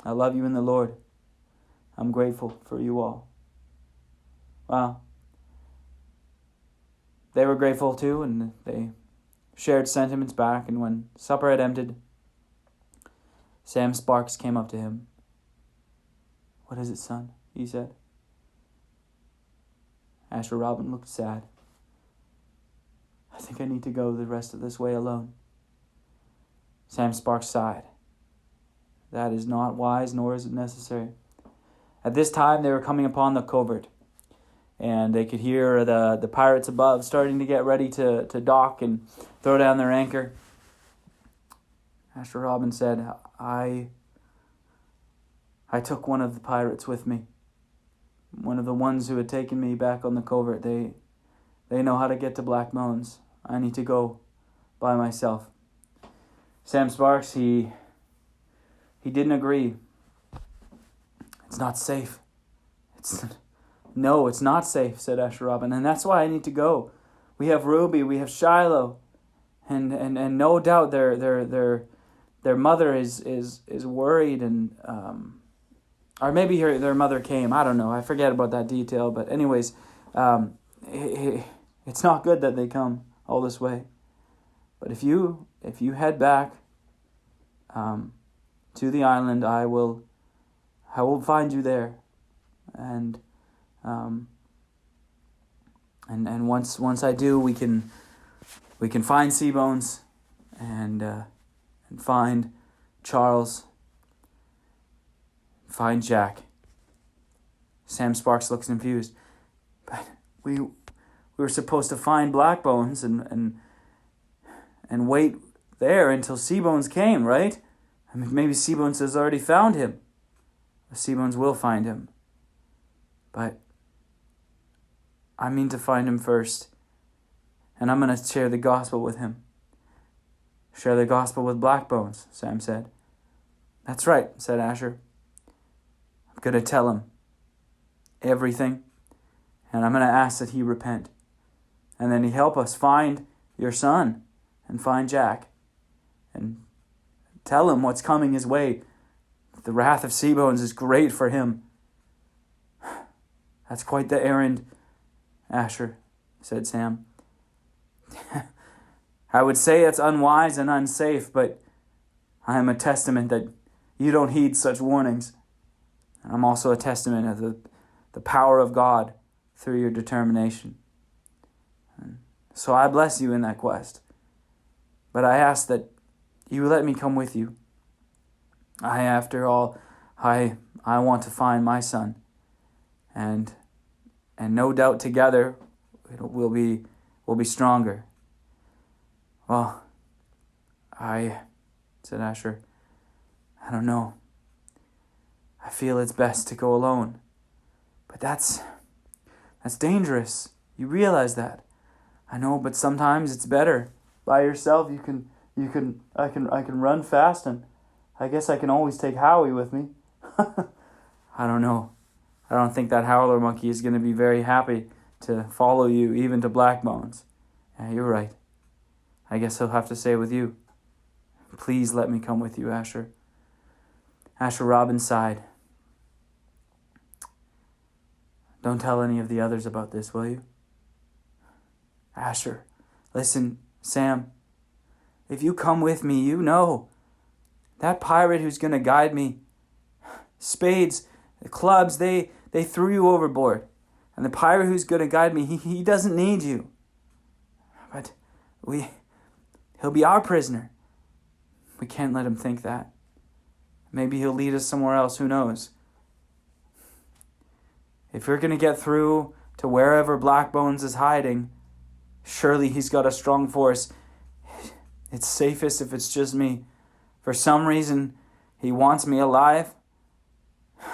I love you in the Lord. I'm grateful for you all. Wow. They were grateful too, and they shared sentiments back. And when supper had ended, Sam Sparks came up to him. "What is it, son?" he said. Asher Robin looked sad. "I think I need to go the rest of this way alone." Sam Sparks sighed. "That is not wise, nor is it necessary." At this time, they were coming upon the covert, and they could hear the pirates above starting to get ready to dock and throw down their anchor. Asher Robin said, I took one of the pirates with me. One of the ones who had taken me back on the covert. They know how to get to Blackbones. I need to go by myself." Sam Sparks, he didn't agree. "It's not safe. No, it's not safe," said Asher Robin, "and that's why I need to go. We have Ruby, we have Shiloh, and no doubt their mother is worried, and or maybe their mother came. I don't know. I forget about that detail. But anyways, it's not good that they come all this way. But if you head back to the island, I will find you there, and once I do, we can find Seabones and find Charles, find Jack." Sam Sparks looks confused. "But we were supposed to find Blackbones and wait there until Seabones came, right? I mean, maybe Seabones has already found him." "Seabones will find him. But I mean to find him first. And I'm going to share the gospel with him." "Share the gospel with Blackbones," Sam said. "That's right," said Asher. "I'm going to tell him everything. And I'm going to ask that he repent. And then he help us find your son and find Jack. And tell him what's coming his way. The wrath of Seabones is great for him." "That's quite the errand, Asher," said Sam. "I would say it's unwise and unsafe, but I am a testament that you don't heed such warnings. I'm also a testament of the power of God through your determination. So I bless you in that quest. But I ask that you let me come with you. After all, I want to find my son. And no doubt together we'll be stronger." "Well, said Asher, "I don't know. I feel it's best to go alone. But that's dangerous. You realize that?" "I know, but sometimes it's better. By yourself I can run fast, and I guess I can always take Howie with me." "I don't know. I don't think that howler monkey is going to be very happy to follow you even to Blackbones." "Yeah, you're right. I guess he'll have to stay with you. Please let me come with you, Asher." Asher Robin sighed. Don't tell any of the others about this, will you? Asher, listen, Sam. If you come with me, you know that pirate who's going to guide me, spades, the clubs, they threw you overboard. And the pirate who's going to guide me, he doesn't need you. But he'll be our prisoner. We can't let him think that. Maybe he'll lead us somewhere else, who knows? If you're going to get through to wherever Blackbones is hiding, surely he's got a strong force. It's safest if it's just me. For some reason, he wants me alive.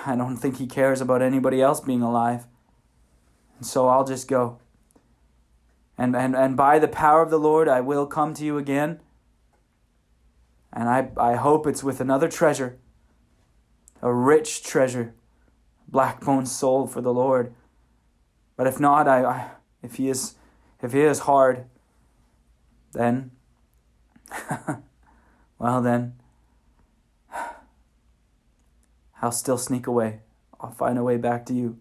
I don't think he cares about anybody else being alive. And so I'll just go. And by the power of the Lord, I will come to you again. And I hope it's with another treasure. A rich treasure. Blackbone's soul for the Lord. But if not, if he is hard, then well then, I'll still sneak away. I'll find a way back to you.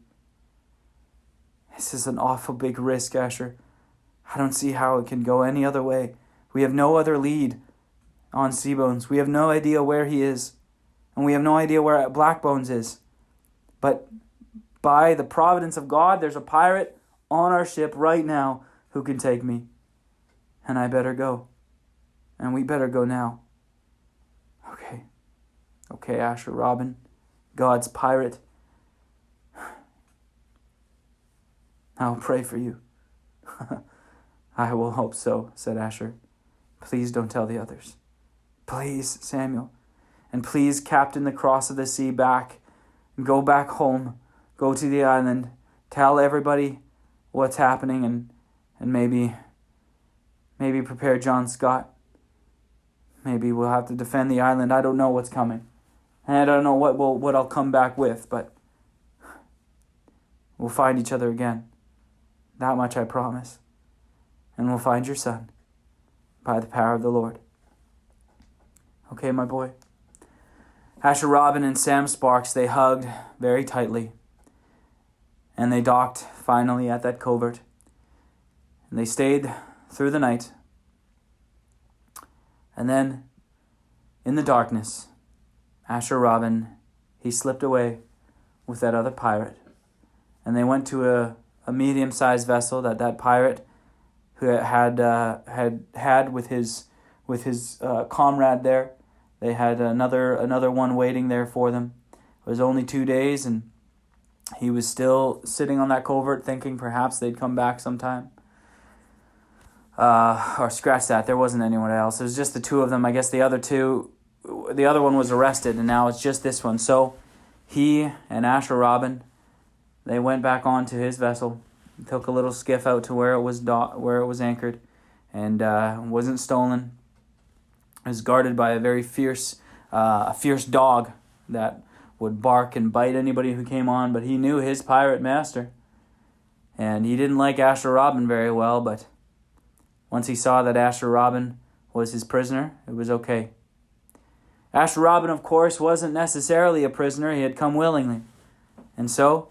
This is an awful big risk, Asher. I don't see how it can go any other way. We have no other lead on Seabones. We have no idea where he is. And we have no idea where Blackbones is. But by the providence of God, there's a pirate on our ship right now who can take me. And I better go. And we better go now. Okay, Asher Robin, God's pirate. I'll pray for you. I will hope so, said Asher. Please don't tell the others. Please, Samuel. And please captain the cross of the sea back. And go back home. Go to the island. Tell everybody what's happening and maybe prepare John Scott. Maybe we'll have to defend the island. I don't know what's coming. And I don't know what I'll come back with, but we'll find each other again. That much I promise. And we'll find your son by the power of the Lord. Okay, my boy. Asher Robin and Sam Sparks, they hugged very tightly. And they docked finally at that covert. And they stayed through the night. And then, in the darkness, Asher Robin, he slipped away with that other pirate. And they went to a medium-sized vessel that pirate who had with his comrade there. They had another one waiting there for them. It was only 2 days, and he was still sitting on that covert thinking perhaps they'd come back sometime. Or scratch that, there wasn't anyone else. It was just the two of them. I guess the other one was arrested, and now it's just this one. So he and Asher Robin, they went back onto his vessel, took a little skiff out to where it was anchored, and wasn't stolen. It was guarded by a very fierce dog that would bark and bite anybody who came on, but he knew his pirate master. And he didn't like Asher Robin very well, but once he saw that Asher Robin was his prisoner, it was okay. Asher Robin, of course, wasn't necessarily a prisoner. He had come willingly. And so,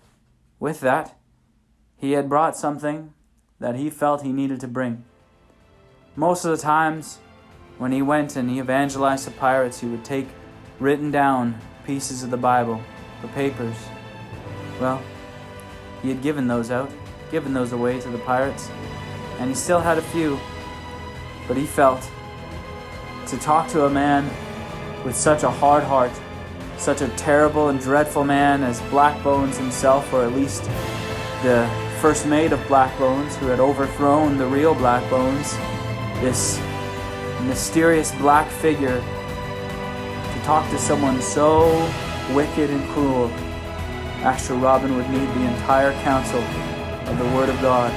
with that, he had brought something that he felt he needed to bring. Most of the times, when he went and he evangelized to pirates, he would take written down pieces of the Bible, the papers. Well, he had given those away to the pirates, and he still had a few, but he felt to talk to a man with such a hard heart, such a terrible and dreadful man as Blackbones himself, or at least the first mate of Blackbones, who had overthrown the real Blackbones, this mysterious black figure, to talk to someone so wicked and cruel, Asher Robin would need the entire counsel of the Word of God.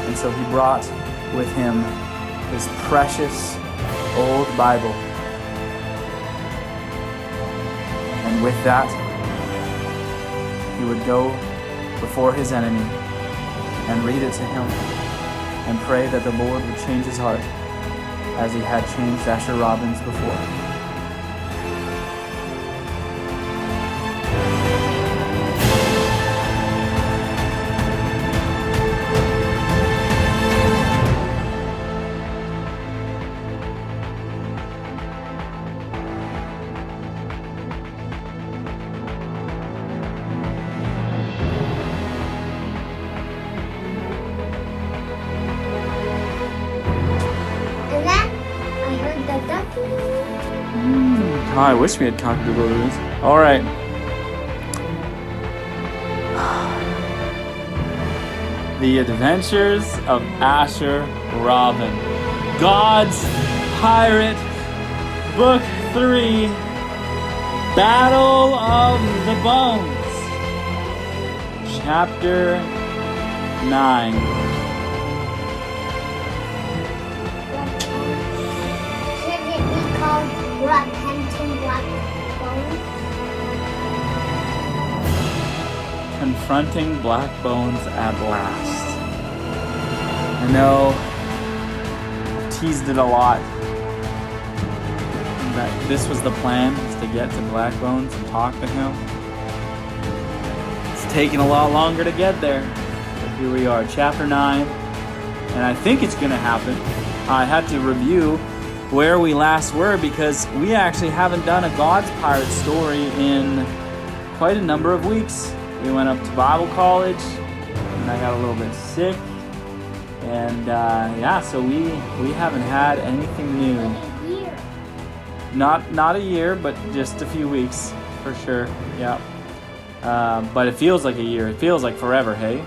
And so he brought with him his precious old Bible. And with that, he would go before his enemy and read it to him and pray that the Lord would change his heart as he had changed Asher Robin's before. Oh, I wish we had cock-a-doodle-doos. All right. The Adventures of Asher Robin. God's Pirate, Book 3, Battle of the Bones. Chapter 9. Should it be called Confronting Blackbones? Confronting Blackbones at last. I know, I've teased it a lot. That this was the plan, is to get to Blackbones and talk to him. It's taken a lot longer to get there. But here we are, chapter 9. And I think it's going to happen. I had to review where we last were because we actually haven't done a God's Pirate story in quite a number of weeks. We went up to Bible college, and I got a little bit sick, and so we haven't had anything new. A year. Not a year, but just a few weeks for sure. Yeah, but it feels like a year. It feels like forever. Hey,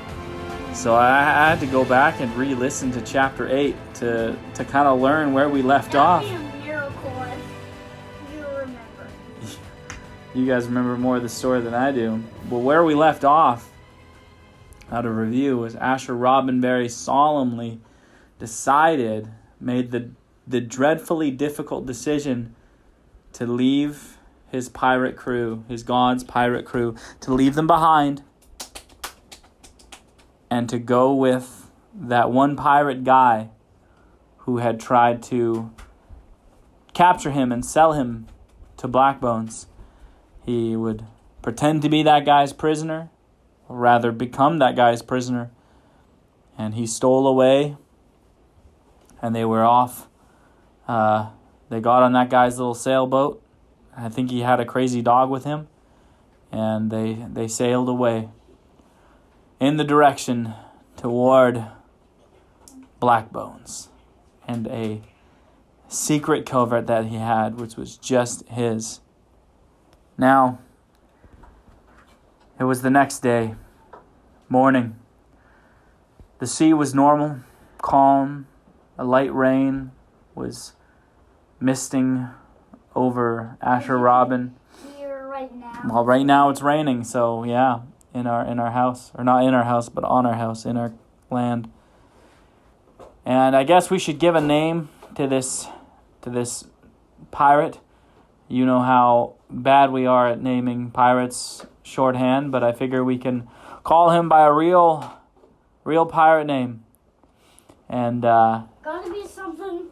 so I had to go back and re-listen to chapter 8 to kind of learn where we left off. That'd be a miracle if you remember. You guys remember more of the story than I do. Well, where we left off, out of review, was Asher Robin very solemnly made the dreadfully difficult decision to leave his pirate crew, his God's pirate crew, to leave them behind and to go with that one pirate guy who had tried to capture him and sell him to Blackbones. He would pretend to be that guy's prisoner, or rather become that guy's prisoner. And he stole away, and they were off. They got on that guy's little sailboat. I think he had a crazy dog with him. And they sailed away in the direction toward Blackbones and a secret covert that he had, which was just his. Now, it was the next day, morning. The sea was normal, calm. A light rain was misting over Asher Robin. Here right now. Well, right now it's raining, so yeah, in our house, or not in our house, but on our house, in our land. And I guess we should give a name to this pirate. You know how bad we are at naming pirates shorthand, but I figure we can call him by a real pirate name. And Gotta be something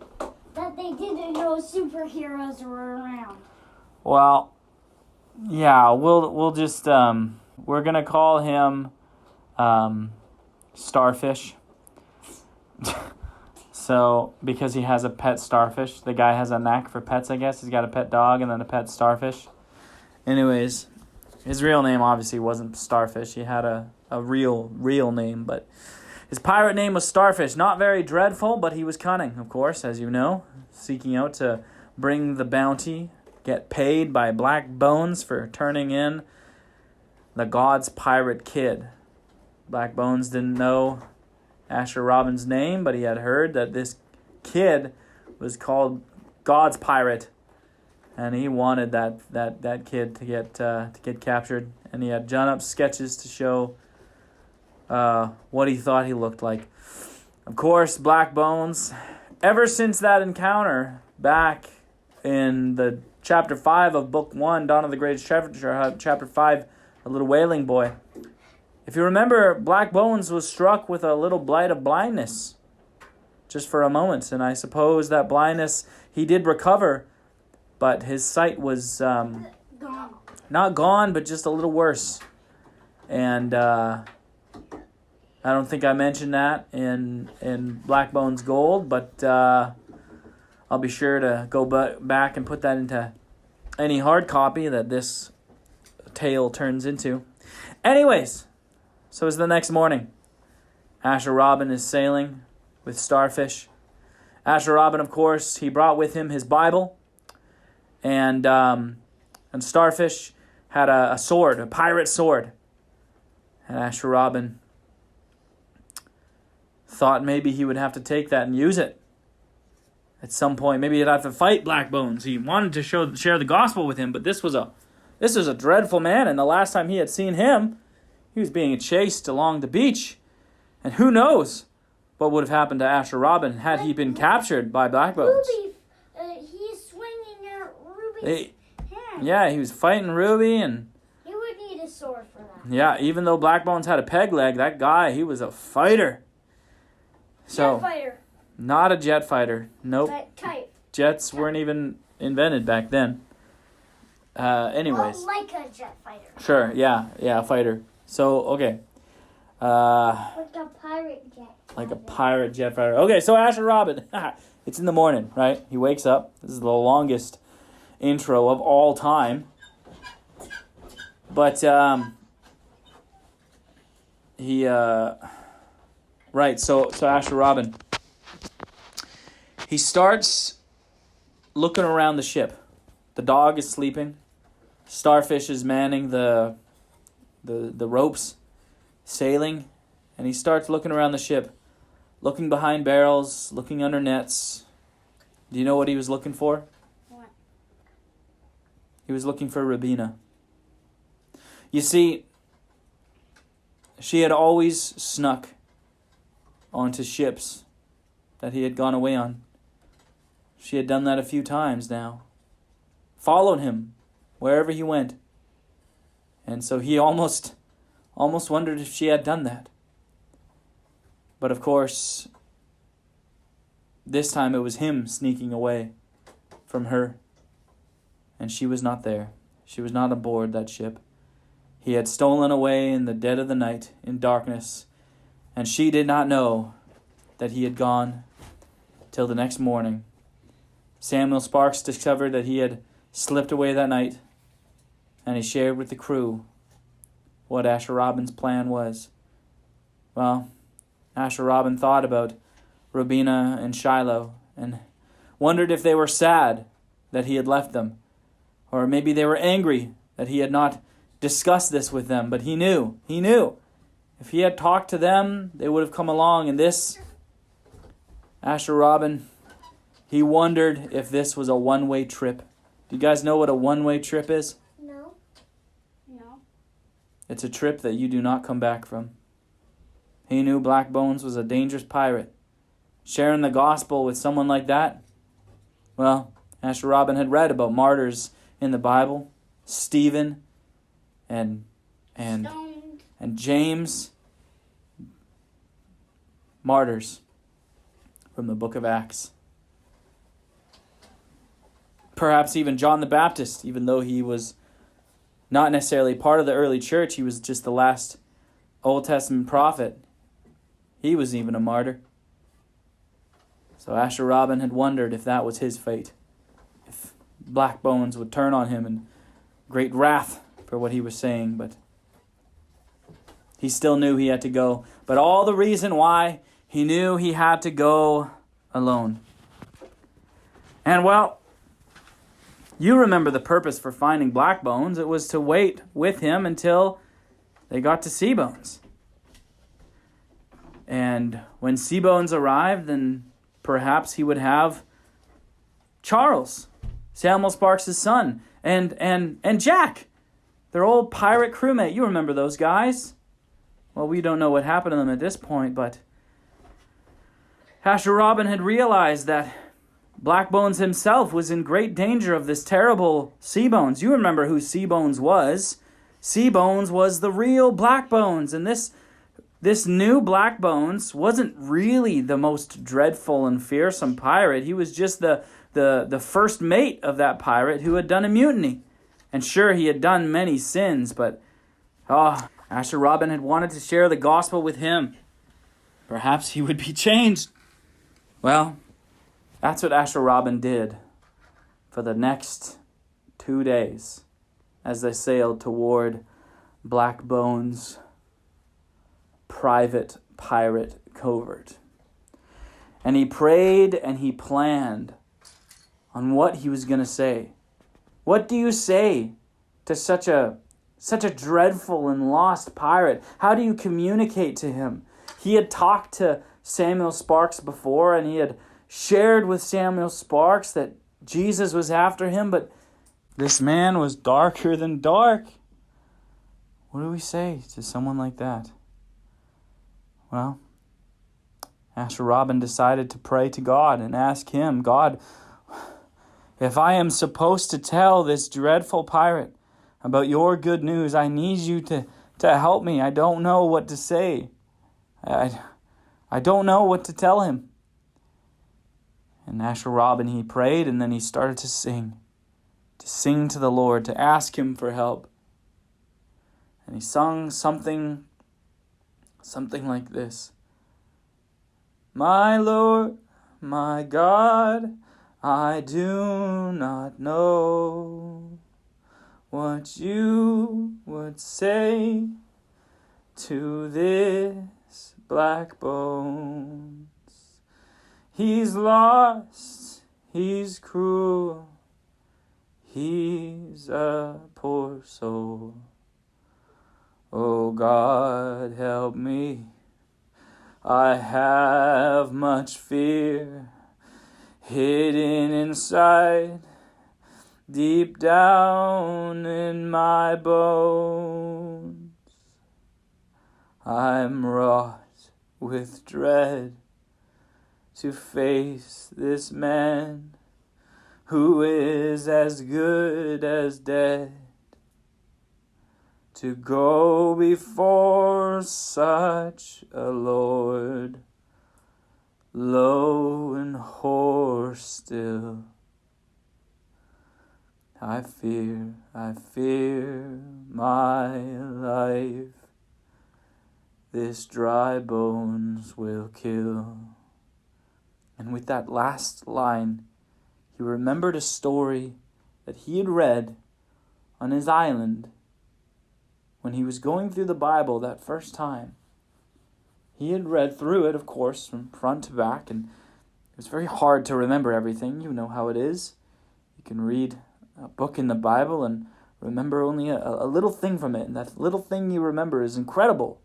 that they didn't know superheroes were around. well, yeah, we'll just we're gonna call him Starfish. So, because he has a pet starfish. The guy has a knack for pets, I guess. He's got a pet dog and then a pet starfish. Anyways, his real name obviously wasn't Starfish. He had a real name, but his pirate name was Starfish. Not very dreadful, but he was cunning, of course, as you know. Seeking out to bring the bounty, get paid by Blackbones for turning in the God's Pirate Kid. Blackbones didn't know Asher Robin's name, but he had heard that this kid was called God's Pirate, and he wanted that kid to get captured. And he had drawn up sketches to show what he thought he looked like. Of course, Blackbones, ever since that encounter back in the chapter 5 of book 1, Dawn of the Greatest Treasure, chapter 5, A Little Wailing Boy. If you remember, Blackbones was struck with a little blight of blindness just for a moment, and I suppose that blindness he did recover, but his sight was Gone. not gone, but just a little worse. And I don't think I mentioned that in Blackbones Gold, but I'll be sure to go back and put that into any hard copy that this tale turns into. Anyways, so it's the next morning. Asher Robin is sailing with Starfish. Asher Robin, of course, he brought with him his Bible And Starfish had a sword, a pirate sword. And Asher Robin thought maybe he would have to take that and use it at some point. Maybe he'd have to fight Blackbones. He wanted to share the gospel with him, but this was a dreadful man, and the last time he had seen him, he was being chased along the beach. And who knows what would have happened to Asher Robin had he been captured by Blackbones. Ruby, he's swinging at Ruby's hand. Yeah, he was fighting Ruby, and He would need a sword for that. yeah, even though Blackbones had a peg leg, that guy, he was a fighter. So, Jet fighter. not a jet fighter. Nope. But type. Jets weren't even invented back then. Anyways. Well, like a jet fighter. Sure, yeah, fighter. So, okay. Like a pirate jet. Like a pirate jet fighter. Okay, so Asher Robin. It's in the morning, right? He wakes up. This is the longest intro of all time. But, right, so Asher Robin, he starts looking around the ship. The dog is sleeping. Starfish is manning the ropes, sailing, and he starts looking around the ship, looking behind barrels, looking under nets. Do you know what he was looking for? What? He was looking for Rabina. You see, she had always snuck onto ships that he had gone away on. She had done that a few times now. Followed him wherever he went. And so he almost wondered if she had done that. But of course, this time it was him sneaking away from her. And she was not there. She was not aboard that ship. He had stolen away in the dead of the night, in darkness, and she did not know that he had gone till the next morning. Samuel Sparks discovered that he had slipped away that night, and he shared with the crew what Asher Robin's plan was. Well, Asher Robin thought about Robina and Shiloh and wondered if they were sad that he had left them, or maybe they were angry that he had not discussed this with them. But he knew. If he had talked to them, they would have come along. And this, Asher Robin, he wondered if this was a one-way trip. Do you guys know what a one-way trip is? No. It's a trip that you do not come back from. He knew Blackbones was a dangerous pirate. Sharing the gospel with someone like that? Well, Asher Robin had read about martyrs in the Bible. Stephen and James. Martyrs from the book of Acts. Perhaps even John the Baptist, even though he was not necessarily part of the early church, he was just the last Old Testament prophet. He was even a martyr. So Asher Robin had wondered if that was his fate. If Blackbones would turn on him in great wrath for what he was saying, but he still knew he had to go. But all the reason why he knew he had to go alone. And well, you remember the purpose for finding Blackbones. It was to wait with him until they got to Seabones. And when Seabones arrived, then perhaps he would have Charles, Samuel Sparks' son, and Jack, their old pirate crewmate. You remember those guys? Well, we don't know what happened to them at this point, but Asher Robin had realized that Blackbones himself was in great danger of this terrible Seabones. You remember who Seabones was. Seabones was the real Blackbones, and this new Blackbones wasn't really the most dreadful and fearsome pirate. He was just the first mate of that pirate who had done a mutiny. And sure, he had done many sins, but Asher Robin had wanted to share the gospel with him. Perhaps he would be changed. Well, that's what Asher Robin did for the next 2 days as they sailed toward Blackbones' private pirate covert. And he prayed and he planned on what he was going to say. What do you say to such a dreadful and lost pirate? How do you communicate to him? He had talked to Samuel Sparks before, and he had shared with Samuel Sparks that Jesus was after him, but this man was darker than dark. What do we say to someone like that? Well, Asher Robin decided to pray to God and ask him, God, if I am supposed to tell this dreadful pirate about your good news, I need you to help me. I don't know what to say. I don't know what to tell him. And Asher Robin, he prayed, and then he started to sing to the Lord, to ask him for help. And he sung something like this. My Lord, my God, I do not know what you would say to this black bones. He's lost, he's cruel, he's a poor soul. Oh God, help me. I have much fear hidden inside, deep down in my bones. I'm wrought with dread to face this man who is as good as dead, to go before such a Lord, low and hoarse still. I fear my life, this dry bones will kill. And with that last line, he remembered a story that he had read on his island when he was going through the Bible that first time. He had read through it, of course, from front to back, and it was very hard to remember everything. You know how it is. You can read a book in the Bible and remember only a little thing from it, and that little thing you remember is incredible.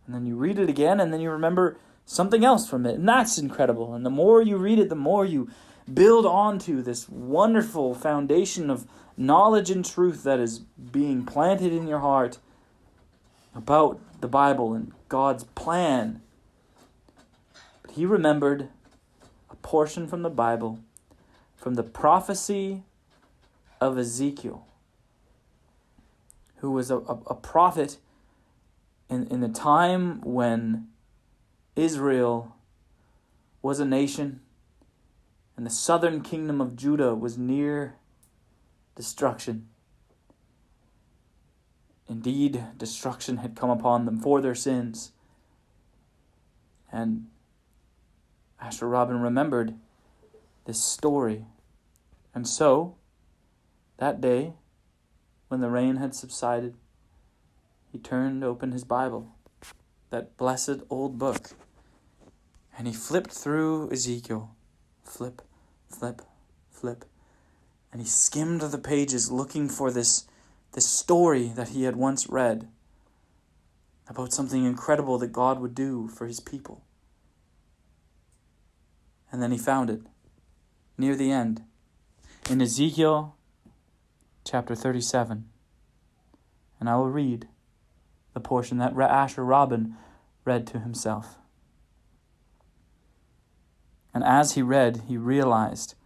And then you read it again, and then you remember something else from it, and that's incredible. And the more you read it, the more you build onto this wonderful foundation of knowledge and truth that is being planted in your heart about the Bible and God's plan. But he remembered a portion from the Bible, from the prophecy of Ezekiel, who was a prophet in the time when Israel was a nation and the southern kingdom of Judah was near destruction. Indeed, destruction had come upon them for their sins. And Asher Robin remembered this story. And so, that day, when the rain had subsided, he turned open his Bible, that blessed old book, and he flipped through Ezekiel. Flip, flip, flip. And he skimmed the pages looking for this story that he had once read about something incredible that God would do for his people. And then he found it near the end in Ezekiel chapter 37. And I will read the portion that Asher Robin read to himself. And as he read, he realized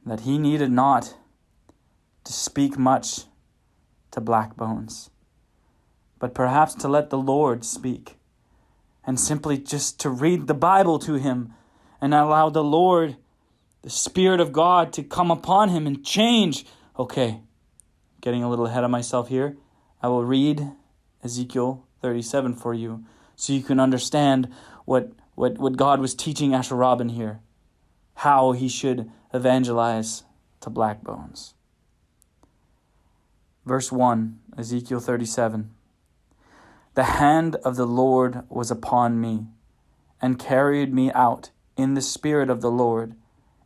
that he needed not to speak much to Blackbones, but perhaps to let the Lord speak, and simply just to read the Bible to him and allow the Lord, the Spirit of God, to come upon him and change. Okay, getting a little ahead of myself here. I will read Ezekiel 37 for you so you can understand what God was teaching Asher Robin here, how he should evangelize to Blackbones. Verse 1, Ezekiel 37. The hand of the Lord was upon me, and carried me out in the Spirit of the Lord,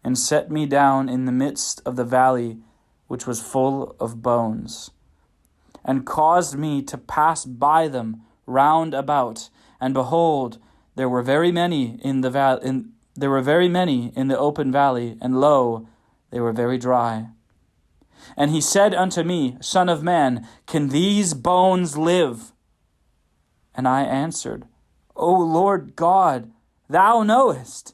and set me down in the midst of the valley which was full of bones, and caused me to pass by them round about. And behold, there were very many in the open valley, and lo, they were very dry. And he said unto me, Son of man, can these bones live? And I answered, O Lord God, thou knowest.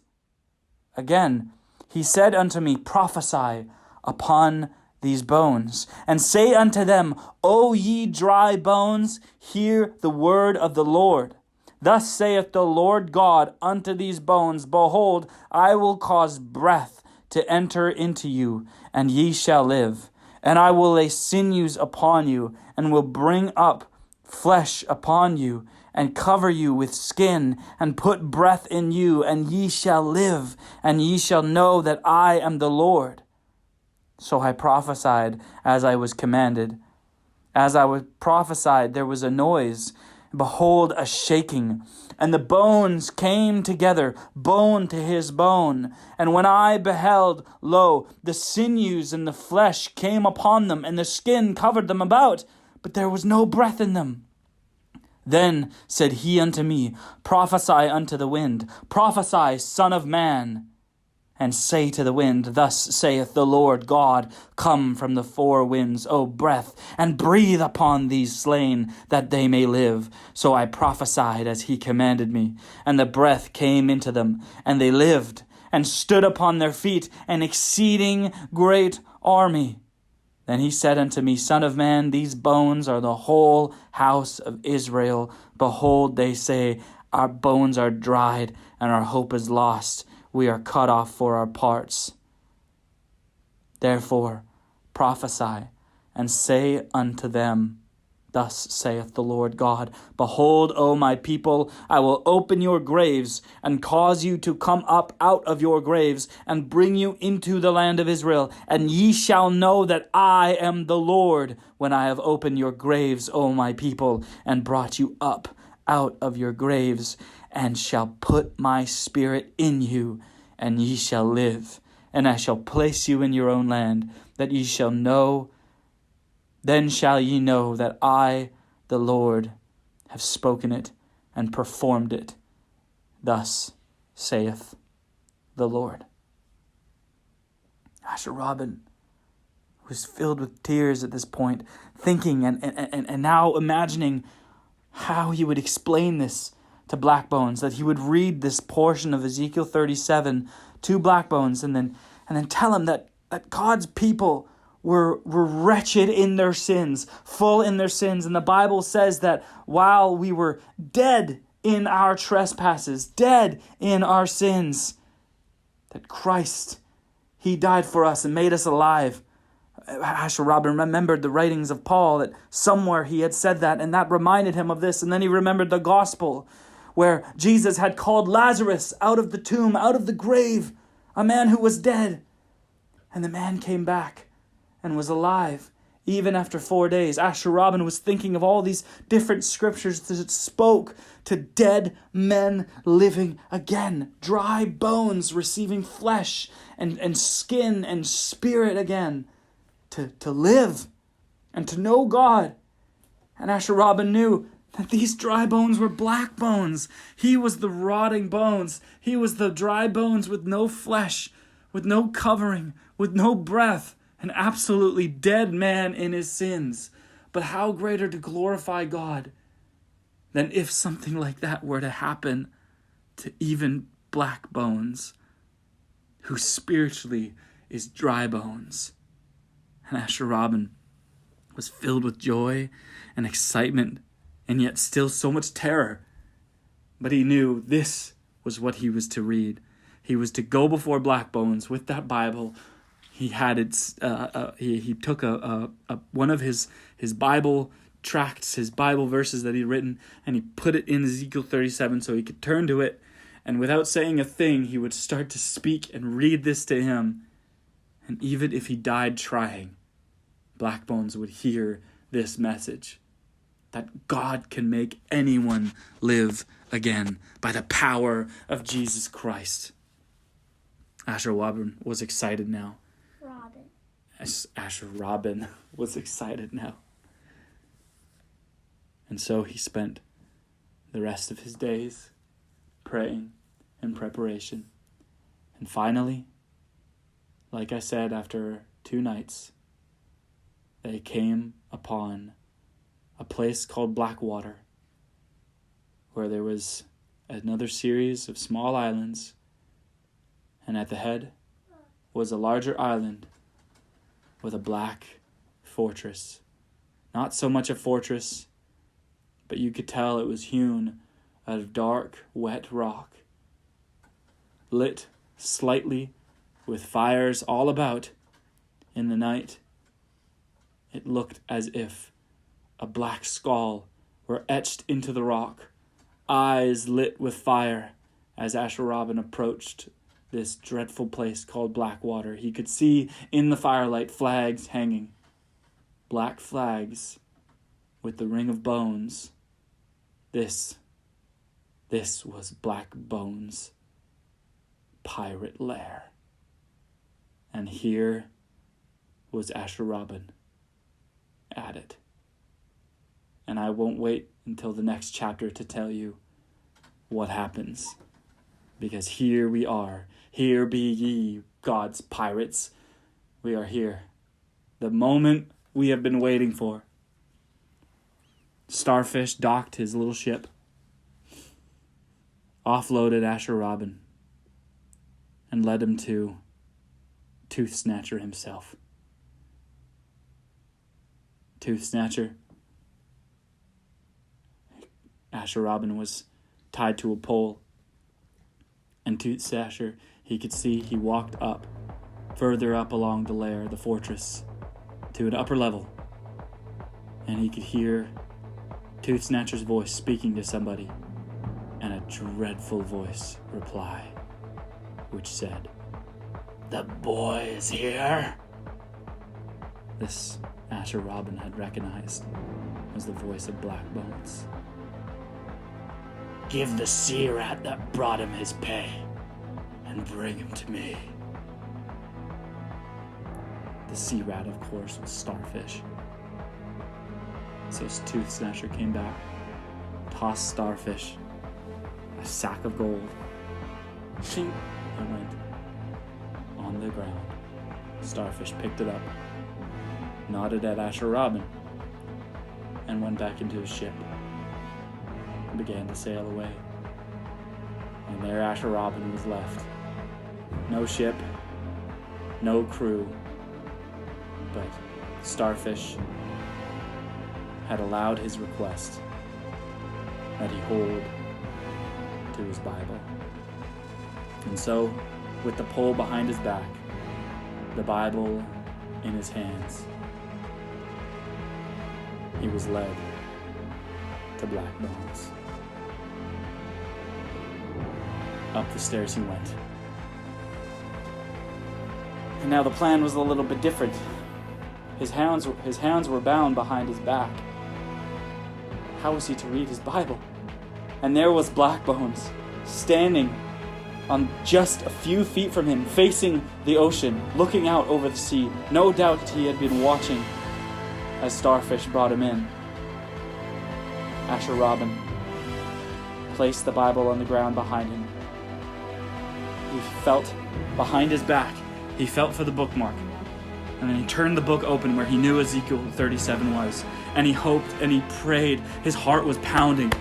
Again, he said unto me, Prophesy upon these bones, and say unto them, O ye dry bones, hear the word of the Lord. Thus saith the Lord God unto these bones, Behold, I will cause breath to enter into you, and ye shall live. And I will lay sinews upon you, and will bring up flesh upon you, and cover you with skin, and put breath in you, and ye shall live, and ye shall know that I am the Lord. So I prophesied as I was commanded. As I was prophesied, there was a noise, behold, a shaking, and the bones came together, bone to his bone. And when I beheld, lo, the sinews and the flesh came upon them, and the skin covered them about, but there was no breath in them. Then said he unto me, Prophesy unto the wind, prophesy, Son of man, and say to the wind, Thus saith the Lord God, Come from the four winds, O breath, and breathe upon these slain, that they may live. So I prophesied as he commanded me, and the breath came into them, and they lived, and stood upon their feet, an exceeding great army. Then he said unto me, Son of man, these bones are the whole house of Israel. Behold, they say, Our bones are dried, and our hope is lost. We are cut off for our parts. Therefore prophesy, and say unto them, Thus saith the Lord God, Behold, O my people, I will open your graves, and cause you to come up out of your graves, and bring you into the land of Israel. And ye shall know that I am the Lord, when I have opened your graves, O my people, and brought you up out of your graves, and shall put my spirit in you, and ye shall live. And I shall place you in your own land, that ye shall know. Then shall ye know that I, the Lord, have spoken it and performed it. Thus saith the Lord. Asher Robin was filled with tears at this point, thinking and now imagining how he would explain this to Blackbones, that he would read this portion of Ezekiel 37 to Blackbones, and then tell him that God's people were wretched in their sins, full in their sins. And the Bible says that while we were dead in our trespasses, dead in our sins, that Christ, he died for us and made us alive. Asher Robin remembered the writings of Paul, that somewhere he had said that, and that reminded him of this. And then he remembered the gospel, where Jesus had called Lazarus out of the tomb, out of the grave, a man who was dead. And the man came back and was alive, even after 4 days. Asher Robin was thinking of all these different scriptures that spoke to dead men living again, dry bones receiving flesh and skin and spirit again, to live and to know God. And Asher Robin knew that these dry bones were black bones. He was the rotting bones. He was the dry bones with no flesh, with no covering, with no breath, an absolutely dead man in his sins. But how greater to glorify God than if something like that were to happen to even black bones, who spiritually is dry bones. And Asher Robin was filled with joy and excitement, and yet still so much terror. But he knew this was what he was to read. He was to go before Blackbones with that Bible. He had he took one of his Bible tracts, his Bible verses that he'd written, and he put it in Ezekiel 37 so he could turn to it, and without saying a thing, he would start to speak and read this to him. And even if he died trying, Blackbones would hear this message, that God can make anyone live again by the power of Jesus Christ. Asher Robin was excited now. Asher Robin was excited now. And so he spent the rest of his days praying in preparation. And finally, like I said, after 2 nights, they came upon a place called Blackwater, where there was another series of small islands, and at the head was a larger island with a black fortress. Not so much a fortress, but you could tell it was hewn out of dark, wet rock, lit slightly with fires all about. In the night, it looked as if a black skull were etched into the rock, eyes lit with fire. As Asher Robin approached this dreadful place called Blackwater, he could see in the firelight flags hanging, black flags with the ring of bones. This was Blackbones' pirate lair. And here was Asher Robin at it. And I won't wait until the next chapter to tell you what happens. Because here we are. Here be ye, God's pirates. We are here. The moment we have been waiting for. Starfish docked his little ship, offloaded Asher Robin, and led him to Tooth Snatcher himself. Tooth Snatcher. Asher Robin was tied to a pole, and Tooth Snatcher, he could see, he walked up, further up along the lair, the fortress, to an upper level, and he could hear Tooth Snatcher's voice speaking to somebody, and a dreadful voice reply, which said, "The boy is here." This Asher Robin had recognized was the voice of Blackbones. "Give the sea rat that brought him his pay, and bring him to me." The sea rat, of course, was Starfish. So Tooth Snatcher came back, tossed Starfish a sack of gold. Shing! It went on the ground. Starfish picked it up, nodded at Asher Robin, and went back into his ship and began to sail away. And there Asher Robin was left. No ship, no crew, but Starfish had allowed his request that he hold to his Bible. And so, with the pole behind his back, the Bible in his hands, he was led to Blackbones. Up the stairs he went. And now the plan was a little bit different. His hands were bound behind his back. How was he to read his Bible? And there was Blackbones, standing on just a few feet from him, facing the ocean, looking out over the sea. No doubt he had been watching as Starfish brought him in. Asher Robin placed the Bible on the ground behind him. He felt behind his back. He felt for the bookmark. And then he turned the book open where he knew Ezekiel 37 was. And he hoped and he prayed. His heart was pounding.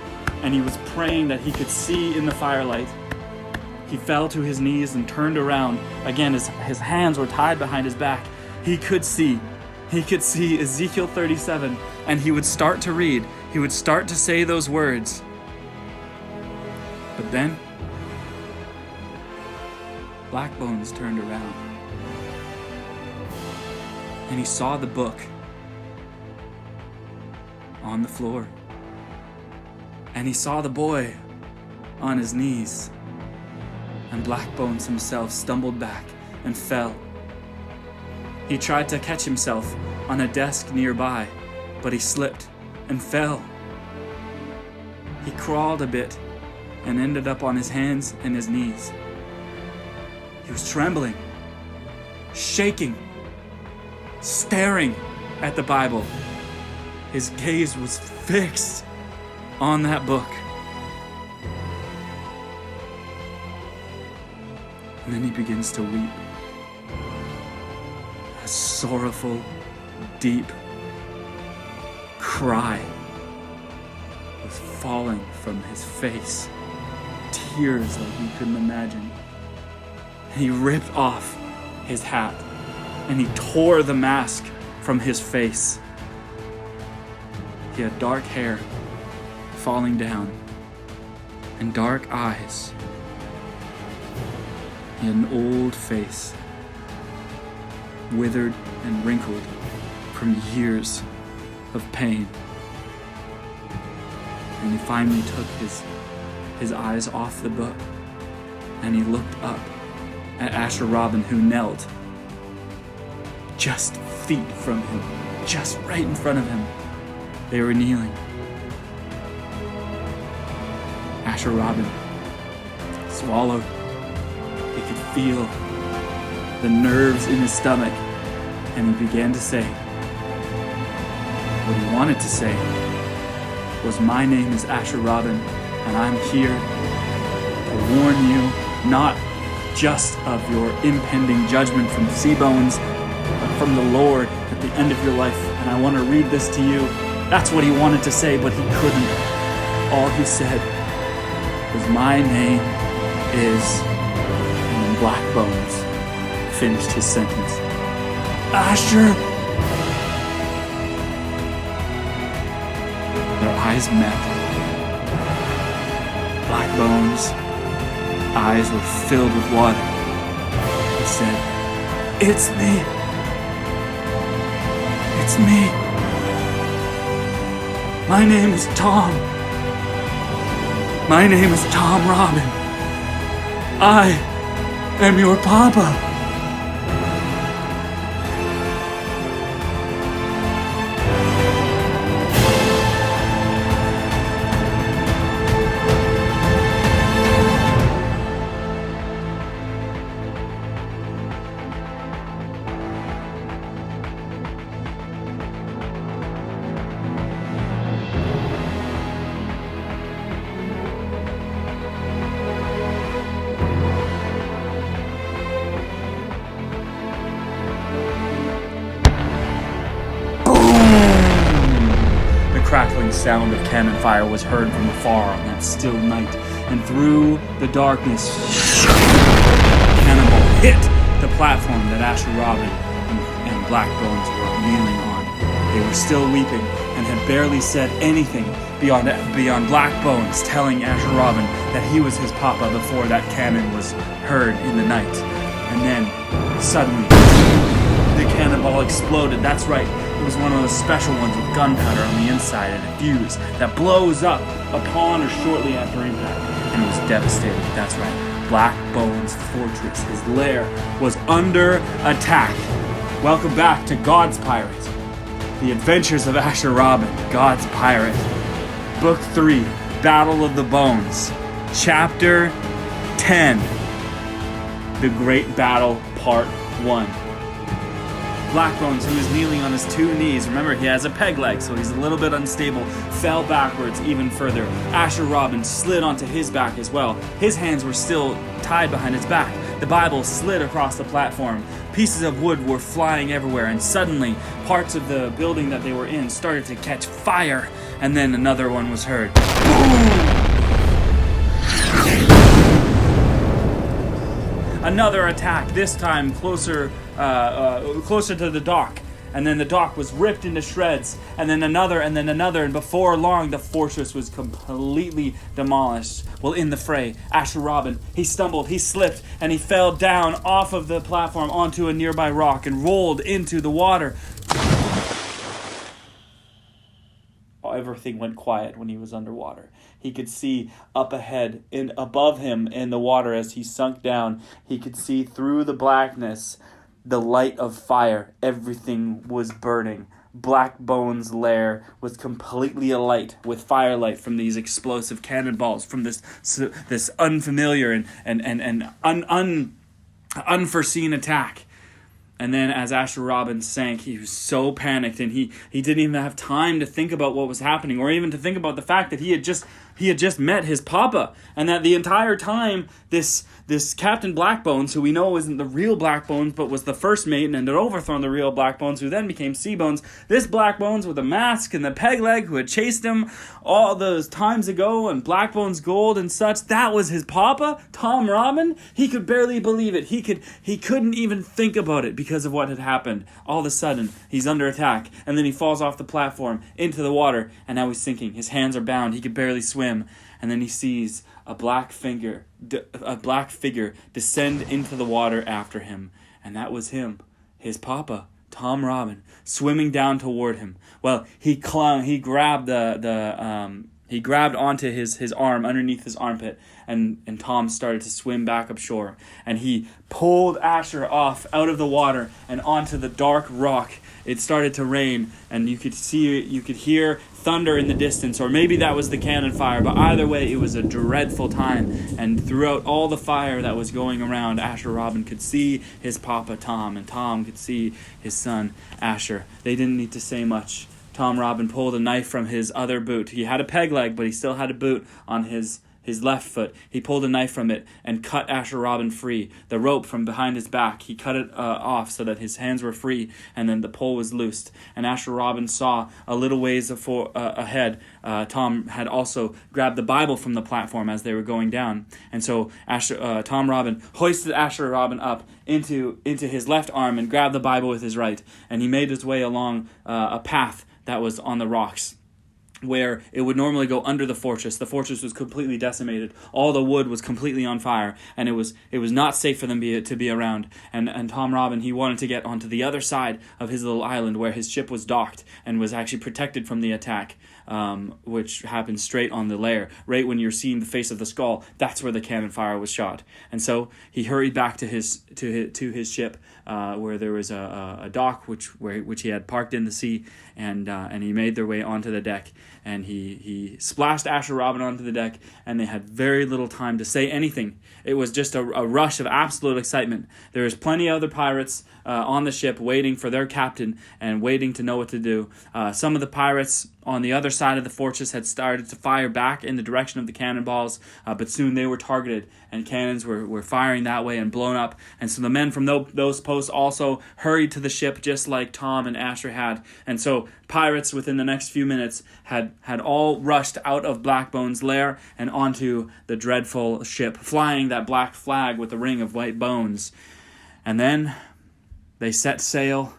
And he was praying that he could see in the firelight. He fell to his knees and turned around. Again, his hands were tied behind his back. He could see. He could see Ezekiel 37. And he would start to read. He would start to say those words. But then, Blackbones turned around. And he saw the book on the floor. And he saw the boy on his knees. And Blackbones himself stumbled back and fell. He tried to catch himself on a desk nearby, but he slipped and fell. He crawled a bit and ended up on his hands and his knees. He was trembling, shaking. staring at the Bible. His gaze was fixed on that book. And then he begins to weep. A sorrowful, deep cry was falling from his face. Tears like you couldn't imagine. And he ripped off his hat and he tore the mask from his face. He had dark hair falling down and dark eyes. He had an old face, withered and wrinkled from years of pain. And he finally took his eyes off the book and he looked up at Asher Robin, who knelt just feet from him, just right in front of him. They were kneeling. Asher Robin swallowed. He could feel the nerves in his stomach, and he began to say what he wanted to say was, "My name is Asher Robin, and I'm here to warn you not just of your impending judgment from Seabones, but from the Lord at the end of your life. And I want to read this to you." That's what he wanted to say, but he couldn't. All he said was, "My name is," and then Blackbones finished his sentence. "Asher!" Their eyes met. Blackbones' eyes were filled with water. He said, "It's me. It's me. My name is Tom. My name is Tom Robin. I am your papa." Crackling sound of cannon fire was heard from afar on that still night, and through the darkness, a cannonball hit the platform that Asher Robin and Blackbones were kneeling on. They were still weeping and had barely said anything beyond Blackbones telling Asher Robin that he was his papa before that cannon was heard in the night. And then, suddenly, the cannonball exploded. That's right. It was one of those special ones with gunpowder on the inside and a fuse that blows up upon or shortly after impact. And it was devastating. That's right. Blackbones' fortress, his lair, was under attack. Welcome back to God's Pirate. The Adventures of Asher Robin, God's Pirate. Book 3, Battle of the Bones. Chapter 10. The Great Battle, Part 1. Blackbones, who is kneeling on his 2 knees, remember he has a peg leg, so he's a little bit unstable, fell backwards even further. Asher Robin slid onto his back as well. His hands were still tied behind his back. The Bible slid across the platform. Pieces of wood were flying everywhere, and suddenly parts of the building that they were in started to catch fire, and then another one was heard. Boom! Another attack, this time closer to the dock. And then the dock was ripped into shreds. And then another, and before long the fortress was completely demolished. Well, in the fray, Asher Robin, he stumbled, he slipped, and he fell down off of the platform onto a nearby rock and rolled into the water. Everything went quiet when he was underwater. He could see up ahead and above him in the water as he sunk down. He could see through the blackness the light of fire. Everything was burning. Blackbones' lair was completely alight with firelight from these explosive cannonballs, from this unfamiliar and unforeseen attack. And then as Asher Robin sank, he was so panicked, and he didn't even have time to think about what was happening, or even to think about the fact that he had just met his papa, and that the entire time this Captain Blackbones, who we know isn't the real Blackbones, but was the first mate and had overthrown the real Blackbones, who then became Seabones, this Blackbones with a mask and the peg leg who had chased him all those times ago, and Blackbones gold and such, that was his papa, Tom Robin. He could barely believe it. He couldn't even think about it because of what had happened. All of a sudden, he's under attack, and then he falls off the platform into the water, and now he's sinking. His hands are bound. He could barely swim. And then he sees a black figure descend into the water after him, and that was him, his papa, Tom Robin, swimming down toward him. Well, he grabbed he grabbed onto his arm underneath his armpit, and Tom started to swim back up shore, and he pulled Asher off out of the water and onto the dark rock. It started to rain, and you could hear thunder in the distance, or maybe that was the cannon fire, but either way, it was a dreadful time, and throughout all the fire that was going around, Asher Robin could see his papa Tom, and Tom could see his son Asher. They didn't need to say much. Tom Robin pulled a knife from his other boot. He had a peg leg, but he still had a boot on his left foot. He pulled a knife from it and cut Asher Robin free. The rope from behind his back, he cut it off so that his hands were free, and then the pole was loosed. And Asher Robin saw a little ways ahead. Tom had also grabbed the Bible from the platform as they were going down. And so Tom Robin hoisted Asher Robin up into his left arm and grabbed the Bible with his right. And he made his way along a path that was on the rocks, where it would normally go under the fortress. The fortress was completely decimated. All the wood was completely on fire, and it was not safe for them to be around. And Tom Robin, he wanted to get onto the other side of his little island where his ship was docked and was actually protected from the attack, which happened straight on the lair. Right when you're seeing the face of the skull, that's where the cannon fire was shot. And so he hurried back to his ship, where there was a dock which he had parked in the sea, and he made their way onto the deck, and he splashed Asher Robin onto the deck, and they had very little time to say anything. It was just a rush of absolute excitement. There was plenty of other pirates on the ship waiting for their captain and waiting to know what to do. Some of the pirates on the other side of the fortress had started to fire back in the direction of the cannonballs, but soon they were targeted, and cannons were firing that way and blown up. And so the men from those posts also hurried to the ship, just like Tom and Asher had. And so pirates within the next few minutes had all rushed out of Blackbones' lair and onto the dreadful ship, flying that black flag with the ring of white bones. And then they set sail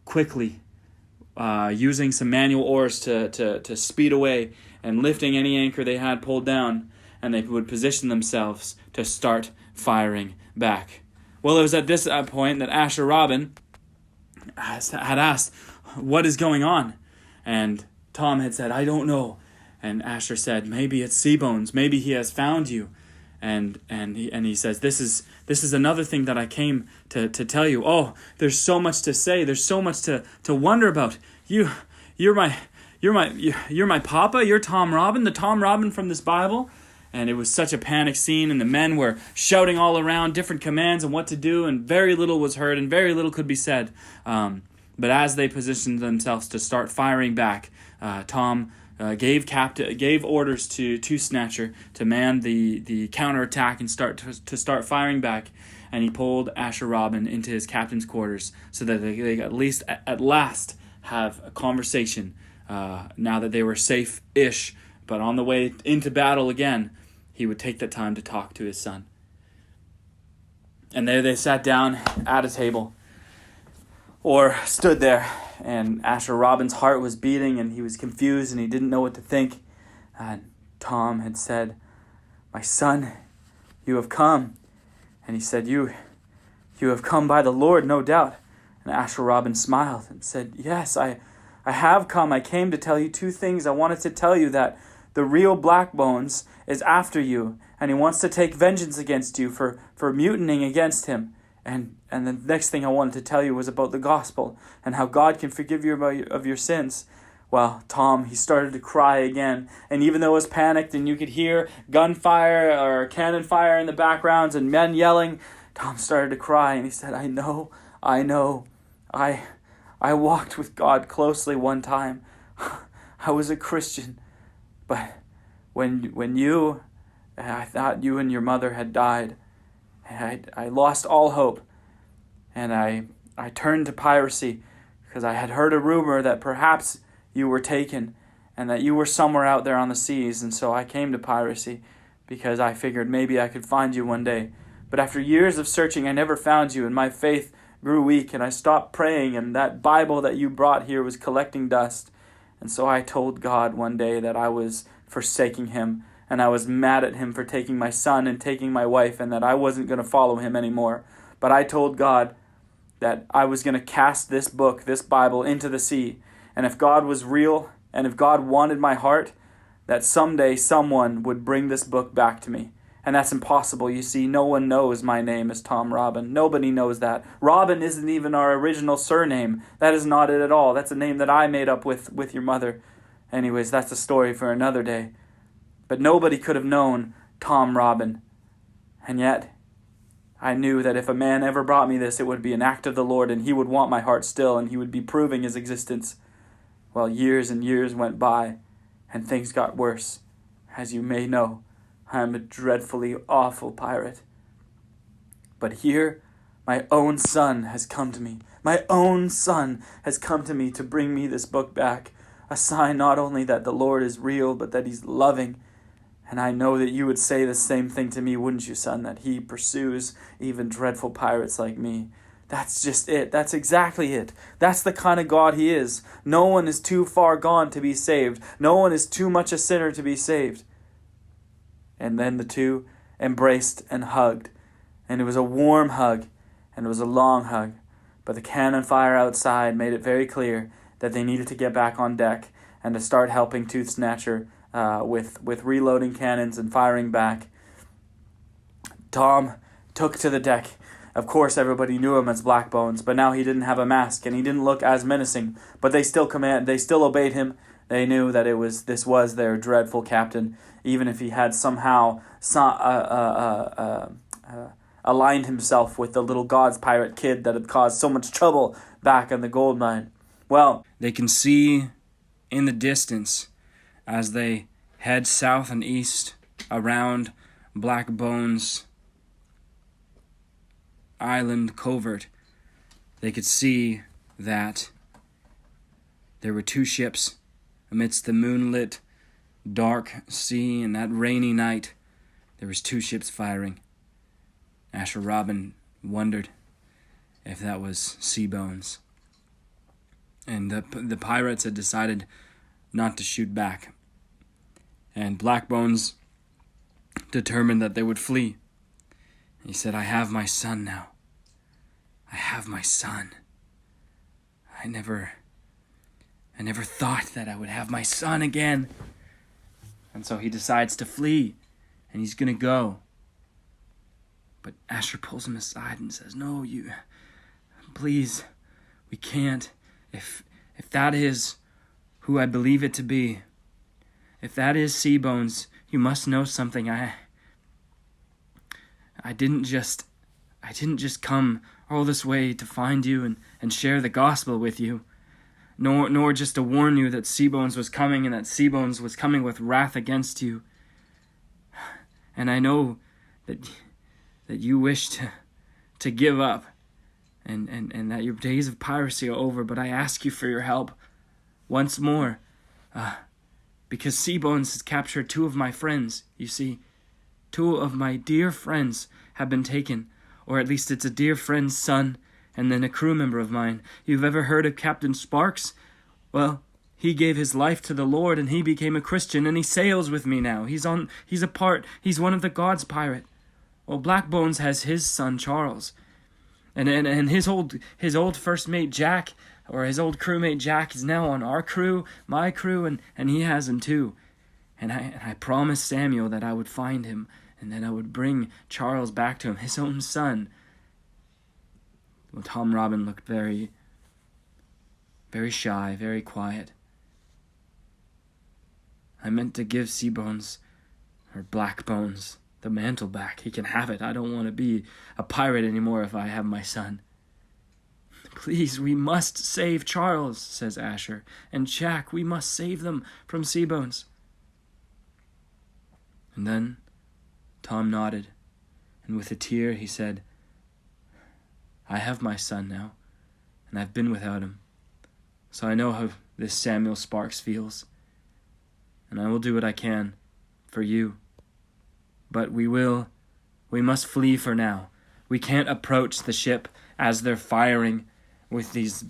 quickly, using some manual oars to speed away and lifting any anchor they had pulled down, and they would position themselves to start firing back. Well, it was at this point that Asher Robin had asked, "What is going on?" And Tom had said, "I don't know." And Asher said, "Maybe it's Seabones. Maybe he has found you." And he says, "This is another thing that I came to tell you. Oh, there's so much to say. There's so much to wonder about. You're my papa. You're Tom Robin, the Tom Robin from this Bible." And it was such a panic scene, and the men were shouting all around different commands and what to do, and very little was heard and very little could be said. But as they positioned themselves to start firing back, Tom gave orders to Snatcher to man the counterattack and start firing back, and he pulled Asher Robin into his captain's quarters so that they at last have a conversation. Now that they were safe-ish, but on the way into battle again, he would take that time to talk to his son. And there they sat down at a table, or stood there, and Asher Robin's heart was beating, and he was confused, and he didn't know what to think. And Tom had said, "My son, you have come." And he said, You have come by the Lord, no doubt." And Asher Robin smiled and said, "Yes, I have come. I came to tell you two things. I wanted to tell you that the real Blackbones is after you, and he wants to take vengeance against you for mutinying against him. And the next thing I wanted to tell you was about the gospel and how God can forgive you of your sins." Well, Tom, he started to cry again, and even though it was panicked and you could hear gunfire or cannon fire in the backgrounds and men yelling, Tom started to cry, and he said, I know I know. I walked with God closely one time. I was a Christian. But when you, I thought you and your mother had died, I lost all hope. And I turned to piracy because I had heard a rumor that perhaps you were taken and that you were somewhere out there on the seas. And so I came to piracy because I figured maybe I could find you one day. But after years of searching, I never found you, and my faith grew weak, and I stopped praying, and that Bible that you brought here was collecting dust. And so I told God one day that I was forsaking him, and I was mad at him for taking my son and taking my wife, and that I wasn't going to follow him anymore. But I told God that I was going to cast this book, this Bible, into the sea. And if God was real, and if God wanted my heart, that someday someone would bring this book back to me. And that's impossible. You see, no one knows my name is Tom Robin. Nobody knows that. Robin isn't even our original surname. That is not it at all. That's a name that I made up with your mother. Anyways, that's a story for another day. But nobody could have known Tom Robin. And yet, I knew that if a man ever brought me this, it would be an act of the Lord, and he would want my heart still, and he would be proving his existence. Well, years and years went by, and things got worse. As you may know, I am a dreadfully awful pirate. But here, my own son has come to me. My own son has come to me to bring me this book back. A sign not only that the Lord is real, but that he's loving. And I know that you would say the same thing to me, wouldn't you, son? That he pursues even dreadful pirates like me. That's just it. That's exactly it. That's the kind of God he is. No one is too far gone to be saved. No one is too much a sinner to be saved. And then the two embraced and hugged. And it was a warm hug, and it was a long hug. But the cannon fire outside made it very clear that they needed to get back on deck and to start helping Tooth Snatcher with reloading cannons and firing back. Tom took to the deck. Of course, everybody knew him as Blackbones, but now he didn't have a mask, and he didn't look as menacing. But they still obeyed him. They knew that this was their dreadful captain, even if he had somehow aligned himself with the little God's pirate kid that had caused so much trouble back in the gold mine. Well, they can see in the distance as they head south and east around Blackbones Island covert. They could see that there were two ships amidst the moonlit dark sea, and that rainy night there was two ships firing. Asher Robin wondered if that was Seabones. And the pirates had decided not to shoot back. And Blackbones determined that they would flee. He said, I have my son now. I have my son. I never thought that I would have my son again. And so he decides to flee, and he's going to go. But Asher pulls him aside and says, no, please, we can't. If that is who I believe it to be, if that is Seabones, you must know something. I didn't just come all this way to find you and share the gospel with you, nor just to warn you that Seabones was coming and that Seabones was coming with wrath against you. And I know that you wish to give up and that your days of piracy are over, but I ask you for your help once more, because Seabones has captured two of my friends. You see, two of my dear friends have been taken, or at least it's a dear friend's son and then a crew member of mine. You've ever heard of Captain Sparks? Well, he gave his life to the Lord and he became a Christian, and he sails with me now. He's one of the God's pirate. Well, Blackbones has his son Charles, and his old first mate Jack, or his old crewmate Jack, is now on our crew, my crew, and he has him too. And I promised Samuel that I would find him and that I would bring Charles back to him, his own son. Well, Tom Robin looked very, very shy, very quiet. I meant to give Seabones, or Blackbones, the mantle back. He can have it. I don't want to be a pirate anymore if I have my son. "Please, we must save Charles," says Asher, "and Jack, we must save them from Seabones." And then Tom nodded, and with a tear he said, "I have my son now, and I've been without him, so I know how this Samuel Sparks feels, and I will do what I can for you. But we must flee for now. We can't approach the ship as they're firing with these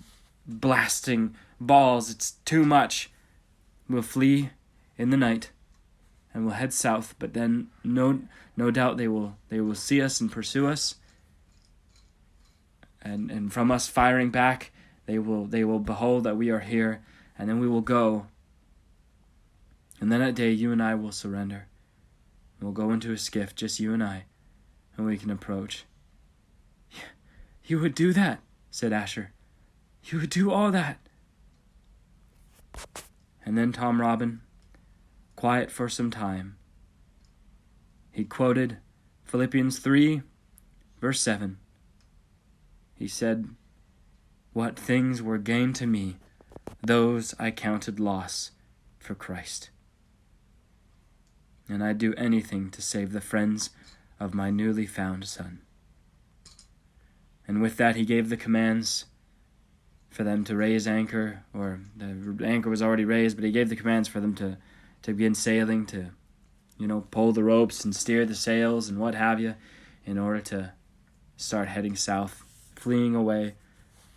blasting balls. It's too much. We'll flee in the night, and we'll head south, but then no doubt they will see us and pursue us. And from us firing back, they will behold that we are here, and then we will go. And then that day you and I will surrender. We'll go into a skiff, just you and I, and we can approach." "You would do that," said Asher. "You would do all that." And then Tom Robin, quiet for some time, he quoted Philippians 3, verse 7. He said, "What things were gain to me, those I counted loss for Christ. And I'd do anything to save the friends of my newly found son." And with that he gave the commands for them to raise anchor, or the anchor was already raised, but he gave the commands for them to begin sailing, to, pull the ropes and steer the sails and what have you, in order to start heading south, fleeing away,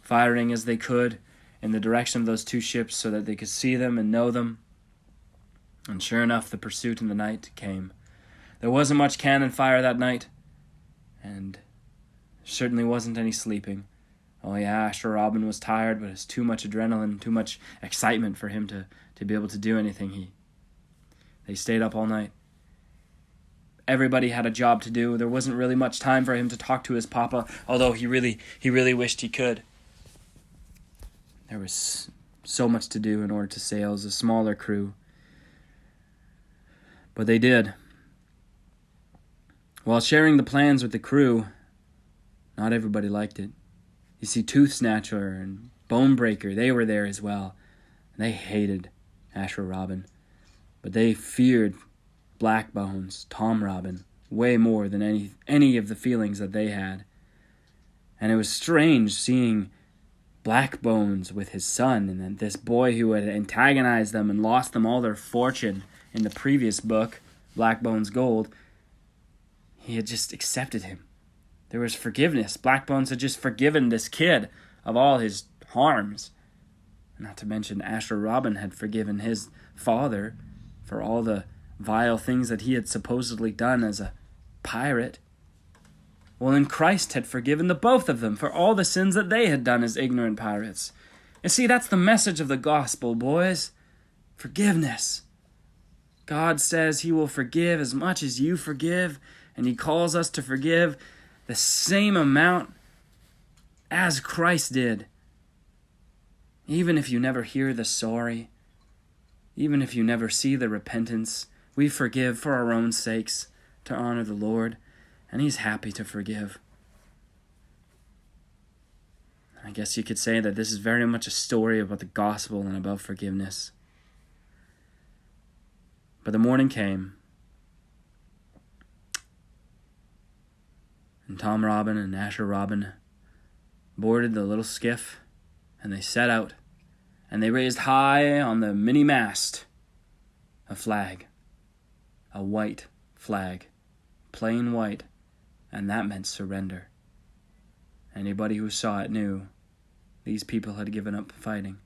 firing as they could in the direction of those two ships so that they could see them and know them. And sure enough, the pursuit in the night came. There wasn't much cannon fire that night, and certainly wasn't any sleeping. Oh yeah, Asher Robin was tired, but it's too much adrenaline, too much excitement for him to be able to do anything. They stayed up all night. Everybody had a job to do. There wasn't really much time for him to talk to his papa, although he really wished he could. There was so much to do in order to sail as a smaller crew. But they did. While sharing the plans with the crew, not everybody liked it. You see, Tooth Snatcher and Bone Breaker, they were there as well. And they hated Asher Robin. But they feared Blackbones, Tom Robin, way more than any of the feelings that they had. And it was strange seeing Blackbones with his son, and then this boy who had antagonized them and lost them all their fortune in the previous book, Blackbones Gold. He had just accepted him. There was forgiveness. Blackbones had just forgiven this kid of all his harms. Not to mention Asher Robin had forgiven his father for all the vile things that he had supposedly done as a pirate. Well, and Christ had forgiven the both of them for all the sins that they had done as ignorant pirates. You see, that's the message of the gospel, boys. Forgiveness. God says he will forgive as much as you forgive, and he calls us to forgive the same amount as Christ did. Even if you never hear the sorry, even if you never see the repentance, we forgive for our own sakes to honor the Lord, and he's happy to forgive. I guess you could say that this is very much a story about the gospel and about forgiveness. But the morning came, and Tom Robin and Asher Robin boarded the little skiff, and they set out, and they raised high on the mini-mast a flag, a white flag, plain white, and that meant surrender. Anybody who saw it knew these people had given up fighting.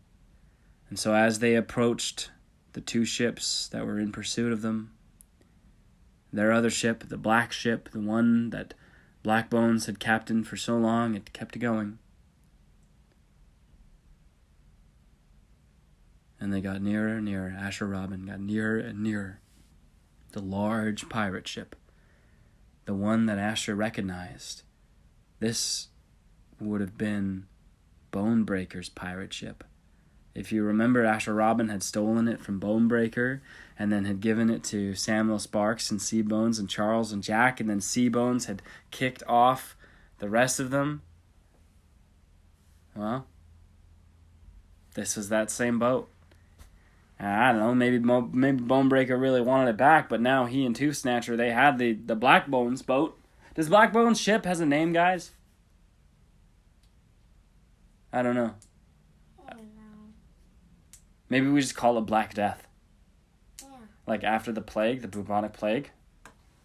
And so as they approached the two ships that were in pursuit of them, their other ship, the black ship, the one that Blackbones had captained for so long, it kept going. And they got nearer and nearer. Asher Robin got nearer and nearer. The large pirate ship, the one that Asher recognized. This would have been Bonebreaker's pirate ship. If you remember, Asher Robin had stolen it from Bonebreaker and then had given it to Samuel Sparks and Seabones and Charles and Jack, and then Seabones had kicked off the rest of them. Well, this was that same boat. I don't know, maybe Bonebreaker really wanted it back, but now he and Tooth Snatcher, they had the Blackbones boat. Does Blackbones' ship has a name, guys? I don't know. I don't know. Maybe we just call it Black Death. Yeah. Like after the plague, the bubonic plague.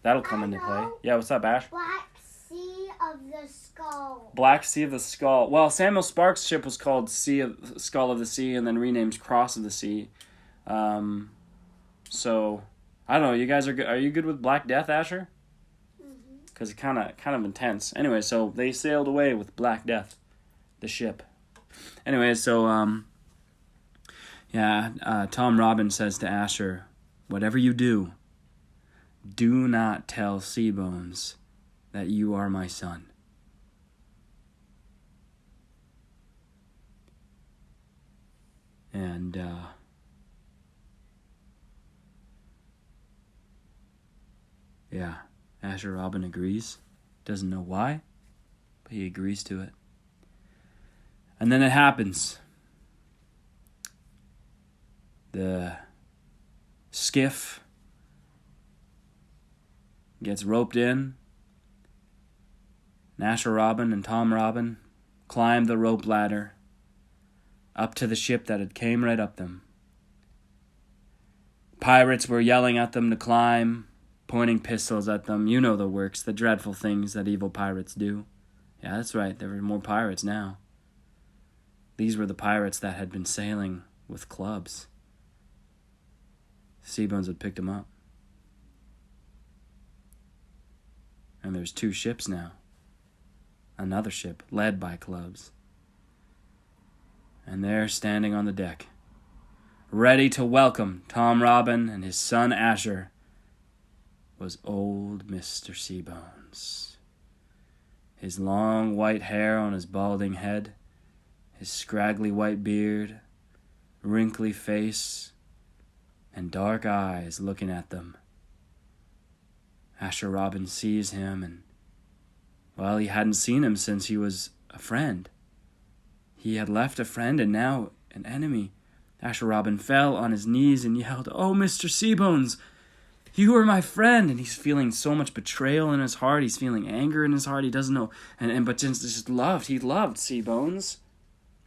That'll come into play. Yeah, what's up, Ash? Black Sea of the Skull. Black Sea of the Skull. Well, Samuel Sparks' ship was called Skull of the Sea and then renamed Cross of the Sea. So, I don't know. You guys are you good with Black Death, Asher? Because it's kind of intense. Anyway, so they sailed away with Black Death, the ship. Anyway, so Tom Robbins says to Asher, "Whatever you do, do not tell Seabones that you are my son." And Asher Robin agrees. Doesn't know why, but he agrees to it. And then it happens. The skiff gets roped in. And Asher Robin and Tom Robin climb the rope ladder up to the ship that had came right up them. Pirates were yelling at them to climb, pointing pistols at them. You know the works, the dreadful things that evil pirates do. Yeah, that's right, there were more pirates now. These were the pirates that had been sailing with clubs. Seabones had picked them up. And there's 2 ships now. Another ship led by clubs. And there, standing on the deck, ready to welcome Tom Robin and his son Asher, was old Mr. Seabones. His long white hair on his balding head, his scraggly white beard, wrinkly face, and dark eyes looking at them. Asher Robin sees him and, well, he hadn't seen him since he was a friend. He had left a friend and now an enemy. Asher Robin fell on his knees and yelled, "Oh, Mr. Seabones, you were my friend." And he's feeling so much betrayal in his heart. He's feeling anger in his heart. He doesn't know. But just loved. He loved Seabones.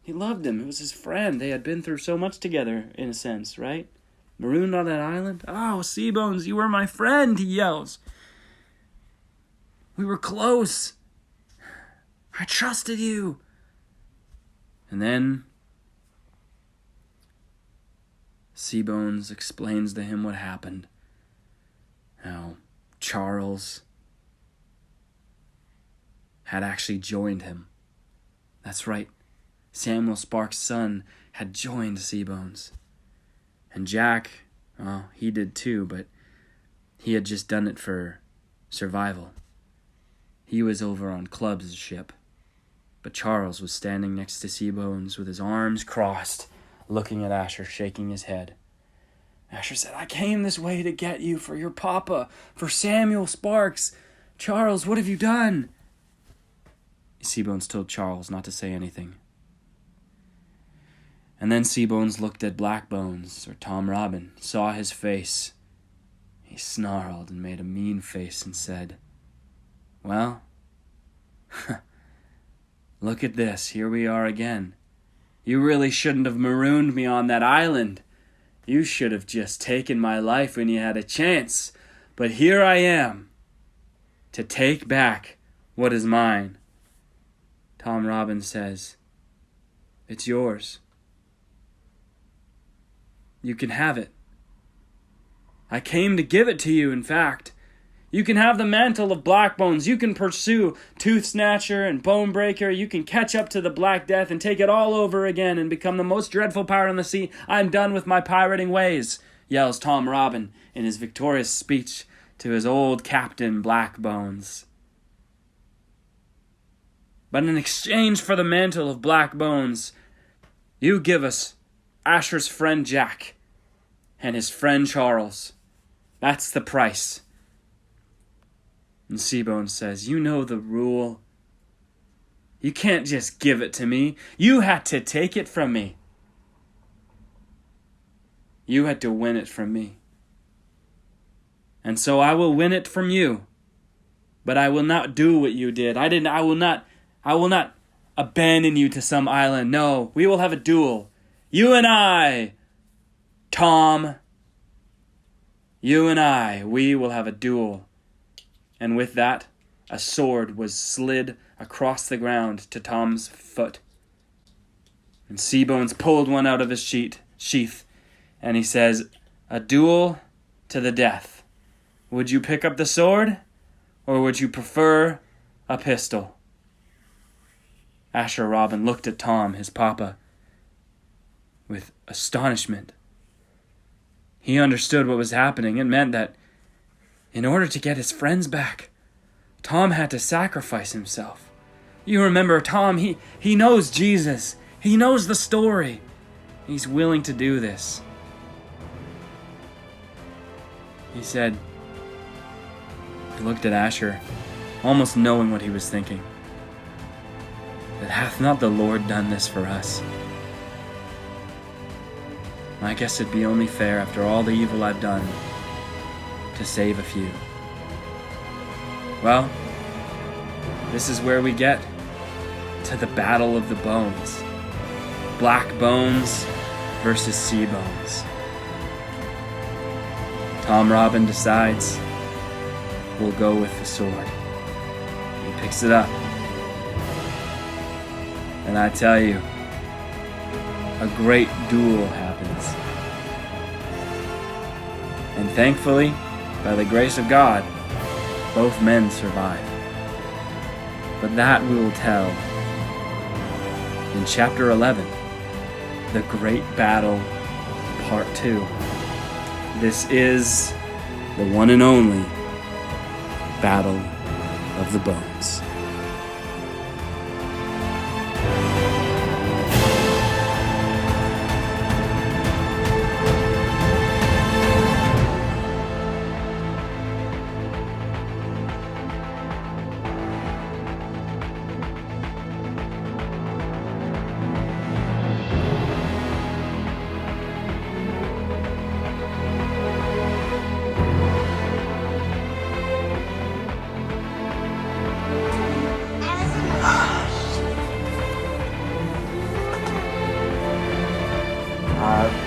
He loved him. It was his friend. They had been through so much together, in a sense, right? Marooned on that island. "Oh, Seabones, you were my friend," he yells. "We were close. I trusted you." And then Seabones explains to him what happened. How Charles had actually joined him. That's right. Samuel Sparks' son had joined Seabones. And Jack, well, he did too, but he had just done it for survival. He was over on Club's ship. But Charles was standing next to Seabones with his arms crossed, looking at Asher, shaking his head. Asher said, "I came this way to get you for your papa, for Samuel Sparks. Charles, what have you done?" Seabones told Charles not to say anything. And then Seabones looked at Blackbones, or Tom Robin, saw his face. He snarled and made a mean face and said, "Well, look at this, here we are again. You really shouldn't have marooned me on that island. You should have just taken my life when you had a chance. But here I am, to take back what is mine." Tom Robin says, "It's yours. You can have it. I came to give it to you, in fact. You can have the mantle of Blackbones. You can pursue Tooth Snatcher and Bonebreaker. You can catch up to the Black Death and take it all over again and become the most dreadful pirate on the sea. I'm done with my pirating ways," yells Tom Robin in his victorious speech to his old captain Blackbones. "But in exchange for the mantle of Blackbones, you give us Asher's friend Jack and his friend Charles. That's the price." And Seabones says, "You know the rule. You can't just give it to me. You had to take it from me. You had to win it from me. And so I will win it from you. But I will not do what you did. I will not abandon you to some island. No, we will have a duel. You and I, Tom. You and I, we will have a duel. And with that, a sword was slid across the ground to Tom's foot. And Seabones pulled one out of his sheath, and he says, "A duel to the death. Would you pick up the sword, or would you prefer a pistol?" Asher Robin looked at Tom, his papa, with astonishment. He understood what was happening. It meant that in order to get his friends back, Tom had to sacrifice himself. You remember, Tom, he knows Jesus. He knows the story. He's willing to do this. He said, he looked at Asher, almost knowing what he was thinking. That hath not the Lord done this for us? I guess it'd be only fair after all the evil I've done to save a few. Well, this is where we get to the Battle of the Bones. Blackbones versus Seabones. Tom Robin decides we'll go with the sword. He picks it up. And I tell you, a great duel happens. And thankfully, by the grace of God, both men survive. But that we will tell in chapter 11, The Great Battle, Part 2. This is the one and only Battle of the Bones.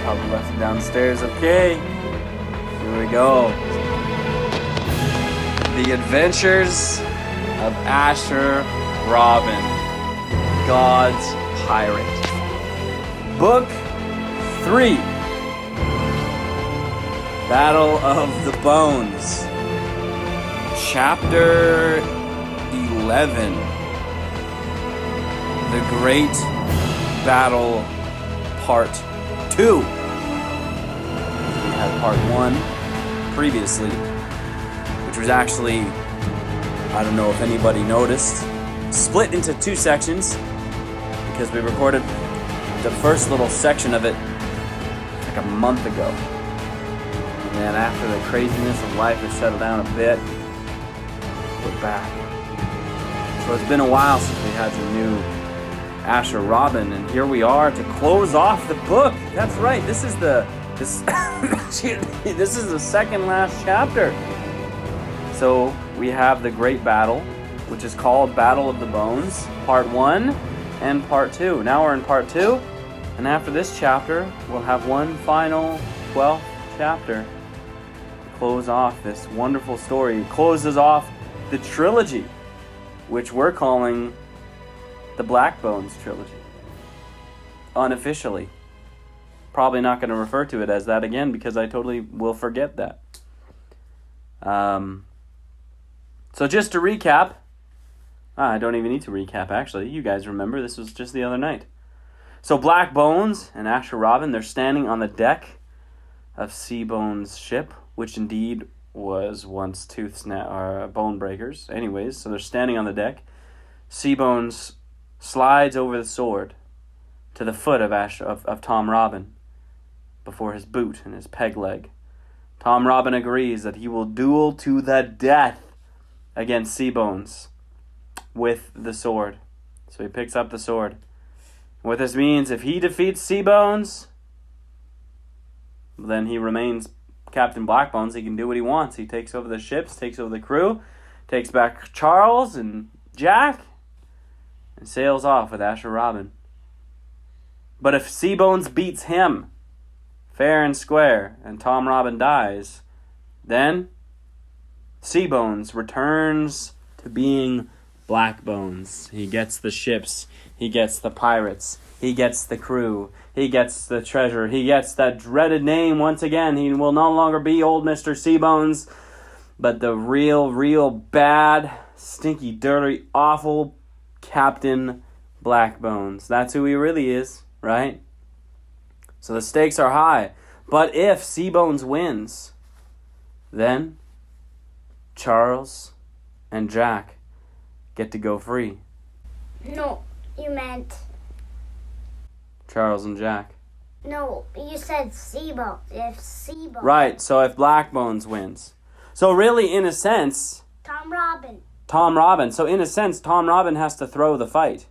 I've left it downstairs. Okay, here we go. The Adventures of Asher Robin, God's Pirate. Book 3, Battle of the Bones. Chapter 11, The Great Battle, Part 2. We had Part 1 previously, which was actually, I don't know if anybody noticed, split into 2 sections because we recorded the first little section of it like a month ago. And then after the craziness of life has settled down a bit, we're back. So it's been a while since we had some new Asher Robin, and here we are to close off the book. That's right, this is the second last chapter. So we have the Great Battle, which is called Battle of the Bones, Part 1 and Part 2. Now we're in Part 2, and after this chapter, we'll have one final 12th chapter to close off this wonderful story. It closes off the trilogy, which we're calling the Blackbones trilogy. Unofficially. Probably not going to refer to it as that again because I totally will forget that. So just to recap, I don't even need to recap actually. You guys remember, this was just the other night. So Blackbones and Asher Robin, they're standing on the deck of Seabones' ship, which indeed was once bone breakers. Anyways, so they're standing on the deck. Seabones slides over the sword to the foot of Tom Robin before his boot and his peg leg. Tom Robin agrees that he will duel to the death against Seabones with the sword. So he picks up the sword. What this means, if he defeats Seabones, then he remains Captain Blackbones. He can do what he wants. He takes over the ships, takes over the crew, takes back Charles and Jack, and sails off with Asher Robin. But if Seabones beats him, fair and square, and Tom Robin dies, then Seabones returns to being Blackbones. He gets the ships, he gets the pirates, he gets the crew, he gets the treasure, he gets that dreaded name once again. He will no longer be old Mr. Seabones, but the real bad, stinky, dirty, awful Captain Blackbones. That's who he really is, right? So the stakes are high. But if Seabones wins, then Charles and Jack get to go free. No, you meant... Charles and Jack. No, you said Seabones. If Seabones... Right, so if Blackbones wins. So really, in a sense... Tom Robin. So in a sense, Tom Robin has to throw the fight.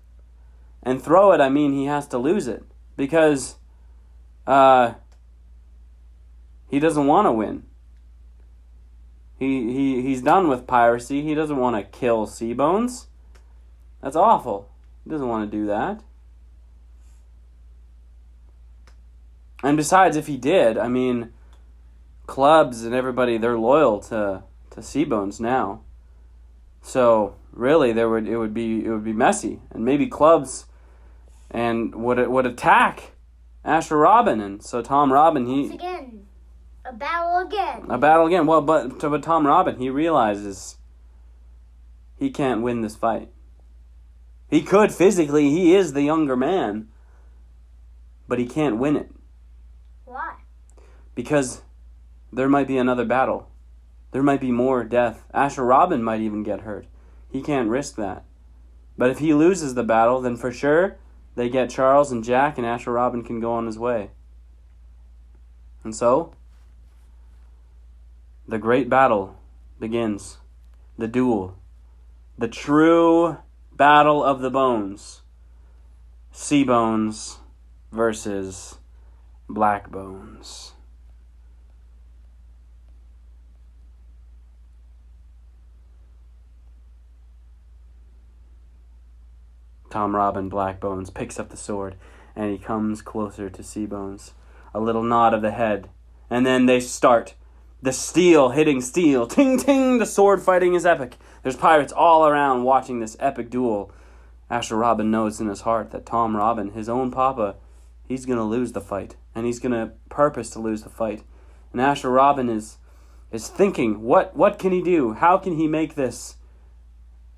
And throw it, I mean he has to lose it. Because he doesn't want to win. He's done with piracy. He doesn't want to kill Seabones. That's awful. He doesn't want to do that. And besides, if he did, I mean, clubs and everybody, they're loyal to Seabones now. So really, it would be messy, and maybe clubs and would attack Asher Robin, and so Tom Robin A battle again. Well, but Tom Robin, he realizes he can't win this fight. He could physically, he is the younger man, but he can't win it. Why? Because there might be another battle. There might be more death. Asher Robin might even get hurt. He can't risk that. But if he loses the battle, then for sure they get Charles and Jack, and Asher Robin can go on his way. And so, the great battle begins. The duel. The true battle of the bones. Seabones versus Blackbones. Tom Robin Blackbones picks up the sword, and he comes closer to Seabones. A little nod of the head, and then they start. The steel hitting steel. Ting, ting, the sword fighting is epic. There's pirates all around watching this epic duel. Asher Robin knows in his heart that Tom Robin, his own papa, he's going to lose the fight. And he's going to purpose to lose the fight. And Asher Robin is thinking, what can he do? How can he make this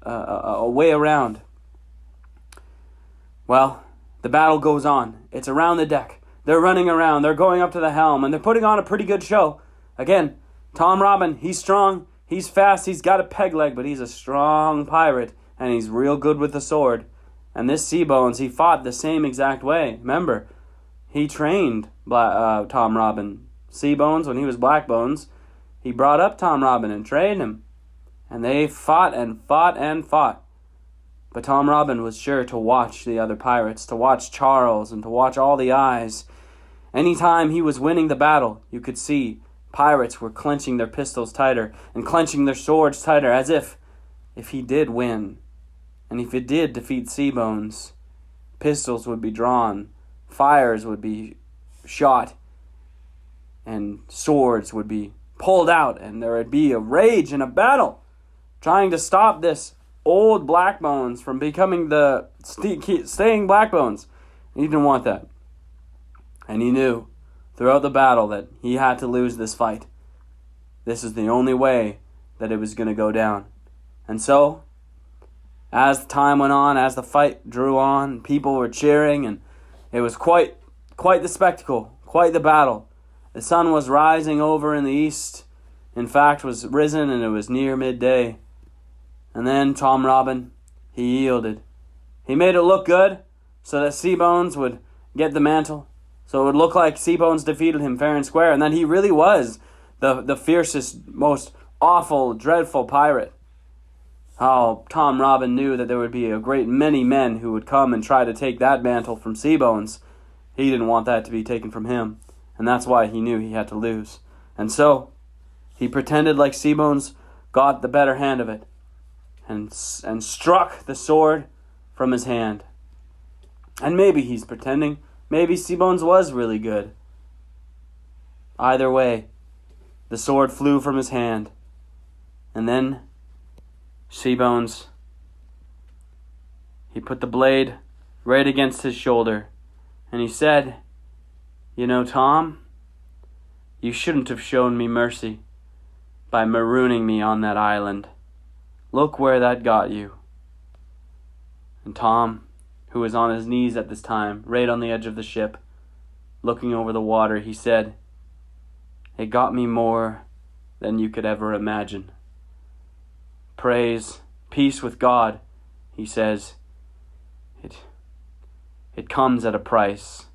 a way around? Well, the battle goes on. It's around the deck. They're running around. They're going up to the helm. And they're putting on a pretty good show. Again, Tom Robin, he's strong. He's fast. He's got a peg leg, but he's a strong pirate. And he's real good with the sword. And this Seabones, he fought the same exact way. Remember, he trained Tom Robin. Seabones, when he was Blackbones, he brought up Tom Robin and trained him. And they fought and fought and fought. But Tom Robin was sure to watch the other pirates, to watch Charles, and to watch all the eyes. Anytime he was winning the battle, you could see pirates were clenching their pistols tighter and clenching their swords tighter, as if he did win, and if he did defeat Seabones, pistols would be drawn, fires would be shot, and swords would be pulled out, and there would be a rage and a battle trying to stop this old Blackbones from becoming the staying Blackbones. He didn't want that. And he knew throughout the battle that he had to lose this fight. This is the only way that it was going to go down. And so, as time went on, as the fight drew on, people were cheering, and it was quite the spectacle, quite the battle. The sun was rising over in the east. In fact, was risen, and it was near midday. And then Tom Robin, he yielded. He made it look good so that Seabones would get the mantle. So it would look like Seabones defeated him fair and square, and that he really was the fiercest, most awful, dreadful pirate. how Tom Robin knew that there would be a great many men who would come and try to take that mantle from Seabones. He didn't want that to be taken from him, and that's why he knew he had to lose. And so, he pretended like Seabones got the better hand of it, and struck the sword from his hand. And maybe he's pretending. Maybe Seabones was really good. Either way, the sword flew from his hand. And then Seabones, he put the blade right against his shoulder. And he said, "You know, Tom, you shouldn't have shown me mercy by marooning me on that island. Look where that got you." And Tom, who was on his knees at this time, right on the edge of the ship, looking over the water, he said, "It got me more than you could ever imagine. Praise, peace with God," he says, it comes at a price,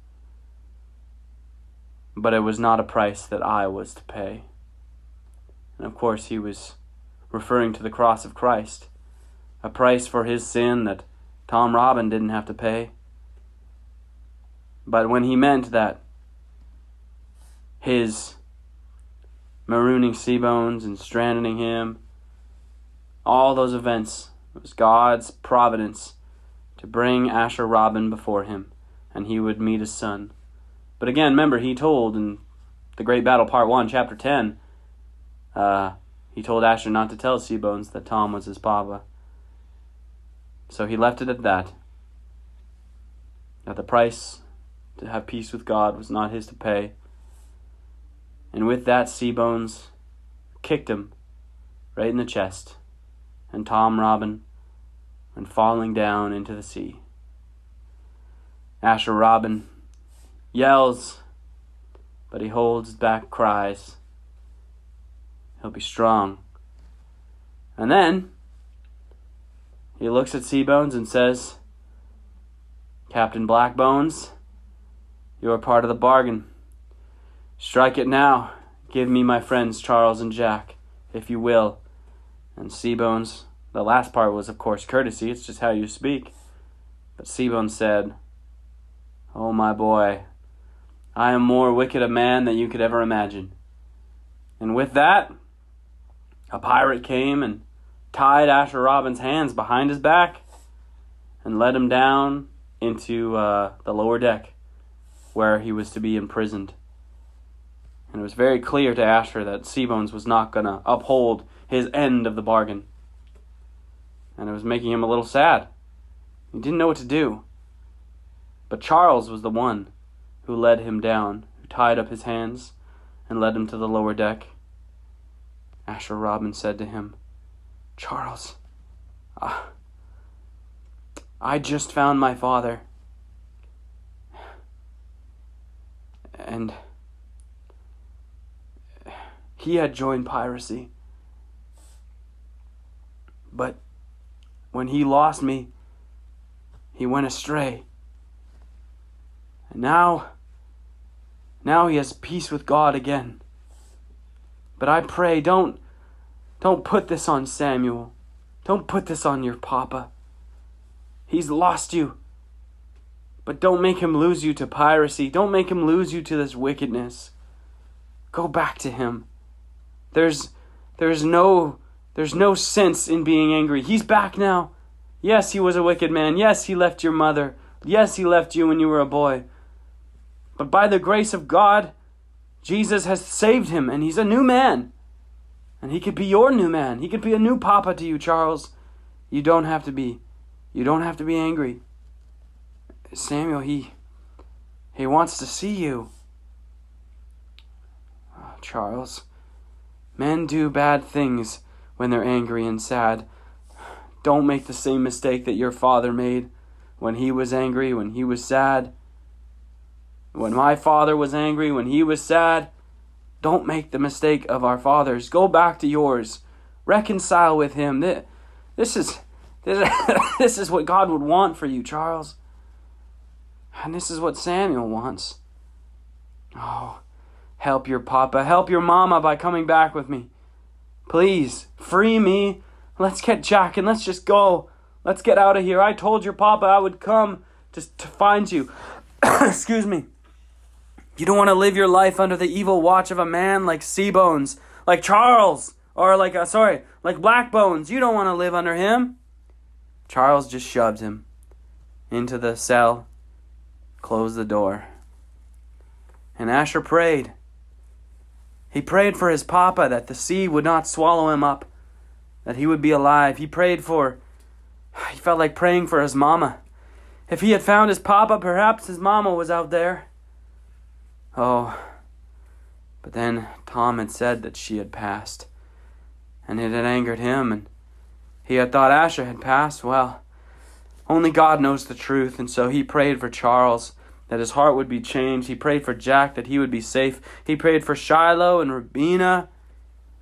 but it was not a price that I was to pay." And of course he was referring to the cross of Christ, a price for his sin that Tom Robin didn't have to pay. But when he meant that his marooning Seabones and stranding him, all those events, it was God's providence to bring Asher Robin before him, and he would meet his son. But again, remember, he told in the Great Battle Part 1, Chapter 10, he told Asher not to tell Seabones that Tom was his papa. So he left it at that. That the price to have peace with God was not his to pay. And with that, Seabones kicked him right in the chest, and Tom Robin went falling down into the sea. Asher Robin yells, but he holds back cries. He'll be strong. And then he looks at Seabones and says, "Captain Blackbones, you are part of the bargain. Strike it now. Give me my friends Charles and Jack, if you will." And Seabones, the last part was of course courtesy, it's just how you speak. But Seabones said, "Oh my boy, I am more wicked a man than you could ever imagine." And with that, a pirate came and tied Asher Robin's hands behind his back and led him down into the lower deck where he was to be imprisoned. And it was very clear to Asher that Seabones was not going to uphold his end of the bargain. And it was making him a little sad. He didn't know what to do. But Charles was the one who led him down, who tied up his hands and led him to the lower deck. Asher Robin said to him, "Charles, I just found my father. And he had joined piracy. But when he lost me, he went astray. And now he has peace with God again. But I pray, don't put this on Samuel. Don't put this on your papa. He's lost you. But don't make him lose you to piracy. Don't make him lose you to this wickedness. Go back to him. There's no sense in being angry. He's back now. Yes, he was a wicked man. Yes, he left your mother. Yes, he left you when you were a boy. But by the grace of God, Jesus has saved him, and he's a new man. And he could be your new man. He could be a new papa to you, Charles. You don't have to be angry. Samuel, he wants to see you." Oh, Charles, men do bad things when they're angry and sad. Don't make the same mistake that your father made when he was angry, when he was sad. When my father was angry, when he was sad, don't make the mistake of our fathers. Go back to yours. Reconcile with him. This is what God would want for you, Charles. And this is what Samuel wants. Oh, help your papa, help your mama by coming back with me. Please, free me Let's get Jack and let's just go. Let's get out of here. I told your papa I would come just to find you. Excuse me. You don't want to live your life under the evil watch of a man like Seabones, like Charles, or like Blackbones. You don't want to live under him. Charles just shoved him into the cell, closed the door. And Asher prayed. He prayed for his papa that the sea would not swallow him up, that he would be alive. He felt like praying for his mama. If he had found his papa, perhaps his mama was out there. Oh, but then Tom had said that she had passed, and it had angered him, and he had thought Asher had passed. Well, only God knows the truth, and so he prayed for Charles, that his heart would be changed. He prayed for Jack, that he would be safe. He prayed for Shiloh and Rubina.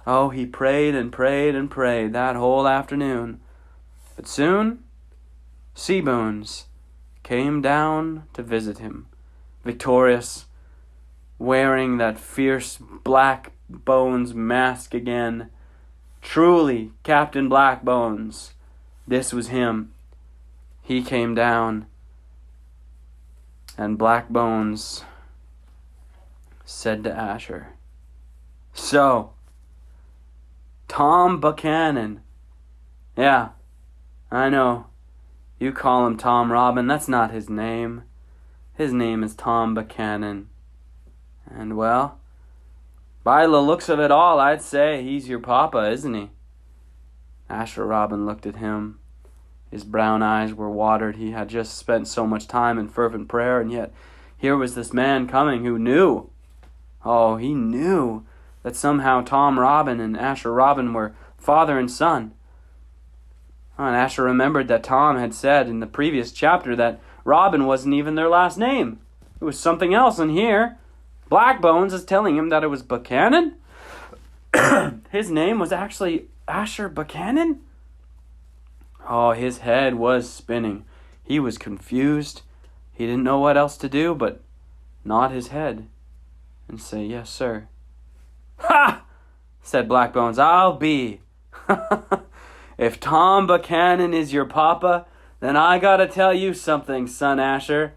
Oh, he prayed and prayed and prayed that whole afternoon. But soon, Seabones came down to visit him, victorious, wearing that fierce black bones mask again. Truly, Captain Blackbones, this was him. He came down, and Blackbones said to Asher, "So, Tom Buchanan. Yeah, I know. You call him Tom Robin. That's not his name. His name is Tom Buchanan. And well, by the looks of it all, I'd say he's your papa, isn't he?" Asher Robin looked at him. His brown eyes were watered. He had just spent so much time in fervent prayer, and yet here was this man coming who knew. Oh, he knew that somehow Tom Robin and Asher Robin were father and son. Oh, and Asher remembered that Tom had said in the previous chapter that Robin wasn't even their last name. It was something else, and here Blackbones is telling him that it was Buchanan? His name was actually Asher Buchanan? Oh, his head was spinning. He was confused. He didn't know what else to do but nod his head and say, "Yes, sir." "Ha!" said Blackbones. "I'll be. If Tom Buchanan is your papa, then I gotta tell you something, son Asher.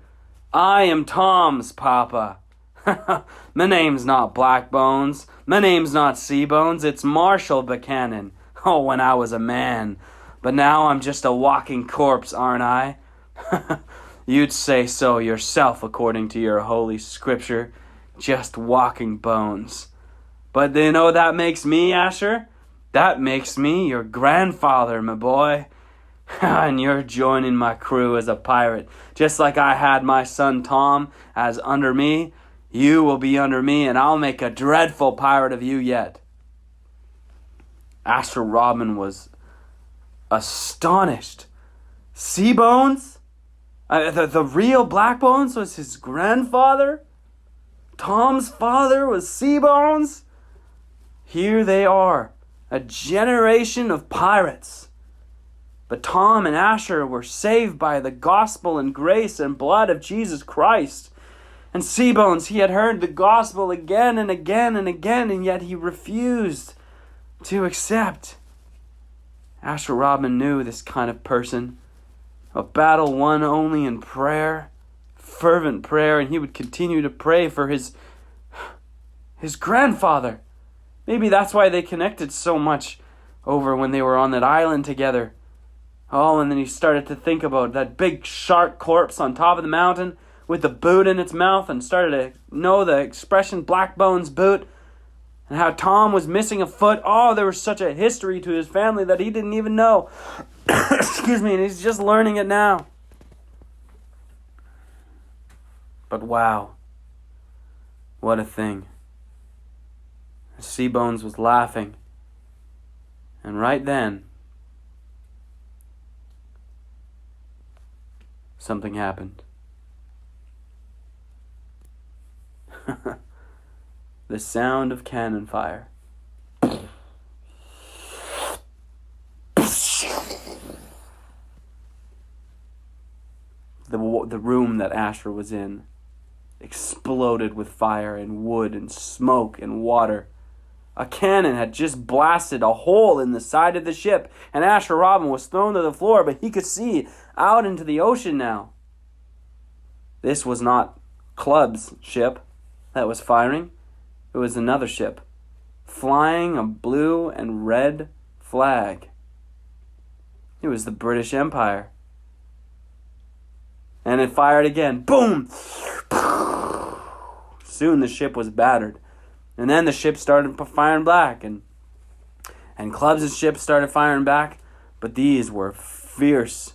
I am Tom's papa. My name's not Blackbones. My name's not Seabones. It's Marshall Buchanan. Oh, when I was a man. But now I'm just a walking corpse, aren't I? You'd say so yourself, according to your holy scripture. Just walking bones. But you know what that makes me, Asher? That makes me your grandfather, my boy. And you're joining my crew as a pirate. Just like I had my son Tom as under me, you will be under me, and I'll make a dreadful pirate of you yet." Asher Robin was astonished. Seabones? The real Blackbones was his grandfather? Tom's father was Seabones? Here they are, a generation of pirates. But Tom and Asher were saved by the gospel and grace and blood of Jesus Christ. And Seabones, he had heard the gospel again and again and again, and yet he refused to accept. Asher Robin knew this kind of person, a battle won only in prayer, fervent prayer, and he would continue to pray for his grandfather. Maybe that's why they connected so much over when they were on that island together. Oh, and then he started to think about that big shark corpse on top of the mountain with the boot in its mouth, and started to know the expression Blackbones boot, and how Tom was missing a foot. Oh, there was such a history to his family that he didn't even know. Excuse me, and he's just learning it now. But wow, what a thing. Seabones was laughing, and right then, something happened. The sound of cannon fire. The room that Asher was in exploded with fire and wood and smoke and water. A cannon had just blasted a hole in the side of the ship, and Asher Robin was thrown to the floor, but he could see out into the ocean now. This was not Club's ship that was firing. It was another ship, flying a blue and red flag. It was the British Empire. And it fired again. Boom! Soon the ship was battered. And then the ship started firing back. And Clubs' ship started firing back. But these were fierce.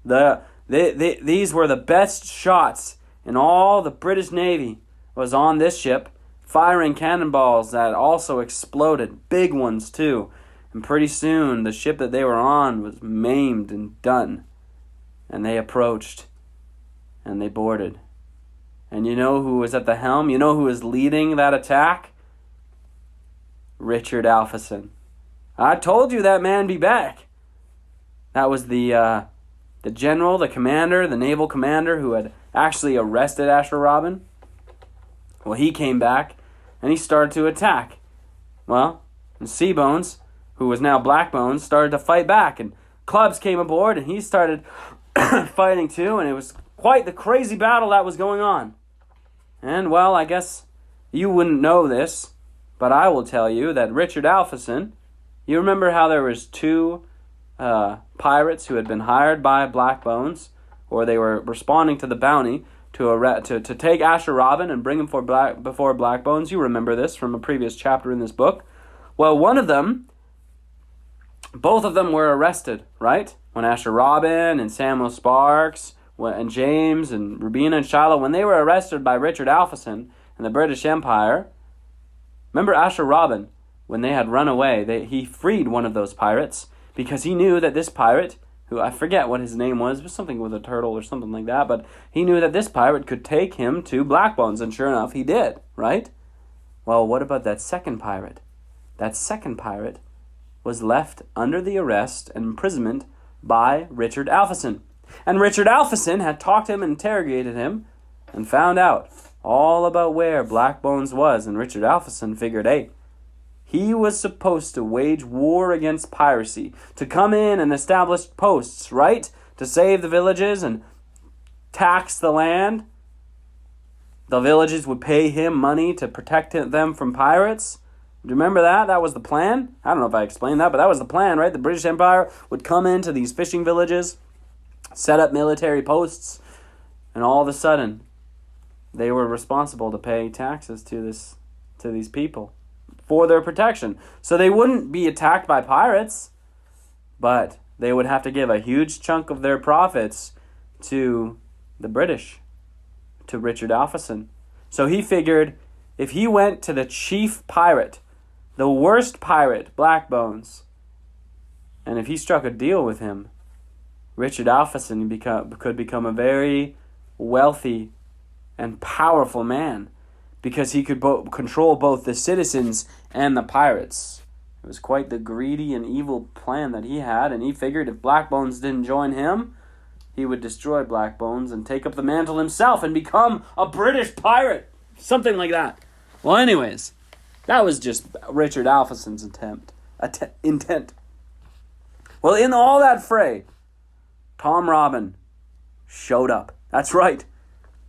These were the best shots in all the British Navy was on this ship, firing cannonballs that also exploded. Big ones, too. And pretty soon, the ship that they were on was maimed and done. And they approached. And they boarded. And you know who was at the helm? You know who was leading that attack? Richard Alpheson. I told you that man be back. That was the general, the commander, the naval commander who had actually arrested Asher Robin. Well, he came back and he started to attack. Well, and Seabones, who was now Blackbones, started to fight back. And Clubs came aboard and he started fighting too. And it was quite the crazy battle that was going on. And, well, I guess you wouldn't know this, but I will tell you that Richard Alpheson, you remember how there was two pirates who had been hired by Blackbones, or they were responding to the bounty to take Asher Robin and bring him before Blackbones. You remember this from a previous chapter in this book. Well, both of them were arrested, right? When Asher Robin and Samuel Sparks and James and Rubina and Shiloh, when they were arrested by Richard Alpheson and the British Empire, remember Asher Robin, when they had run away, he freed one of those pirates because he knew that this pirate, who I forget what his name was something with a turtle or something like that, but he knew that this pirate could take him to Blackbones, and sure enough, he did, right? Well, what about that second pirate? That second pirate was left under the arrest and imprisonment by Richard Alpheson. And Richard Alpheson had talked to him and interrogated him and found out all about where Blackbones was. And Richard Alpheson figured, hey, he was supposed to wage war against piracy, to come in and establish posts, right? To save the villages and tax the land. The villages would pay him money to protect them from pirates. Do you remember that? That was the plan. I don't know if I explained that, but that was the plan, right? The British Empire would come into these fishing villages, set up military posts, and all of a sudden, they were responsible to pay taxes to these people for their protection. So they wouldn't be attacked by pirates, but they would have to give a huge chunk of their profits to the British, to Richard Alpheson. So he figured if he went to the chief pirate, the worst pirate, Blackbones, and if he struck a deal with him, Richard Alpheson could become a very wealthy and powerful man because he could control both the citizens and the pirates. It was quite the greedy and evil plan that he had, and he figured if Blackbones didn't join him, he would destroy Blackbones and take up the mantle himself and become a British pirate. Something like that. Well, anyways, that was just Richard Alpheson's intent. Well, in all that fray, Tom Robin showed up. That's right.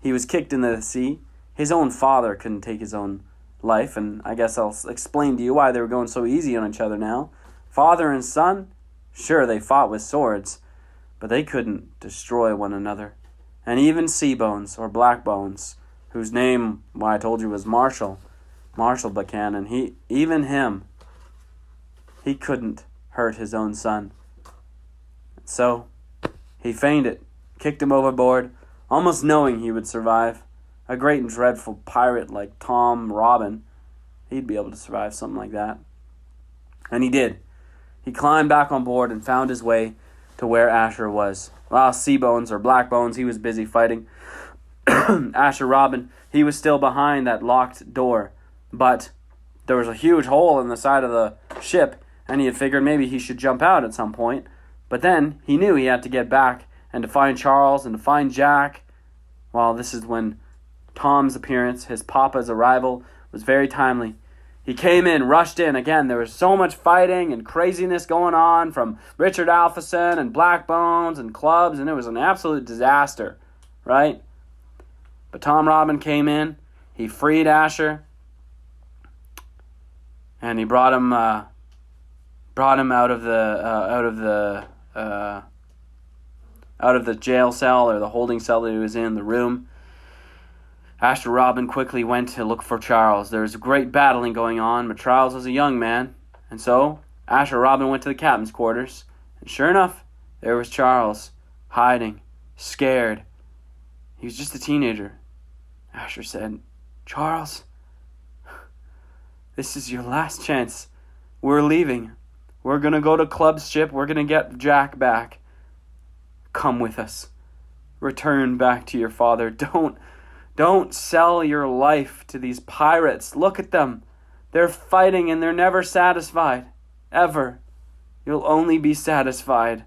He was kicked into the sea. His own father couldn't take his own life, and I guess I'll explain to you why they were going so easy on each other now. Father and son, sure, they fought with swords, but they couldn't destroy one another. And even Seabones, or Blackbones, whose name, I told you, was Marshall Buchan, he couldn't hurt his own son. So he feigned it, kicked him overboard, almost knowing he would survive. A great and dreadful pirate like Tom Robin, he'd be able to survive something like that. And he did. He climbed back on board and found his way to where Asher was. While Seabones, or Blackbones, he was busy fighting. Asher Robin, he was still behind that locked door. But there was a huge hole in the side of the ship, and he had figured maybe he should jump out at some point. But then he knew he had to get back and to find Charles and to find Jack. Well, this is when Tom's appearance, his papa's arrival, was very timely. He came in, rushed in. Again, there was so much fighting and craziness going on from Richard Alpheson and Blackbones and clubs, and it was an absolute disaster, right? But Tom Robin came in. He freed Asher, and he brought him out of the jail cell, or the holding cell that he was in, the room. Asher Robin quickly went to look for Charles. There was great battling going on, but Charles was a young man. And so Asher Robin went to the captain's quarters. And sure enough, there was Charles, hiding, scared. He was just a teenager. Asher said, "Charles, this is your last chance. We're leaving. We're going to go to Club's ship. We're going to get Jack back. Come with us. Return back to your father. Don't sell your life to these pirates. Look at them. They're fighting and they're never satisfied. Ever. You'll only be satisfied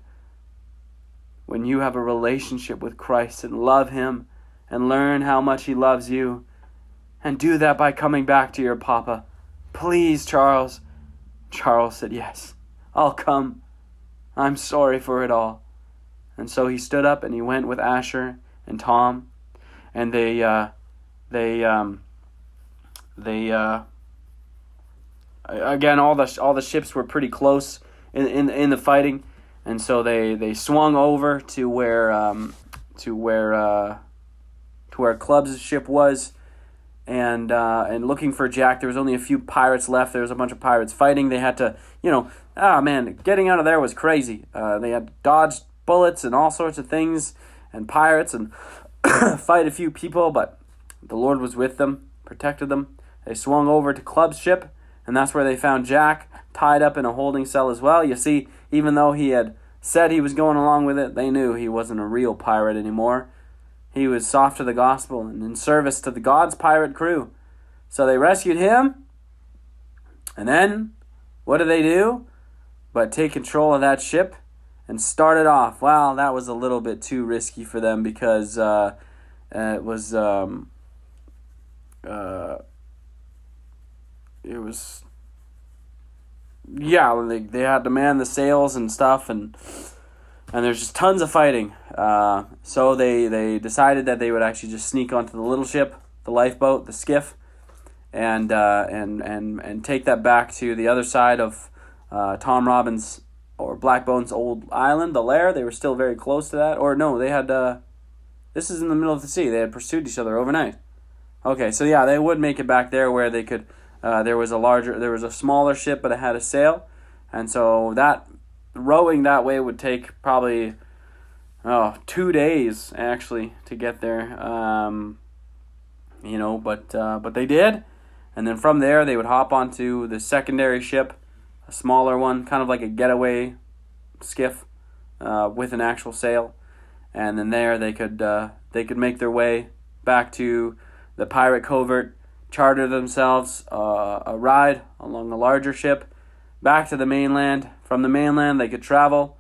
when you have a relationship with Christ and love Him and learn how much He loves you. And do that by coming back to your papa. Please, Charles." Charles said, "Yes, I'll come. I'm sorry for it all." And so he stood up and he went with Asher and Tom. And they again, all the ships were pretty close in the fighting, and so they swung over to where Club's ship was, and looking for Jack. There was only a few pirates left. There was a bunch of pirates fighting. They had to, getting out of there was crazy. They had to dodge bullets and all sorts of things, and pirates, and fight a few people, but the Lord was with them, protected them. They swung over to Club's ship, and that's where they found Jack tied up in a holding cell as well. You see, even though he had said he was going along with it, they knew he wasn't a real pirate anymore. He was soft to the gospel and in service to the God's pirate crew. So they rescued him, and then what did they do but take control of that ship and start it off? Well, that was a little bit too risky for them, because it was they had to man the sails and stuff, and there's just tons of fighting. So they decided that they would actually just sneak onto the little ship, the lifeboat, the skiff, and take that back to the other side of Tom Robin's or Blackbone's old island, the lair. They were still very close to that. Or no, they had this is in the middle of the sea. They had pursued each other overnight. Okay, so yeah, they would make it back there where they could. There was a smaller ship, but it had a sail, and so that rowing that way would take probably 2 days actually to get there. But they did, and then from there they would hop onto the secondary ship, a smaller one, kind of like a getaway skiff with an actual sail, and then there they could make their way back to the pirate covert, charter themselves a ride along a larger ship back to the mainland. From the mainland, they could travel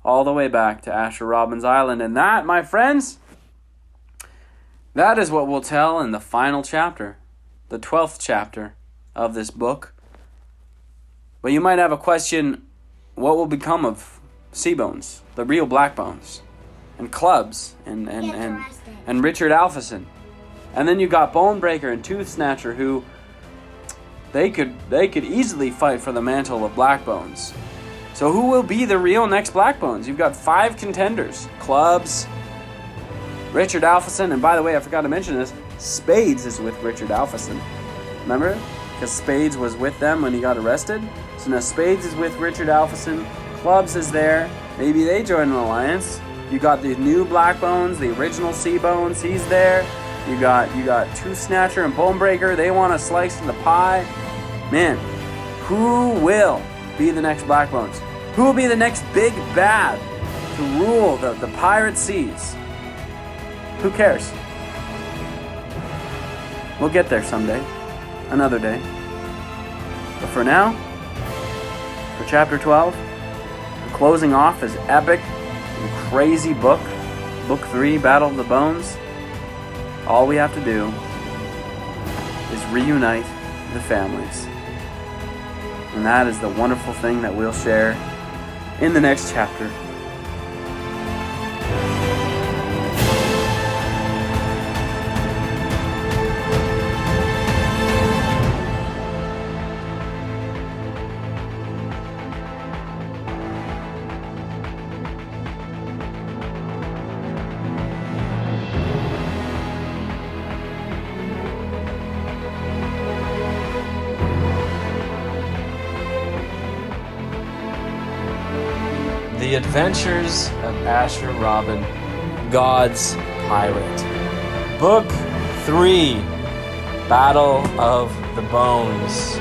all the way back to Asher Robin's Island. And that, my friends, that is what we'll tell in the final chapter, the 12th chapter of this book. But you might have a question, what will become of Seabones, the real Blackbones, and Clubs, and Richard Alpheson? And then you got Bonebreaker and Tooth Snatcher, who they could easily fight for the mantle of Blackbones. So who will be the real next Blackbones? You've got 5 contenders: Clubs, Richard Alpheson, and by the way, I forgot to mention this, Spades is with Richard Alpheson. Remember? Because Spades was with them when he got arrested. So now Spades is with Richard Alpheson, Clubs is there, maybe they join an alliance. You got the new Blackbones, the original Seabones, he's there. You got Tooth Snatcher and Bonebreaker. They want a slice of the pie. Man, who will be the next Blackbones? Who will be the next big bad to rule the pirate seas? Who cares? We'll get there someday. Another day. But for now, for chapter 12, the closing off is epic and crazy book. Book 3, Battle of the Bones. All we have to do is reunite the families. And that is the wonderful thing that we'll share in the next chapter. The Adventures of Asher Robin, God's Pirate. Book 3, Battle of the Bones,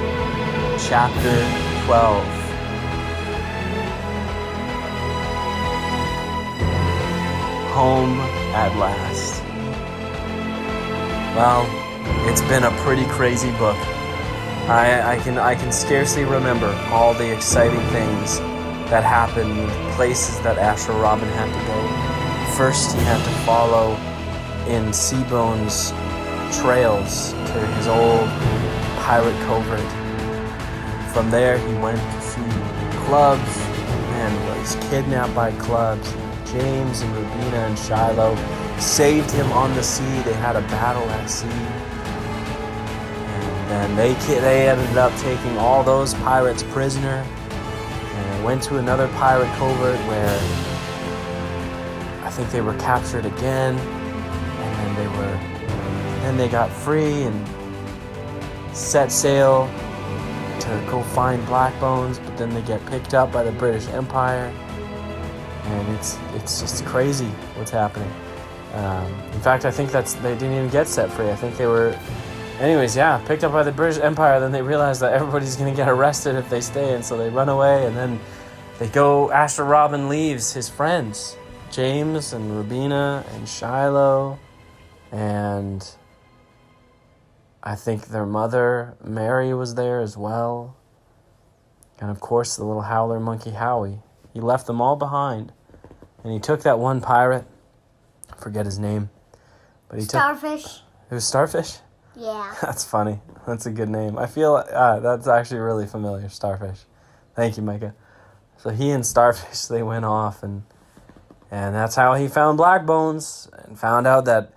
Chapter 12. Home at last. Well, it's been a pretty crazy book. I can scarcely remember all the exciting things that happened, places that Asher Robin had to go. First, he had to follow in Seabones' trails to his old pirate covert. From there, he went to see clubs and was kidnapped by clubs. James and Rubina and Shiloh saved him on the sea. They had a battle at sea. And then they ended up taking all those pirates prisoner. Went to another pirate covert where I think they were captured again, and then they got free and set sail to go find Blackbones, but then they get picked up by the British Empire, and it's just crazy what's happening. In fact, I think they didn't even get set free. I think they were, anyways, picked up by the British Empire. Then they realize that everybody's going to get arrested if they stay, and so they run away, and then they go. Asher Robin leaves his friends, James and Rubina and Shiloh, and I think their mother, Mary, was there as well. And of course, the little howler monkey, Howie. He left them all behind, and he took that one pirate. I forget his name. But he Starfish. It was Starfish? Yeah. That's funny. That's a good name. I feel that's actually really familiar, Starfish. Thank you, Micah. So he and Starfish, they went off, and that's how he found Blackbones, and found out that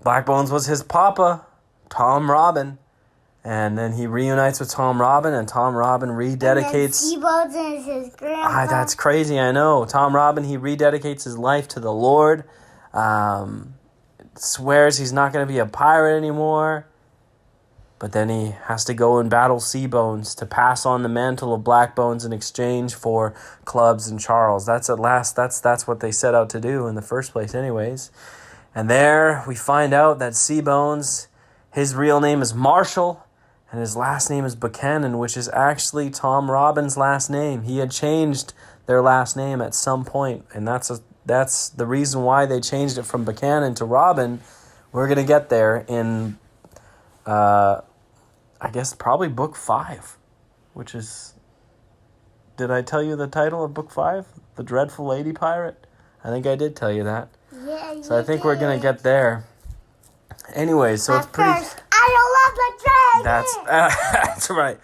Blackbones was his papa, Tom Robin. And then he reunites with Tom Robin, and Tom Robin rededicates... Seabones is his grandpa. That's crazy, I know. Tom Robin, he rededicates his life to the Lord. Swears he's not going to be a pirate anymore. But then he has to go and battle Seabones to pass on the mantle of Blackbones in exchange for Clubs and Charles. That's what they set out to do in the first place anyways. And there we find out that Seabones, his real name is Marshall, and his last name is Buchan, which is actually Tom Robin's last name. He had changed their last name at some point, and that's the reason why they changed it from Buchanan to Robin. We're going to get there in, I guess, probably Book 5, which is... Did I tell you the title of Book 5? The Dreadful Lady Pirate? I think I did tell you that. Yeah, so I think we're going to get there. Anyway, so it's pretty... First, I don't love the dragon! That's right.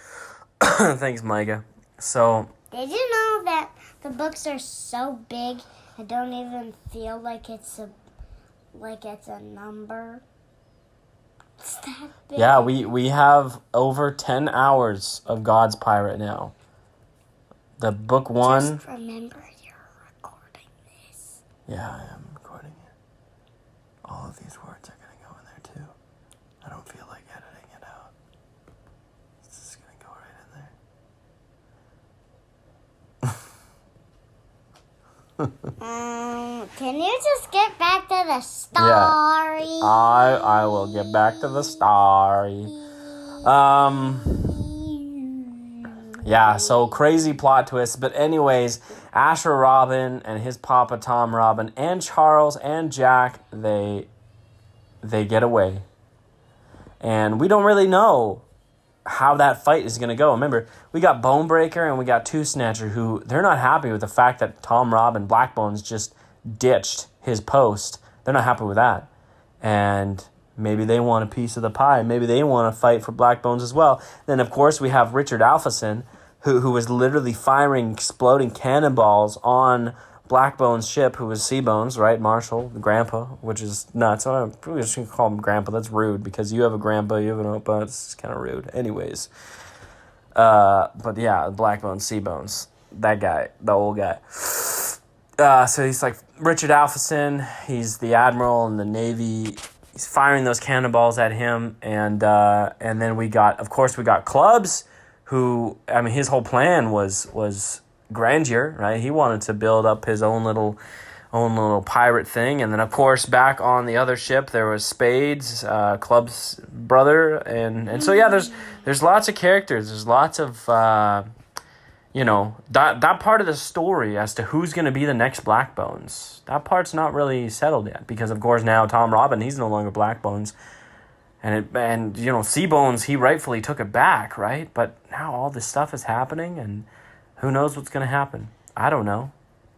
Thanks, Micah. So... Did you know that the books are so big, I don't even feel like it's a number? It's that big. Yeah, we have over 10 hours of God's Pirate now. The book 1... Just remember you're recording this. Yeah, I am recording it. All of these words are going to go in there too. I don't feel like editing it out. It's just going to go right in there. Can you just get back to the story? Yeah, I will get back to the story. Yeah, so crazy plot twist. But anyways, Asher Robin and his papa Tom Robin and Charles and Jack, they get away. And we don't really know how that fight is going to go. Remember, we got Bonebreaker and we got Two Snatcher, who they're not happy with the fact that Tom Robin Blackbones just ditched his post. They're not happy with that. And maybe they want a piece of the pie. Maybe they want to fight for Blackbones as well. Then, of course, we have Richard Alphason, who was literally firing exploding cannonballs on Blackbone's ship, who was Seabones, right? Marshall, the grandpa, which is nuts. I'm probably just going to call him grandpa. That's rude because you have a grandpa, you have an opa. It's kind of rude. Anyways. But yeah, Blackbones, Seabones. That guy, the old guy. So he's like Richard Alpheson. He's the admiral in the Navy. He's firing those cannonballs at him. And then we got Clubs, who, I mean, his whole plan was grandeur, right? He wanted to build up his own little pirate thing. And then, of course, back on the other ship, there was Spades, Club's brother. And so, yeah, there's lots of characters. There's lots of, that part of the story as to who's going to be the next Blackbones. That part's not really settled yet because, of course, now Tom Robin, he's no longer Blackbones. And Seabones, he rightfully took it back, right? But now all this stuff is happening, and who knows what's going to happen? I don't know.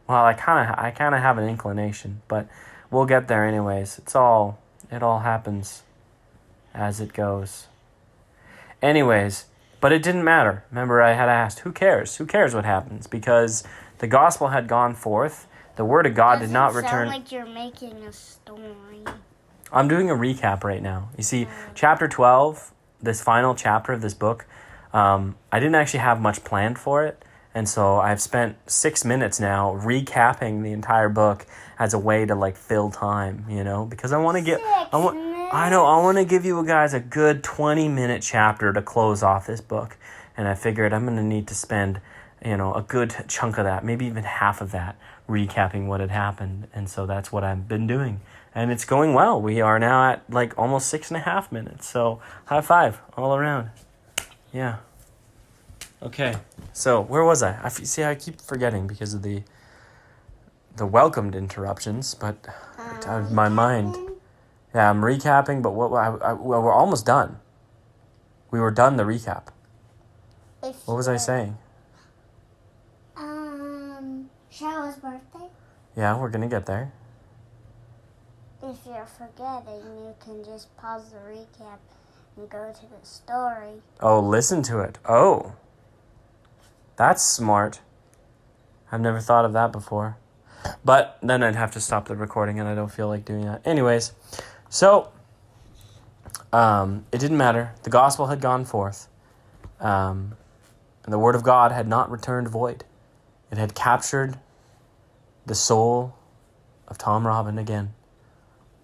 Well, I kind of have an inclination, but we'll get there anyways. It all happens as it goes. Anyways, but it didn't matter. Remember, I had asked, who cares? Who cares what happens? Because the gospel had gone forth. The word of God did not return. Sound like you're making a story. I'm doing a recap right now. You see, chapter 12, this final chapter of this book, I didn't actually have much planned for it. And so I've spent 6 minutes now recapping the entire book as a way to fill time, because I want to get, I want to give you guys a good 20-minute chapter to close off this book. And I figured I'm going to need to spend, a good chunk of that, maybe even half of that, recapping what had happened. And so that's what I've been doing. And it's going well. We are now at almost 6.5 minutes. So high five all around. Yeah. Okay. So where was I? I keep forgetting because of the welcomed interruptions, but my mind. Yeah, I'm recapping, but we're almost done. We were done the recap. What was I saying? Shallow's birthday. Yeah, we're gonna get there. If you're forgetting, you can just pause the recap and go to the story. Oh, listen to it. Oh. That's smart. I've never thought of that before. But then I'd have to stop the recording, and I don't feel like doing that. Anyways, so it didn't matter. The gospel had gone forth. And the word of God had not returned void. It had captured the soul of Tom Robin again.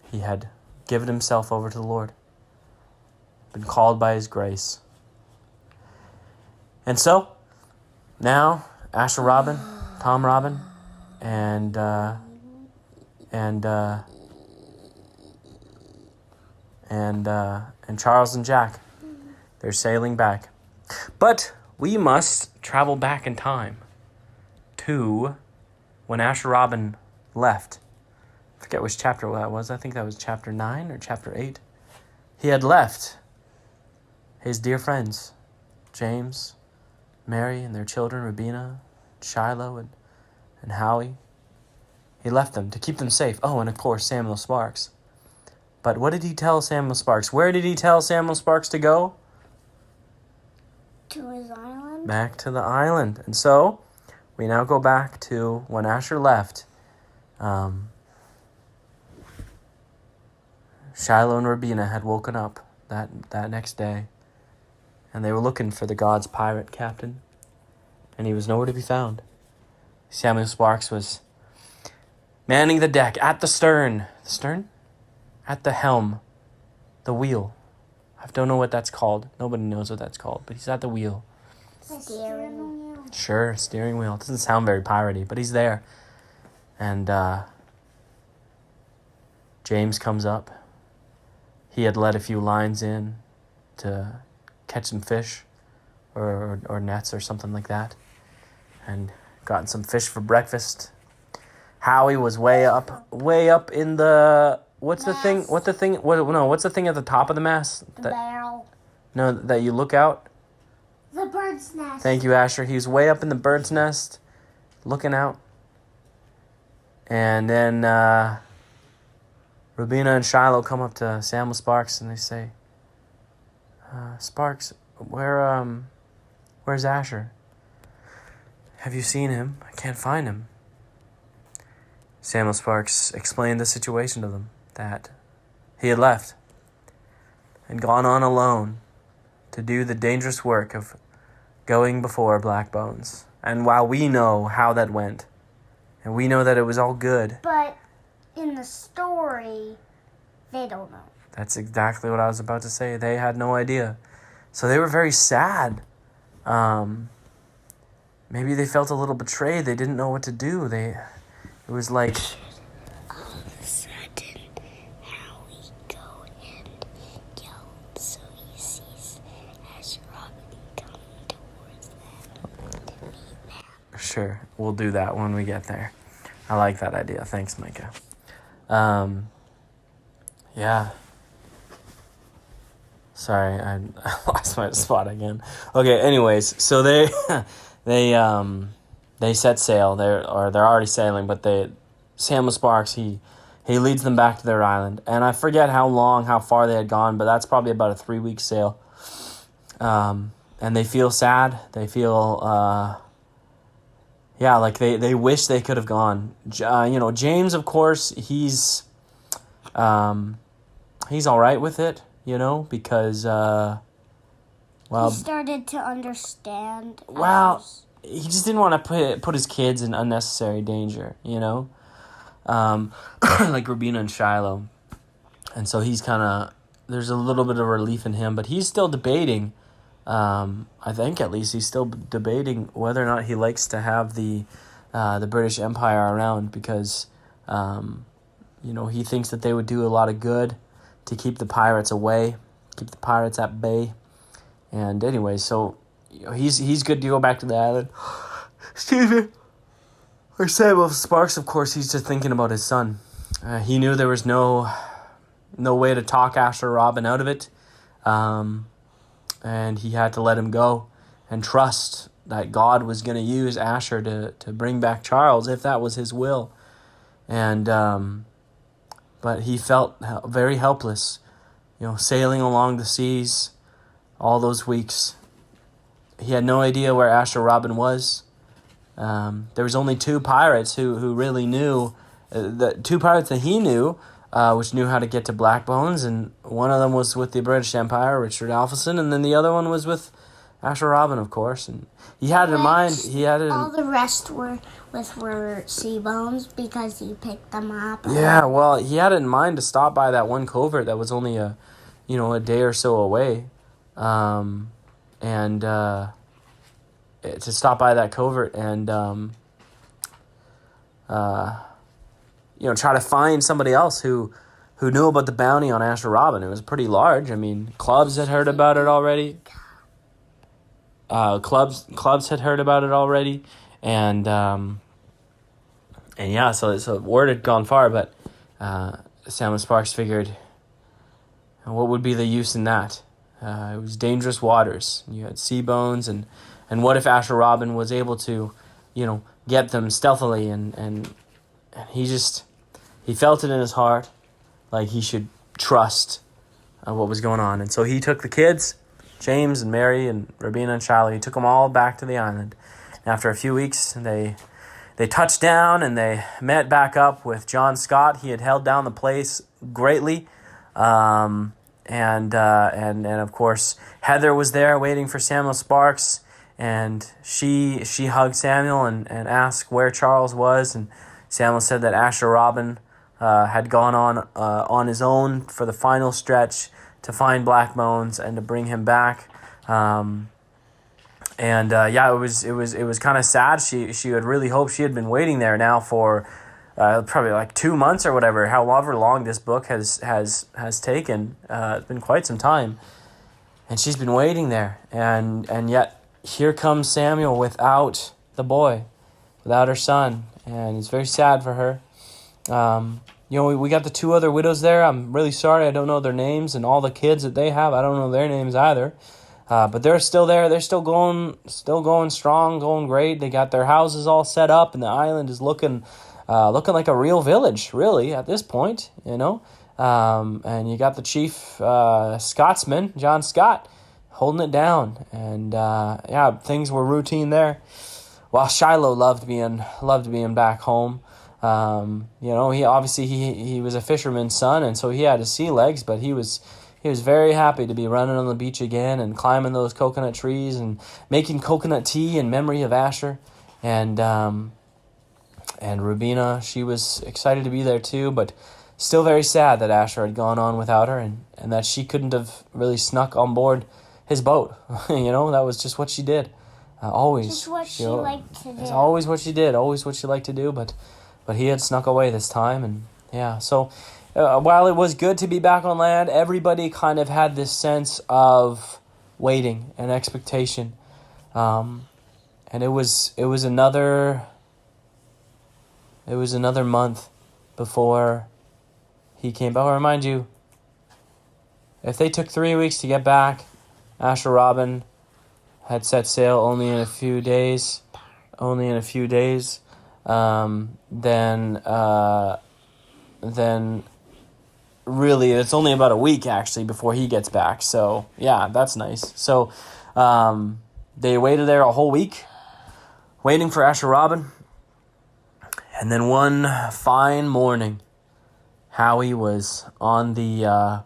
He had given himself over to the Lord. Been called by his grace. And so, now, Asher Robin, Tom Robin, and Charles and Jack, they're sailing back. But we must travel back in time to when Asher Robin left. I forget which chapter that was. I think that was chapter 9 or chapter 8. He had left his dear friends, James, Mary and their children, Rubina, Shiloh, and Howie. He left them to keep them safe. Oh, and of course, Samuel Sparks. But what did he tell Samuel Sparks? Where did he tell Samuel Sparks to go? To his island. Back to the island. And so, we now go back to when Asher left. Shiloh and Rubina had woken up that next day. And they were looking for the God's pirate captain. And he was nowhere to be found. Samuel Sparks was manning the deck at the stern. The stern? At the helm. The wheel. I don't know what that's called. Nobody knows what that's called. But he's at the wheel. Steering wheel. Sure, steering wheel. It doesn't sound very piratey, but he's there. And James comes up. He had let a few lines in to catch some fish or nets or something like that, and gotten some fish for breakfast. Howie was way up in the what's the thing at the top of the mast? The barrel. No, that you look out. The bird's nest. Thank you, Asher. He was way up in the bird's nest, looking out. And then Rubina and Shiloh come up to Samuel Sparks and they say, Sparks, where's Asher? "Have you seen him? I can't find him." Samuel Sparks explained the situation to them, that he had left and gone on alone to do the dangerous work of going before Blackbones. And while we know how that went, and we know that it was all good, But in the story, they don't know. that's exactly what I was about to say. They had no idea. So they were very sad. Maybe they felt a little betrayed. They didn't know what to do. It was like... All of a sudden, Howie go and yell so he sees Asher Robin coming towards them to meet them. Sure, we'll do that when we get there. I like that idea. Thanks, Micah. Yeah. Sorry, I lost my spot again. Okay, anyways, so they set sail. They're already sailing, but Samuel Sparks, he leads them back to their island. And I forget how far they had gone, but that's probably about a 3-week sail. And they feel sad. They feel like they wish they could have gone. James, of course, he's all right with it, because he started to understand. Well, he just didn't want to put his kids in unnecessary danger, like Rabina and Shiloh. And so he's there's a little bit of relief in him, but he's still debating. I think at least he's still debating whether or not he likes to have the British Empire around, because he thinks that they would do a lot of good to keep the pirates away, keep the pirates at bay. And anyway, so he's good to go back to the island. Excuse me. Or Samuel Sparks, of course, he's just thinking about his son. He knew there was no way to talk Asher Robin out of it. And he had to let him go and trust that God was going to use Asher to bring back Charles, if that was his will. And but he felt very helpless, sailing along the seas all those weeks. He had no idea where Asher Robin was. There was only 2 pirates who really knew, the 2 pirates that he knew, which knew how to get to Blackbones, and one of them was with the British Empire, Richard Alpheson, and then the other one was with Asher Robin, of course. And he had it in mind. All the rest were Seabones because he picked them up. Yeah, well, he had it in mind to stop by that one covert that was only a day or so away, and to stop by that covert and try to find somebody else who knew about the bounty on Asher Robin. It was pretty large. I mean, clubs had heard about it already. Clubs had heard about it already, and yeah, so word had gone far. But Samuel Sparks figured, what would be the use in that? It was dangerous waters. You had Seabones, and what if Asher Robin was able to, get them stealthily, and he felt it in his heart, like he should trust what was going on. And so he took the kids, James and Mary and Rabina and Shiloh, he took them all back to the island. And after a few weeks, they touched down and they met back up with John Scott. He had held down the place greatly. And of course, Heather was there waiting for Samuel Sparks. And she hugged Samuel and asked where Charles was. And Samuel said that Asher Robin had gone on his own for the final stretch to find Blackbones and to bring him back. It was kind of sad. She had really hoped. She had been waiting there now for probably like 2 months or whatever, however long this book has taken. It's been quite some time, and she's been waiting there. And yet here comes Samuel without the boy, without her son, and it's very sad for her. We got the 2 other widows there. I'm really sorry I don't know their names, and all the kids that they have, I don't know their names either. But they're still there. They're still going strong, going great. They got their houses all set up, and the island is looking like a real village, really, at this point, And you got the chief Scotsman, John Scott, holding it down. And things were routine there. while Shiloh loved being back home. He was a fisherman's son, and so he had his sea legs, but he was very happy to be running on the beach again and climbing those coconut trees and making coconut tea in memory of Asher. And Rubina, she was excited to be there too, but still very sad that Asher had gone on without her, and that she couldn't have really snuck on board his boat. That was just what she did. Always. Just what she liked to do. It's always what she did, always what she liked to do, but he had snuck away this time, and yeah, so while it was good to be back on land, everybody kind of had this sense of waiting and expectation. And it was another month before he came back. I'll remind you, if they took 3 weeks to get back, Asher Robin had set sail only in a few days. Then really it's only about a week actually before he gets back. So yeah, that's nice. So they waited there a whole week, waiting for Asher Robin. And then one fine morning, Howie was on the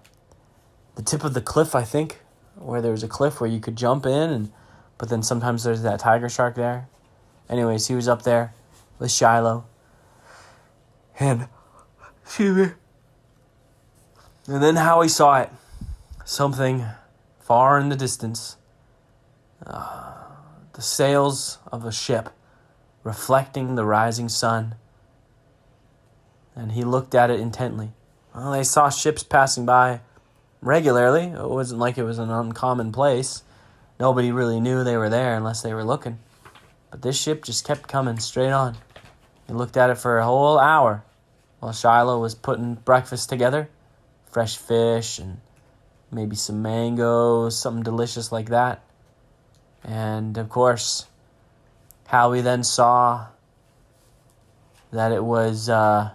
tip of the cliff, I think, where there was a cliff where you could jump in, but then sometimes there's that tiger shark there. Anyways, he was up there with Shiloh. And then Howie saw it. Something far in the distance. The sails of a ship reflecting the rising sun. And he looked at it intently. Well, they saw ships passing by regularly. It wasn't like it was an uncommon place. Nobody really knew they were there unless they were looking. But this ship just kept coming straight on. He looked at it for a whole hour while Shiloh was putting breakfast together. Fresh fish and maybe some mangoes, something delicious like that. And, of course, Howie then saw that it was, I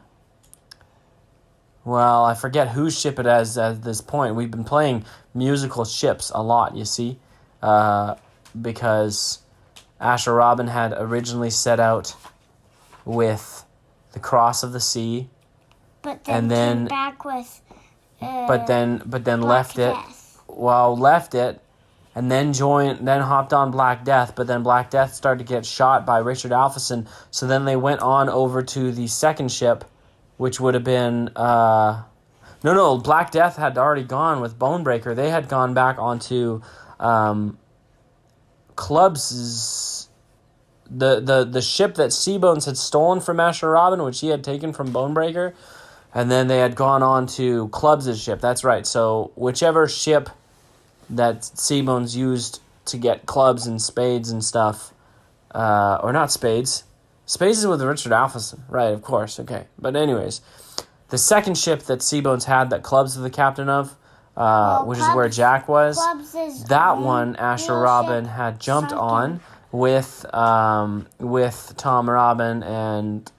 forget whose ship it is at this point. We've been playing musical ships a lot, you see, because Asher Robin had originally set out with the Cross of the Sea, but then came back with but then left it. Death. Left it, and then hopped on Black Death, but then Black Death started to get shot by Richard Alpheson, so then they went on over to the second ship, which would have been Black Death had already gone with Bonebreaker. They had gone back onto Clubs' the ship that Seabones had stolen from Asher Robin, which he had taken from Bonebreaker, and then they had gone on to Clubs' ship. That's right. So whichever ship that Seabones used to get clubs and spades and stuff, or not spades. Spades is with Richard Alpheson, right? Of course. Okay, but anyways, the second ship that Seabones had that Clubs is the captain of, which is where Jack was. That one Asher Robin had jumped on with Tom Robin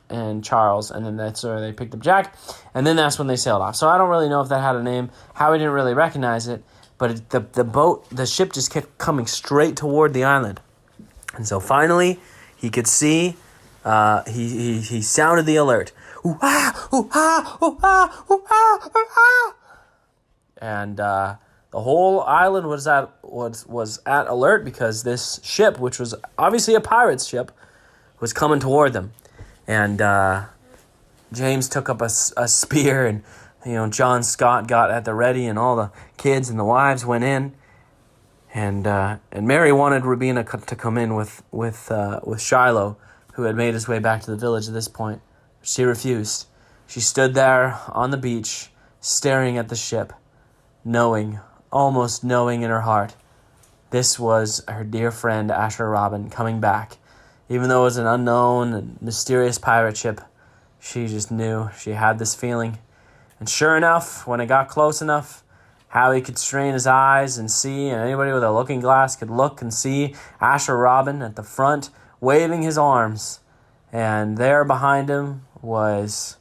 and Charles, and then that's where they picked up Jack, and then that's when they sailed off. So I don't really know if that had a name. Howie didn't really recognize it, but the ship just kept coming straight toward the island, and so finally he could see. He sounded the alert. Ooh, ah, ooh, ah, ooh, ah, ooh, ah, ooh, ah. And the whole island was at alert because this ship, which was obviously a pirate's ship, was coming toward them. And James took up a spear, and John Scott got at the ready, and all the kids and the wives went in. And Mary wanted Rubina to come in with Shiloh, who had made his way back to the village at this point. She refused. She stood there on the beach, staring at the ship, almost knowing in her heart, this was her dear friend Asher Robin coming back. Even though it was an unknown and mysterious pirate ship, she just knew. She had this feeling. And sure enough, when it got close enough, Howie could strain his eyes and see, and anybody with a looking glass could look and see Asher Robin at the front, waving his arms. And there behind him was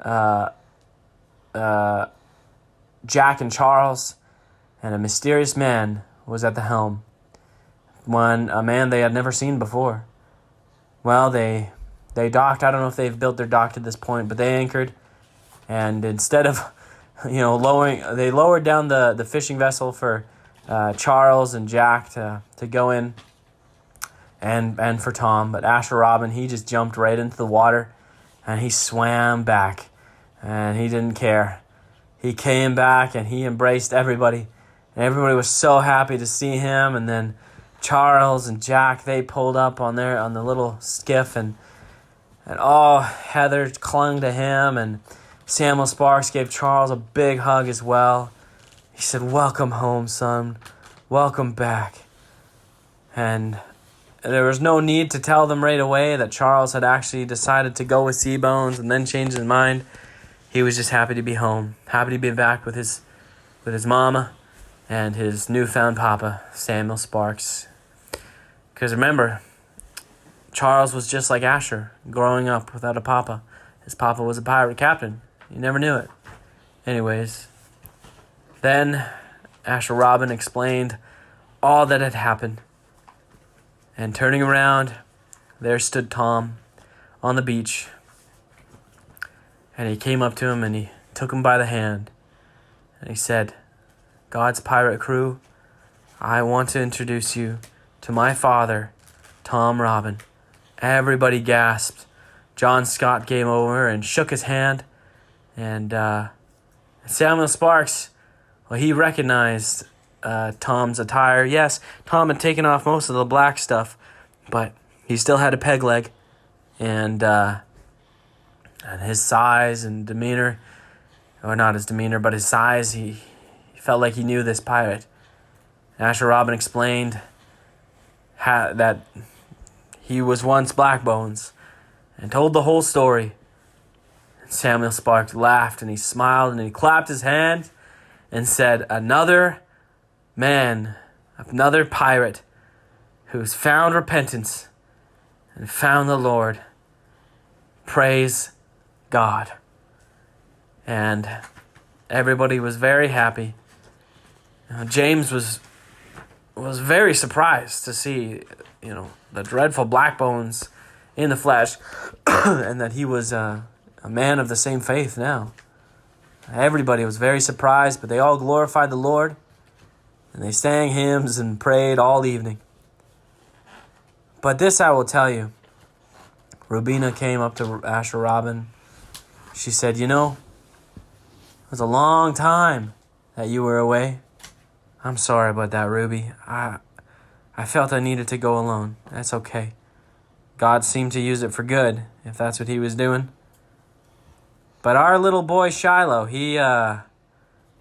Jack and Charles, and a mysterious man was at the helm. A man they had never seen before. well, they docked. I don't know if they've built their dock at this point, but they anchored. And instead of, they lowered down the fishing vessel for Charles and Jack to go in, and for Tom. But Asher Robin, he just jumped right into the water, and he swam back, and he didn't care. He came back, and he embraced everybody, and everybody was so happy to see him. And then Charles and Jack, they pulled up on the little skiff, and Heather clung to him, and Samuel Sparks gave Charles a big hug as well. He said, "Welcome home, son. Welcome back." And there was no need to tell them right away that Charles had actually decided to go with Seabones and then changed his mind. He was just happy to be home, happy to be back with his mama and his newfound papa, Samuel Sparks. Because remember, Charles was just like Asher, growing up without a papa. His papa was a pirate captain. You never knew it. Anyways, then Asher Robin explained all that had happened. And turning around, there stood Tom on the beach. And he came up to him and he took him by the hand. And he said, "God's pirate crew, I want to introduce you to my father, Tom Robin." Everybody gasped. John Scott came over and shook his hand. And Samuel Sparks, well, he recognized Tom's attire. Yes, Tom had taken off most of the black stuff, but he still had a peg leg. And his size and demeanor, or not his demeanor, but his size, he felt like he knew this pirate. Asher Robin explained that he was once Blackbones and told the whole story. And Samuel Sparks laughed and he smiled and he clapped his hand and said, "Another man, another pirate who's found repentance and found the Lord. Praise God." And everybody was very happy. James was very surprised to see, the dreadful Blackbones in the flesh, and that he was a man of the same faith now. Everybody was very surprised, but they all glorified the Lord, and they sang hymns and prayed all evening. But this I will tell you. Rubina came up to Asher Robin. She said, "It was a long time that you were away. I'm sorry about that, Ruby. I felt I needed to go alone. That's okay. God seemed to use it for good, if that's what he was doing. But our little boy Shiloh, he had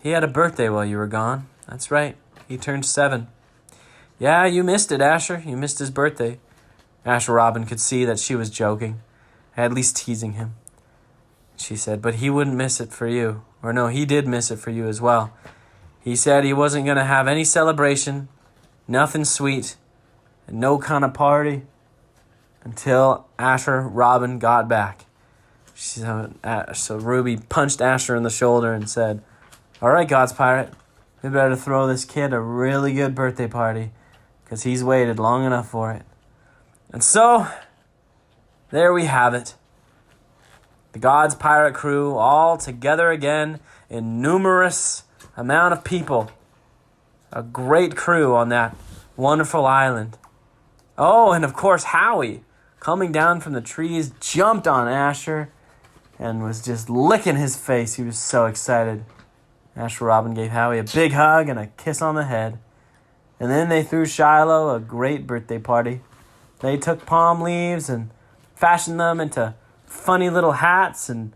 a birthday while you were gone. That's right. He turned 7. Yeah, you missed it, Asher. You missed his birthday." Asher Robin could see that she was joking, at least teasing him. She said, "But he wouldn't miss it for you. Or no, he did miss it for you as well. He said he wasn't going to have any celebration, nothing sweet, and no kind of party until Asher Robin got back." So Ruby punched Asher in the shoulder and said, "All right, God's pirate, we better throw this kid a really good birthday party because he's waited long enough for it." And so, there we have it. The God's pirate crew all together again in numerous amount of people. A great crew on that wonderful island. Oh, and of course Howie, coming down from the trees, jumped on Asher and was just licking his face. He was so excited. Asher Robin gave Howie a big hug and a kiss on the head. And then they threw Shiloh a great birthday party. They took palm leaves and fashioned them into funny little hats and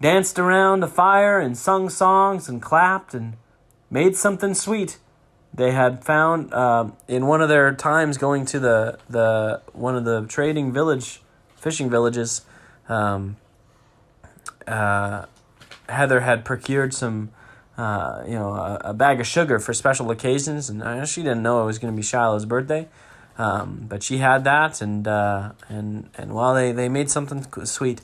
danced around the fire and sung songs and clapped and made something sweet. They had found in one of their times going to the one of the fishing villages, Heather had procured some, a bag of sugar for special occasions, and she didn't know it was going to be Shiloh's birthday, but she had that, and while they made something sweet,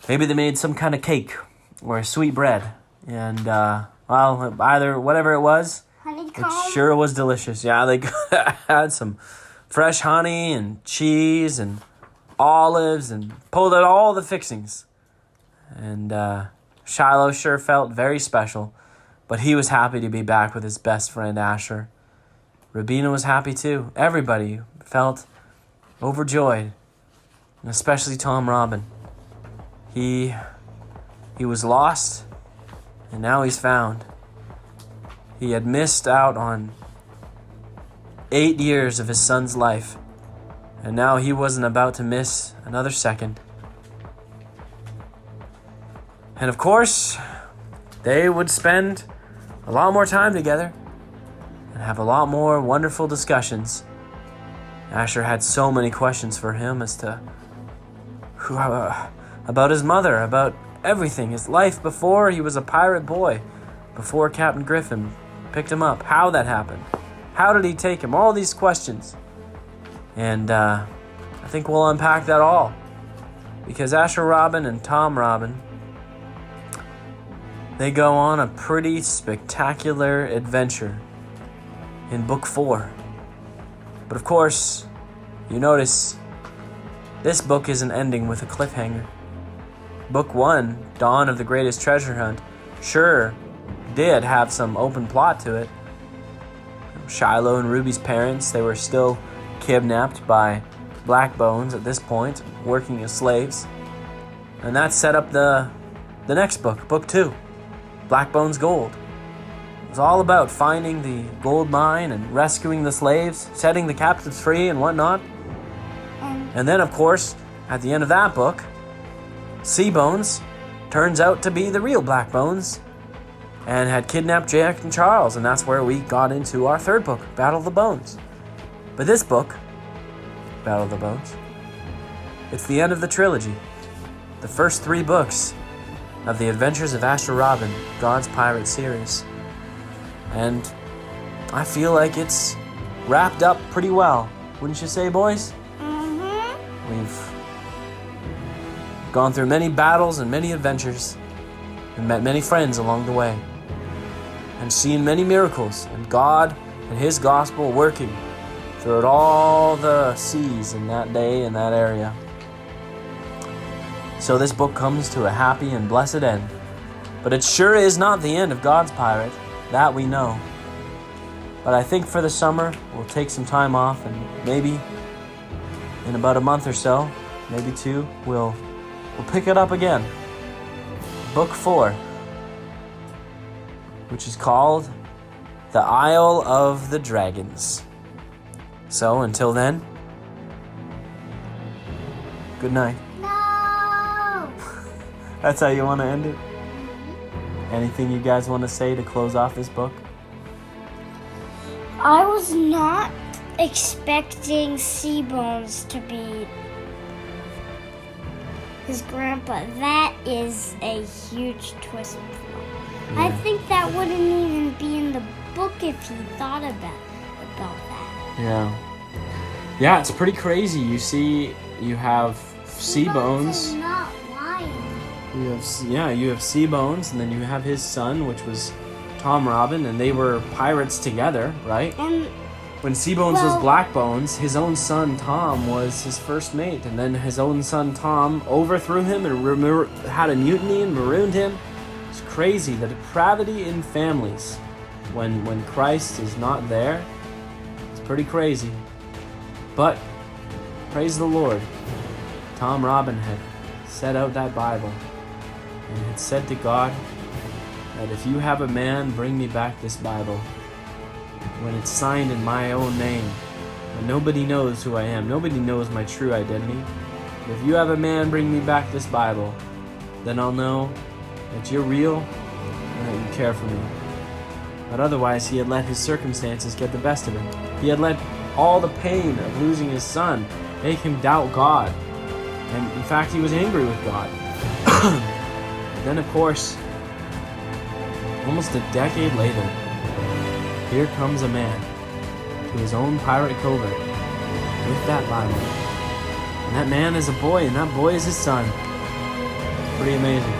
maybe they made some kind of cake or sweet bread, and either whatever it was. Honeycomb? It sure was delicious. Yeah, they had some fresh honey and cheese and olives and pulled out all the fixings. And Shiloh sure felt very special, but he was happy to be back with his best friend Asher. Rabina was happy too. Everybody felt overjoyed, and especially Tom Robin. He was lost, and now he's found. He had missed out on 8 years of his son's life, and now he wasn't about to miss another second. And of course, they would spend a lot more time together and have a lot more wonderful discussions. Asher had so many questions for him as to about his mother, about everything, his life before he was a pirate boy, before Captain Griffin picked him up, how that happened, how did he take him, all these questions. And I think we'll unpack that all, because Asher Robin and Tom Robin, they go on a pretty spectacular adventure in Book 4. But of course, you notice this book isn't ending with a cliffhanger. Book 1, Dawn of the Greatest Treasure Hunt, sure did have some open plot to it. Shiloh and Ruby's parents, they were still kidnapped by Blackbones at this point, working as slaves. And that set up the next book, Book 2, Blackbones Gold. It was all about finding the gold mine and rescuing the slaves, setting the captives free and whatnot. And then, of course, at the end of that book, Seabones turns out to be the real Blackbones and had kidnapped Jack and Charles, and that's where we got into our third book, Battle of the Bones. But this book, Battle of the Bones, it's the end of the trilogy, the first 3 books of the Adventures of Asher Robin, God's Pirate series. And I feel like it's wrapped up pretty well, wouldn't you say, boys? We've gone through many battles and many adventures and met many friends along the way and seen many miracles and God and His gospel working throughout all the seas in that day in that area. So this book comes to a happy and blessed end. But it sure is not the end of God's Pirate, that we know. But I think for the summer, we'll take some time off, and maybe in about a month or so, maybe 2, we'll pick it up again. Book 4, which is called The Isle of the Dragons. So until then, good night. No! That's how you want to end it? Anything you guys want to say to close off this book? I was not expecting Seabones to be his grandpa. That is a huge twist. I think that wouldn't even be in the book if he thought about that. Yeah, it's pretty crazy. You see, you have Seabones. Is not lying. You have Seabones, and then you have his son, which was Tom Robin, and they were pirates together, right? And when Seabones was Blackbones, his own son Tom was his first mate, and then his own son Tom overthrew him and had a mutiny and marooned him. It's crazy, the depravity in families when Christ is not there. It's pretty crazy. But praise the Lord, Tom Robin had set out that Bible and had said to God that if you have a man bring me back this Bible, when it's signed in my own name, and nobody knows who I am, nobody knows my true identity, but if you have a man bring me back this Bible, then I'll know that you're real and that you care for me. But otherwise, he had let his circumstances get the best of him. He had let all the pain of losing his son make him doubt God. And in fact, he was angry with God. Then, of course, almost a decade later, here comes a man to his own pirate covert with that Bible. And that man is a boy, and that boy is his son. Pretty amazing.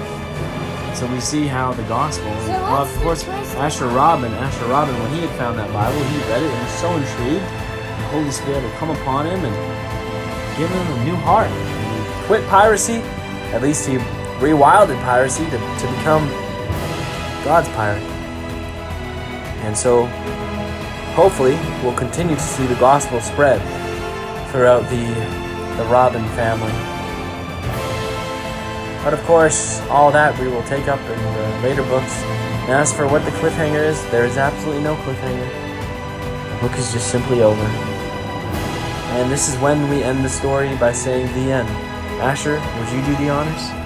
So we see how the gospel, of course, Asher Robin, when he had found that Bible, he read it and was so intrigued. The Holy Spirit had come upon him, and given him a new heart. He quit piracy. At least he rewilded piracy to become God's pirate. And so, hopefully, we'll continue to see the gospel spread throughout the Robin family. But of course, all that we will take up in the later books. And as for what the cliffhanger is, there is absolutely no cliffhanger. The book is just simply over. And this is when we end the story by saying the end. Asher, would you do the honors?